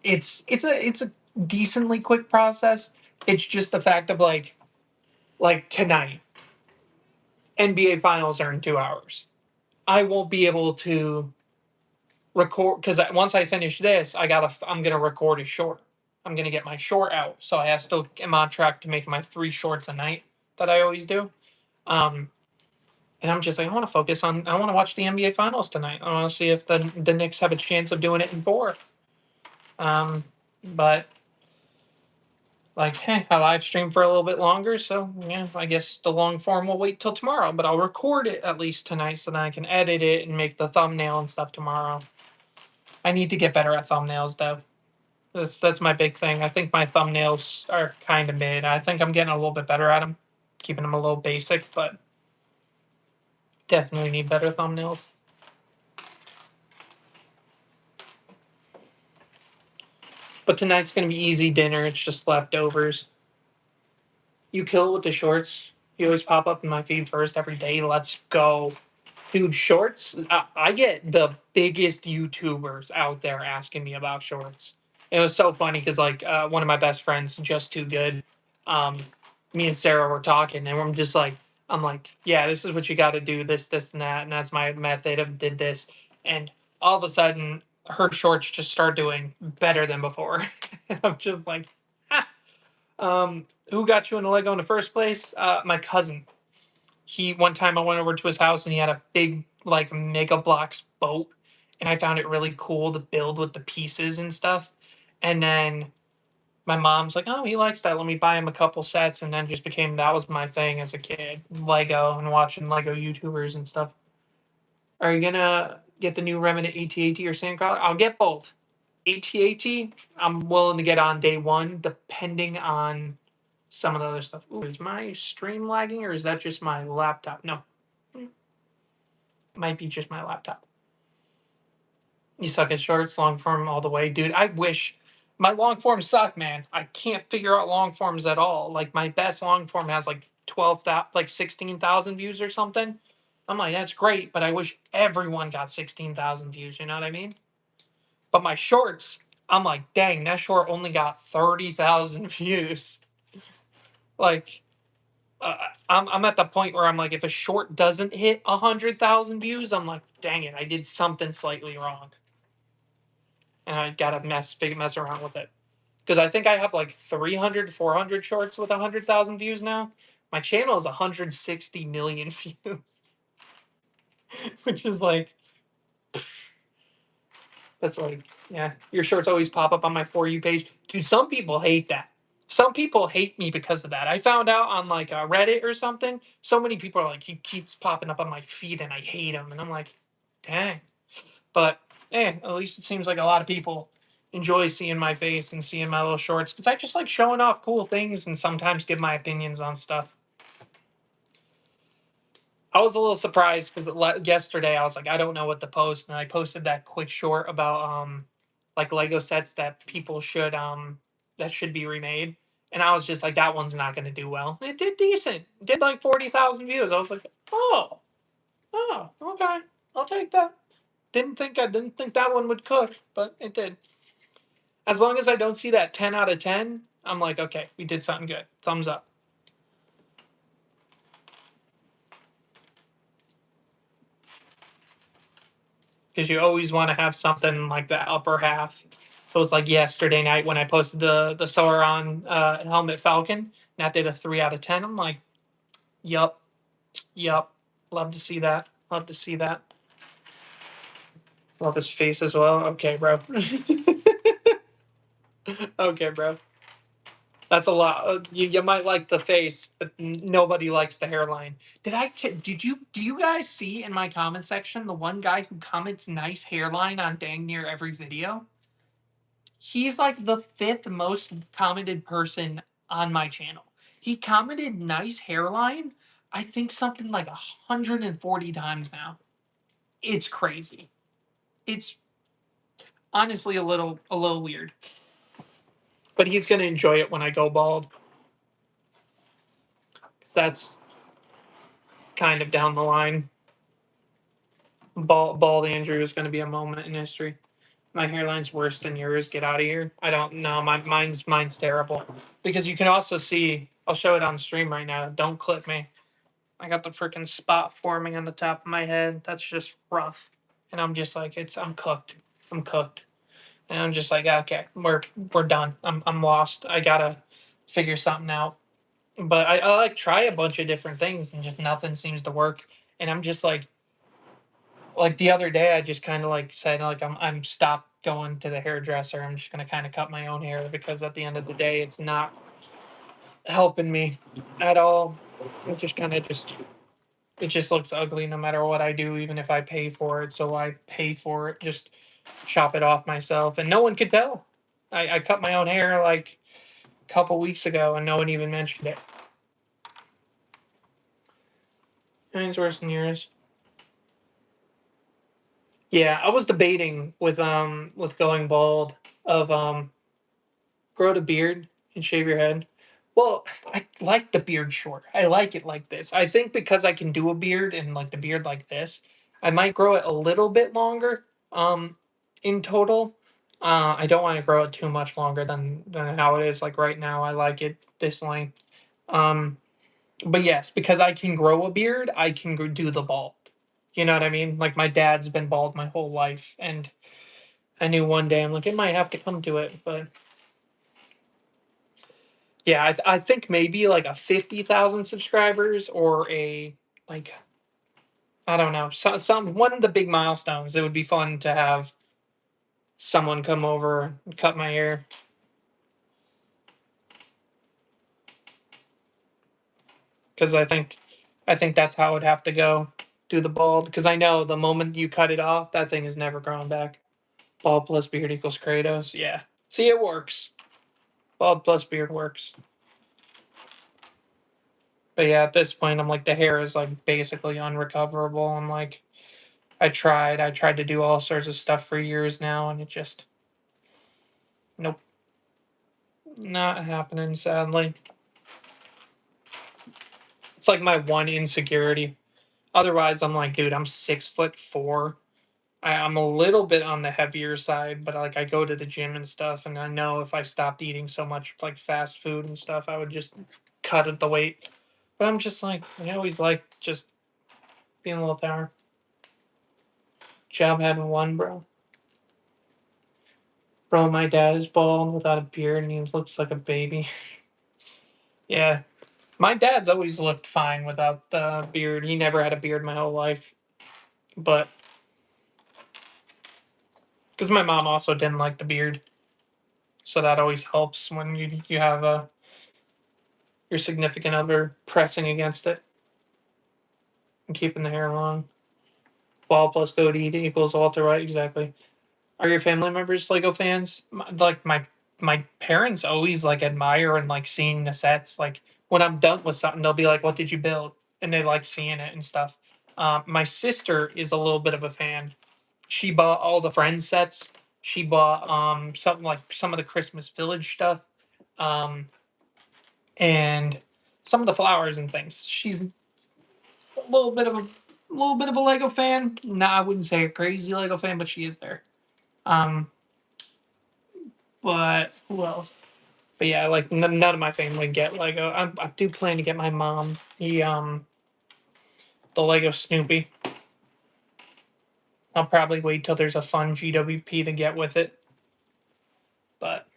S1: it's a decently quick process. It's just the fact of like tonight, NBA Finals are in 2 hours. I won't be able to record because once I finish this, I'm gonna record a short. I'm gonna get my short out, so I still am on track to make my 3 shorts a night that I always do. Um, and I'm just like, I want to focus on. I want to watch the NBA Finals tonight. I want to see if the Knicks have a chance of doing it in 4. But like, hey, I live stream for a little bit longer, so yeah, I guess the long form will wait till tomorrow. But I'll record it at least tonight so that I can edit it and make the thumbnail and stuff tomorrow. I need to get better at thumbnails though. That's my big thing. I think my thumbnails are kind of mid. I think I'm getting a little bit better at them, keeping them a little basic, but definitely need better thumbnails. But tonight's gonna be easy dinner. It's just leftovers. You kill it with the shorts. You always pop up in my feed first every day. Let's go. Dude, shorts. I get the biggest YouTubers out there asking me about shorts. It was so funny because like one of my best friends, Just Too Good, um, me and Sarah were talking, and I'm just like, I'm like, yeah, this is what you got to do, this, and that, and that's my method of did this, and all of a sudden, her shorts just start doing better than before. I'm just like, ah. Who got you into Lego in the first place? My cousin. He one time I went over to his house and he had a big like Mega Bloks boat, and I found it really cool to build with the pieces and stuff. And then my mom's like, "Oh, he likes that. Let me buy him a couple sets." And then just became that was my thing as a kid, Lego and watching Lego YouTubers and stuff. Are you gonna get the new Remnant AT-AT or Sandcrawler? I'll get both. AT-AT, I'm willing to get on day one, depending on some of the other stuff. Ooh, is my stream lagging or is that just my laptop? No, might be just my laptop. You suck at shorts, long form all the way, dude. I wish my long forms suck, man. I can't figure out long forms at all. Like my best long form has like 12,000, like 16,000 views or something. I'm like, that's great, but I wish everyone got 16,000 views. You know what I mean? But my shorts, I'm like, dang, that short only got 30,000 views. Like, I'm at the point where I'm like, if a short doesn't hit 100,000 views, I'm like, dang it, I did something slightly wrong, and I gotta mess around with it because I think I have like 300, 400 shorts with 100,000 views now. My channel is 160 million views, which is like that's like yeah, your shorts always pop up on my For You page, dude. Some people hate that. Some people hate me because of that. I found out on like Reddit or something. So many people are like, he keeps popping up on my feed, and I hate him. And I'm like, dang. But at least it seems like a lot of people enjoy seeing my face and seeing my little shorts because I just like showing off cool things and sometimes give my opinions on stuff. I was a little surprised because yesterday I was like, I don't know what to post, and I posted that quick short about like Lego sets that people should that should be remade, and I was just like, that one's not going to do well. It did decent, it did like 40,000 views. I was like, oh, okay, I'll take that. Didn't think that one would cook, but it did. As long as I don't see that 10 out of 10, I'm like, okay, we did something good. Thumbs up. Because you always want to have something like the upper half. So it's like yesterday night when I posted the Sauron helmet Falcon, that did a 3 out of 10. I'm like, yup, yup. Love to see that. Love to see that. Love his face as well. Okay, bro. Okay, bro. That's a lot. You might like the face, but nobody likes the hairline. Do you guys see in my comment section the one guy who comments nice hairline on dang near every video? He's like the fifth most commented person on my channel. He commented nice hairline, I think something like 140 times now. It's crazy. It's honestly a little weird. But he's gonna enjoy it when I go bald. Because that's kind of down the line. Bald Andrew is gonna be a moment in history. My hairline's worse than yours. Get out of here. I don't know. Mine's terrible. Because you can also see. I'll show it on stream right now. Don't clip me. I got the freaking spot forming on the top of my head. That's just rough. And I'm just like, I'm cooked. I'm cooked. And I'm just like, okay, we're done. I'm lost. I gotta figure something out. But I like try a bunch of different things and just nothing seems to work. And I'm just like the other day I just kind of like said like I'm stopped going to the hairdresser. I'm just gonna kind of cut my own hair because at the end of the day it's not helping me at all. It just kind of just it just looks ugly no matter what I do, even if I pay for it. So I pay for it, just chop it off myself, and no one could tell. I cut my own hair like a couple weeks ago, and no one even mentioned it. Mine's worse than yours. Yeah, I was debating with going bald of grow the beard and shave your head. Well, I like the beard short. I like it like this. I think because I can do a beard and like the beard like this, I might grow it a little bit longer. In total, I don't want to grow it too much longer than how it is like right now. I like it this length. Um, but yes, because I can grow a beard, I can do the bald. You know what I mean? Like my dad's been bald my whole life, and I knew one day I'm like it might have to come to it, but yeah, I think maybe like a 50,000 subscribers or a like I don't know some one of the big milestones. It would be fun to have someone come over and cut my hair because I think that's how it'd have to go. Do the bald because I know the moment you cut it off, that thing is never growing back. Bald plus beard equals Kratos. Yeah, see, it works. Bald plus beard works. But yeah, at this point, I'm like the hair is like basically unrecoverable. I'm like I tried to do all sorts of stuff for years now, and it just nope, not happening. Sadly, it's like my one insecurity. Otherwise, I'm like, dude, I'm 6'4". I'm a little bit on the heavier side, but like I go to the gym and stuff, and I know if I stopped eating so much like fast food and stuff, I would just cut at the weight. But I'm just like, I always like just being a little power. Job having one, bro. Bro, my dad is bald without a beard, and he looks like a baby. Yeah, my dad's always looked fine without the beard. He never had a beard my whole life, but because my mom also didn't like the beard, so that always helps when you have your significant other pressing against it and keeping the hair long. Bald plus goatee equals Walter White. Exactly. Are your family members Lego fans? Like my parents always like admire and like seeing the sets. Like when I'm done with something, they'll be like, "What did you build?" And they like seeing it and stuff. My sister is a little bit of a fan. She bought all the Friends sets. She bought something like some of the Christmas Village stuff, um, and some of the flowers and things. She's a little bit of a Lego fan. No, I wouldn't say a crazy Lego fan, but she is there. Um, but who else? But yeah, like none of my family get Lego. I do plan to get my mom the Lego Snoopy. I'll probably wait till there's a fun GWP to get with it. But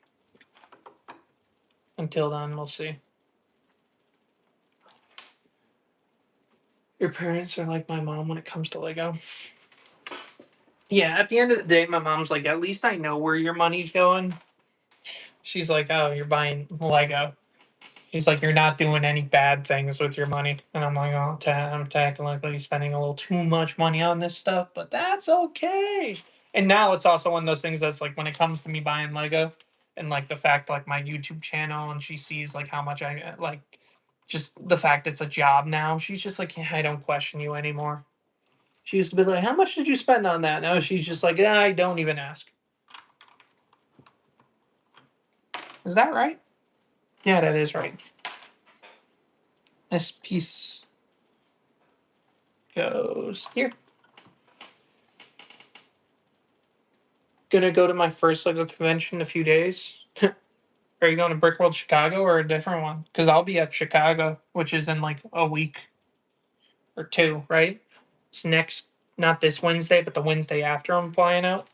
S1: until then, we'll see. Your parents are like my mom when it comes to Lego. Yeah, at the end of the day, my mom's like, at least I know where your money's going. She's like, oh, you're buying Lego. She's like, you're not doing any bad things with your money. And I'm like, oh, I'm technically spending a little too much money on this stuff, but that's okay. And now it's also one of those things that's like when it comes to me buying Lego and like the fact like my YouTube channel and she sees like how much I like just the fact it's a job now, she's just like, yeah, I don't question you anymore. She used to be like, how much did you spend on that? Now she's just like, yeah, I don't even ask. Is that right? Yeah, that is right. This piece goes here. Gonna go to my first Lego convention in a few days. Are you going to Brick World Chicago or a different one? Because I'll be at Chicago, which is in like a week or two, right? It's next, not this Wednesday, but the Wednesday after I'm flying out.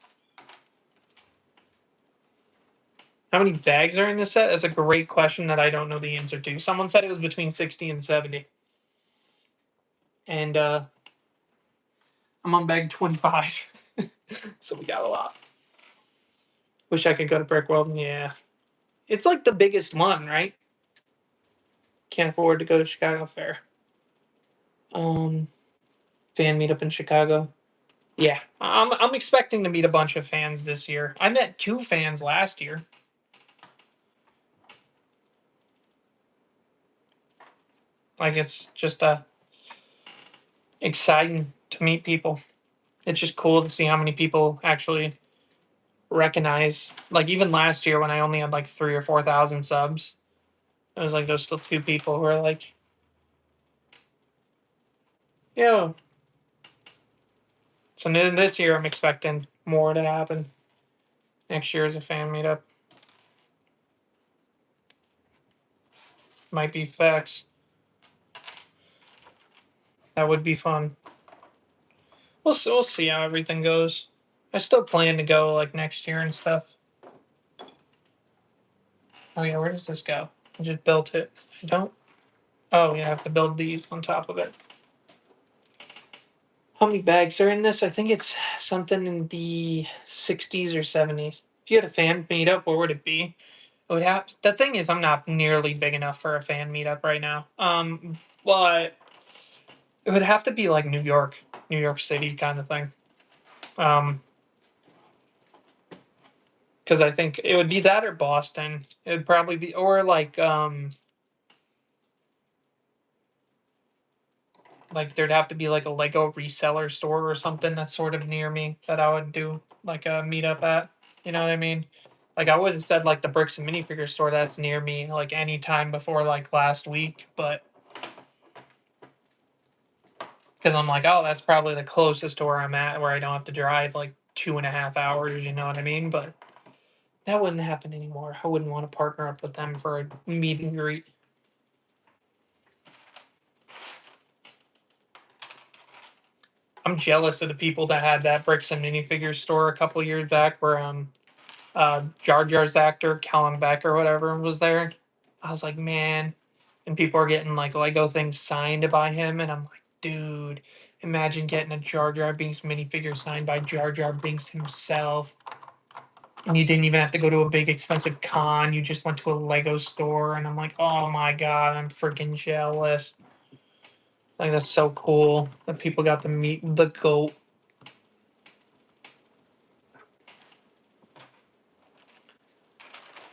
S1: How many bags are in this set? That's a great question that I don't know the answer to. Someone said it was between 60 and 70. And I'm on bag 25. So we got a lot. Wish I could go to Brick World. Yeah. It's like the biggest one, right? Can't afford to go to Chicago Fair. Fan meetup in Chicago. Yeah, I'm expecting to meet a bunch of fans this year. I met 2 fans last year. Like it's just exciting to meet people. It's just cool to see how many people actually recognize. Like even last year when I only had like 3 or 4 thousand subs, it was like there's still 2 people who are like, yo. So this year I'm expecting more to happen. Next year is a fan meetup. Might be facts. That would be fun. We'll see how everything goes. I still plan to go like next year and stuff. Oh yeah, where does this go? I just built it. I don't. Oh yeah, I have to build these on top of it. How many bags are in this? I think it's something in the 60s or 70s. If you had a fan meetup, what would it be? It would have. The thing is, I'm not nearly big enough for a fan meetup right now. But it would have to be like New York City kind of thing. Because I think it would be that or Boston. It would probably be or like there'd have to be like a Lego reseller store or something that's sort of near me that I would do like a meetup at. You know what I mean? Like I would have said like the bricks and minifigure store that's near me like any time before like last week, but because I'm like, oh, that's probably the closest to where I'm at where I don't have to drive like 2.5 hours. You know what I mean? But that wouldn't happen anymore. I wouldn't want to partner up with them for a meet and greet. I'm jealous of the people that had that bricks and minifigures store a couple years back where Jar Jar's actor, Callum Beck or whatever, was there. I was like, man. And people are getting like Lego things signed by him. And I'm like, dude, imagine getting a Jar Jar Binks minifigure signed by Jar Jar Binks himself. And you didn't even have to go to a big expensive con. You just went to a Lego store. And I'm like, oh my God, I'm freaking jealous. Like, that's so cool that people got to meet the GOAT.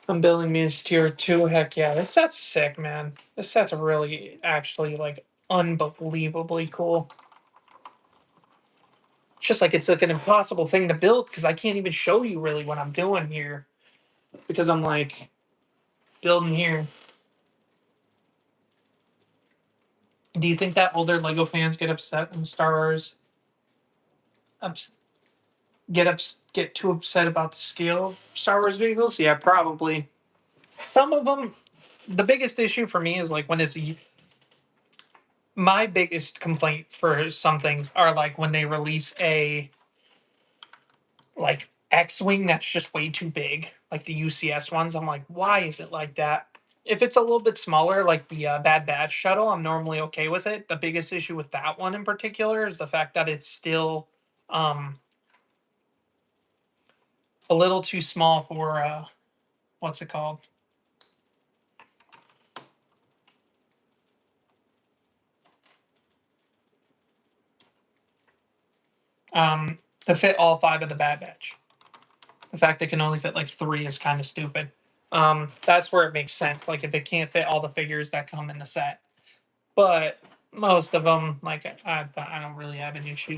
S1: I'm building Minions Tier 2. Heck yeah. This set's sick, man. This set's really, actually, like, unbelievably cool. It's just like it's like an impossible thing to build because I can't even show you really what I'm doing here. Because I'm like building here. Do you think that older Lego fans get upset when Star Wars ups, get too upset about the scale of Star Wars vehicles? Yeah, probably. Some of them. The biggest issue for me is like when it's my biggest complaint for some things are like when they release a like X-wing that's just way too big, like the UCS ones. I'm like, why is it like that? If it's a little bit smaller, like the Bad Batch shuttle, I'm normally okay with it. The biggest issue with that one in particular is the fact that it's still um, a little too small for what's it called? To fit all 5 of the Bad Batch. The fact it can only fit like 3 is kind of stupid. That's where it makes sense. Like if it can't fit all the figures that come in the set, but most of them, like I don't really have an issue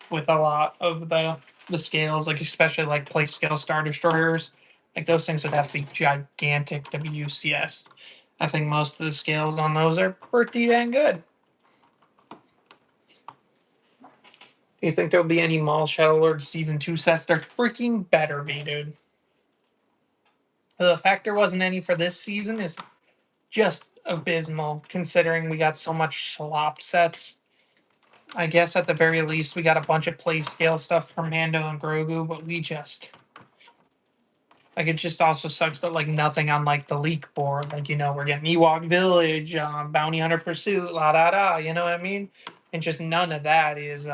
S1: with a lot of the scales, like especially like place scale Star Destroyers. Like those things would have to be gigantic to be UCS. I think most of the scales on those are pretty dang good. Do you think there'll be any Mall Shadow Lord Season 2 sets? They're freaking better be, dude. The fact there wasn't any for this season is just abysmal, considering we got so much slop sets. I guess at the very least we got a bunch of play scale stuff from Mando and Grogu, but we just like it just also sucks that like nothing on like the leak board, like we're getting Ewok Village, Bounty Hunter Pursuit, la da da, you know what I mean? And just none of that is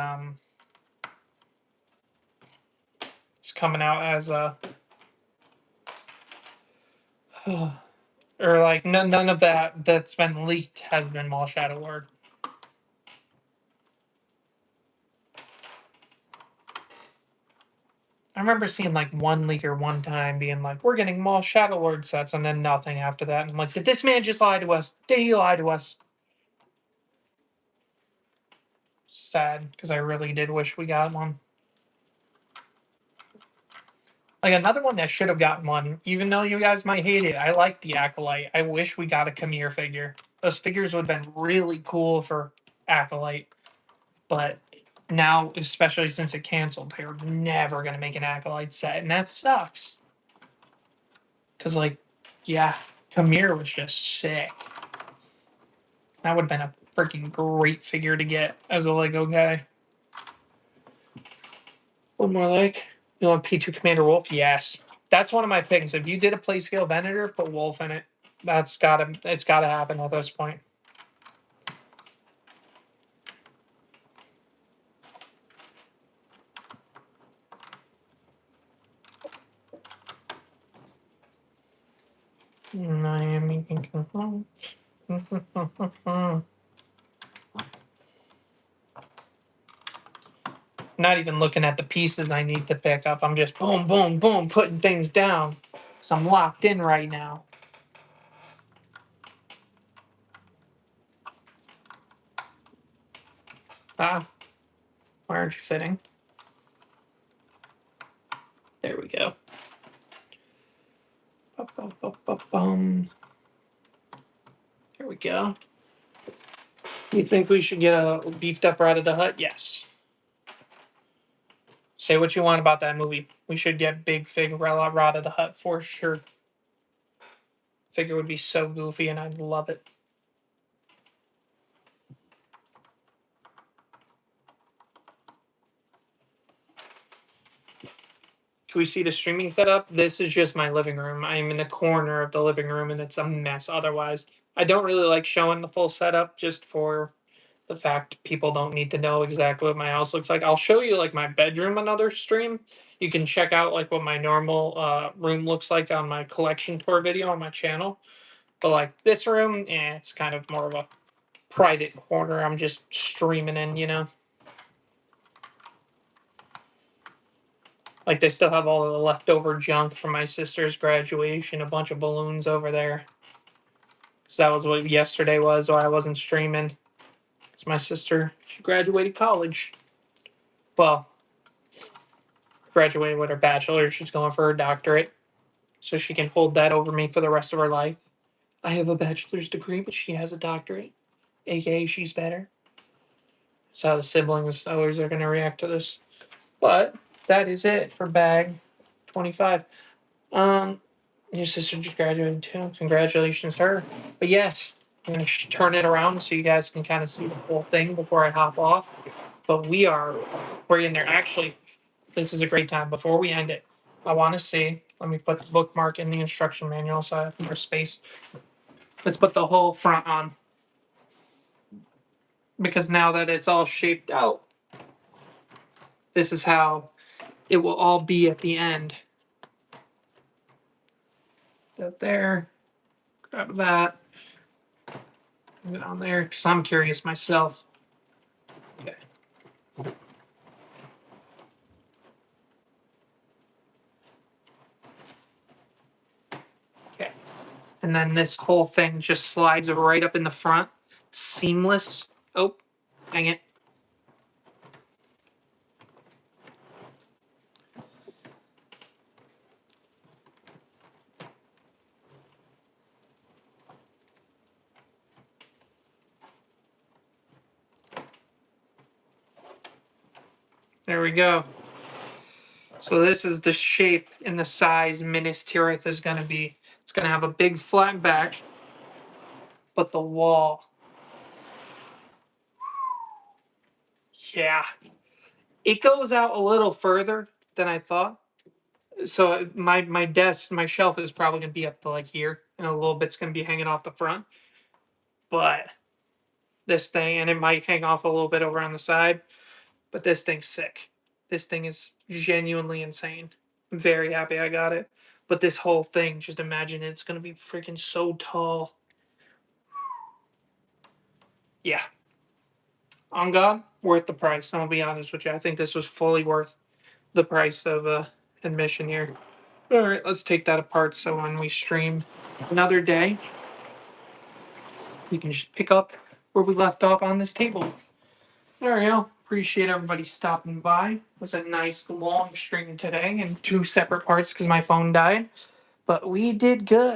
S1: it's coming out as a or like none of that that's been leaked has been Maul Shadow Lord. I remember seeing like one leaker one time being like, "We're getting Maul Shadow Lord sets," and then nothing after that. And I'm like, "Did this man just lie to us? Did he lie to us?" sad because I really did wish we got one. Like another one that should have gotten one, even though you guys might hate it. I like the Acolyte. I wish we got a Khmer figure. Those figures would have been really cool for Acolyte. But now, especially since it canceled, they're never going to make an Acolyte set. And that sucks. Because, like, yeah, Khmer was just sick. That would have been a freaking great figure to get as a Lego guy. One more like, you want P2 Commander Wolf? Yes. That's one of my picks. If you did a play scale Venator, put Wolf in it. It's gotta happen at this point. Miami can confirm. Not even looking at the pieces I need to pick up. I'm just boom, boom, boom, putting things down. So I'm locked in right now. Ah, why aren't you fitting? There we go. There we go. You think we should get a beefed up Ride of the Hut? Yes. Say what you want about that movie. We should get big fig Ride of the Hut for sure. Figure would be so goofy and I'd love it. Can we see the streaming setup? This is just my living room. I'm in the corner of the living room and it's a mess otherwise. I don't really like showing the full setup just for the fact people don't need to know exactly what my house looks like. I'll show you like my bedroom another stream. You can check out like what my normal room looks like on my collection tour video on my channel. But like this room, it's kind of more of a private corner. I'm just streaming in, you know. Like they still have all of the leftover junk from my sister's graduation, a bunch of balloons over there. Because that was what yesterday was, why I wasn't streaming. Because my sister, she graduated college. Well, graduated with her bachelor's. She's going for her doctorate. So she can hold that over me for the rest of her life. I have a bachelor's degree, but she has a doctorate. AKA, she's better. That's how the siblings always are going to react to this. But that is it for bag 25. Your sister just graduated too. Congratulations to her. But yes, I'm going to turn it around so you guys can kind of see the whole thing before I hop off. But we're in there. Actually, this is a great time. Before we end it, I want to see. Let me put the bookmark in the instruction manual so I have more space. Let's put the whole front on. Because now that it's all shaped out, this is how it will all be at the end. That there. Grab that. Move it on there because I'm curious myself. Okay. Okay. And then this whole thing just slides right up in the front. Seamless. Oh, dang it. There we go. So this is the shape and the size Minas Tirith is going to be. It's going to have a big flat back, but the wall. Yeah. It goes out a little further than I thought. So my desk, my shelf is probably going to be up to like here, and a little bit's going to be hanging off the front. But this thing, and it might hang off a little bit over on the side, but this thing's sick. This thing is genuinely insane. I'm very happy I got it. But this whole thing, just imagine it's going to be freaking so tall. Yeah. On God, worth the price. I'll be honest with you. I think this was fully worth the price of admission here. All right, let's take that apart so when we stream another day, we can just pick up where we left off on this table. There we go. Appreciate everybody stopping by. It was a nice long stream today in 2 separate parts because my phone died. But we did good.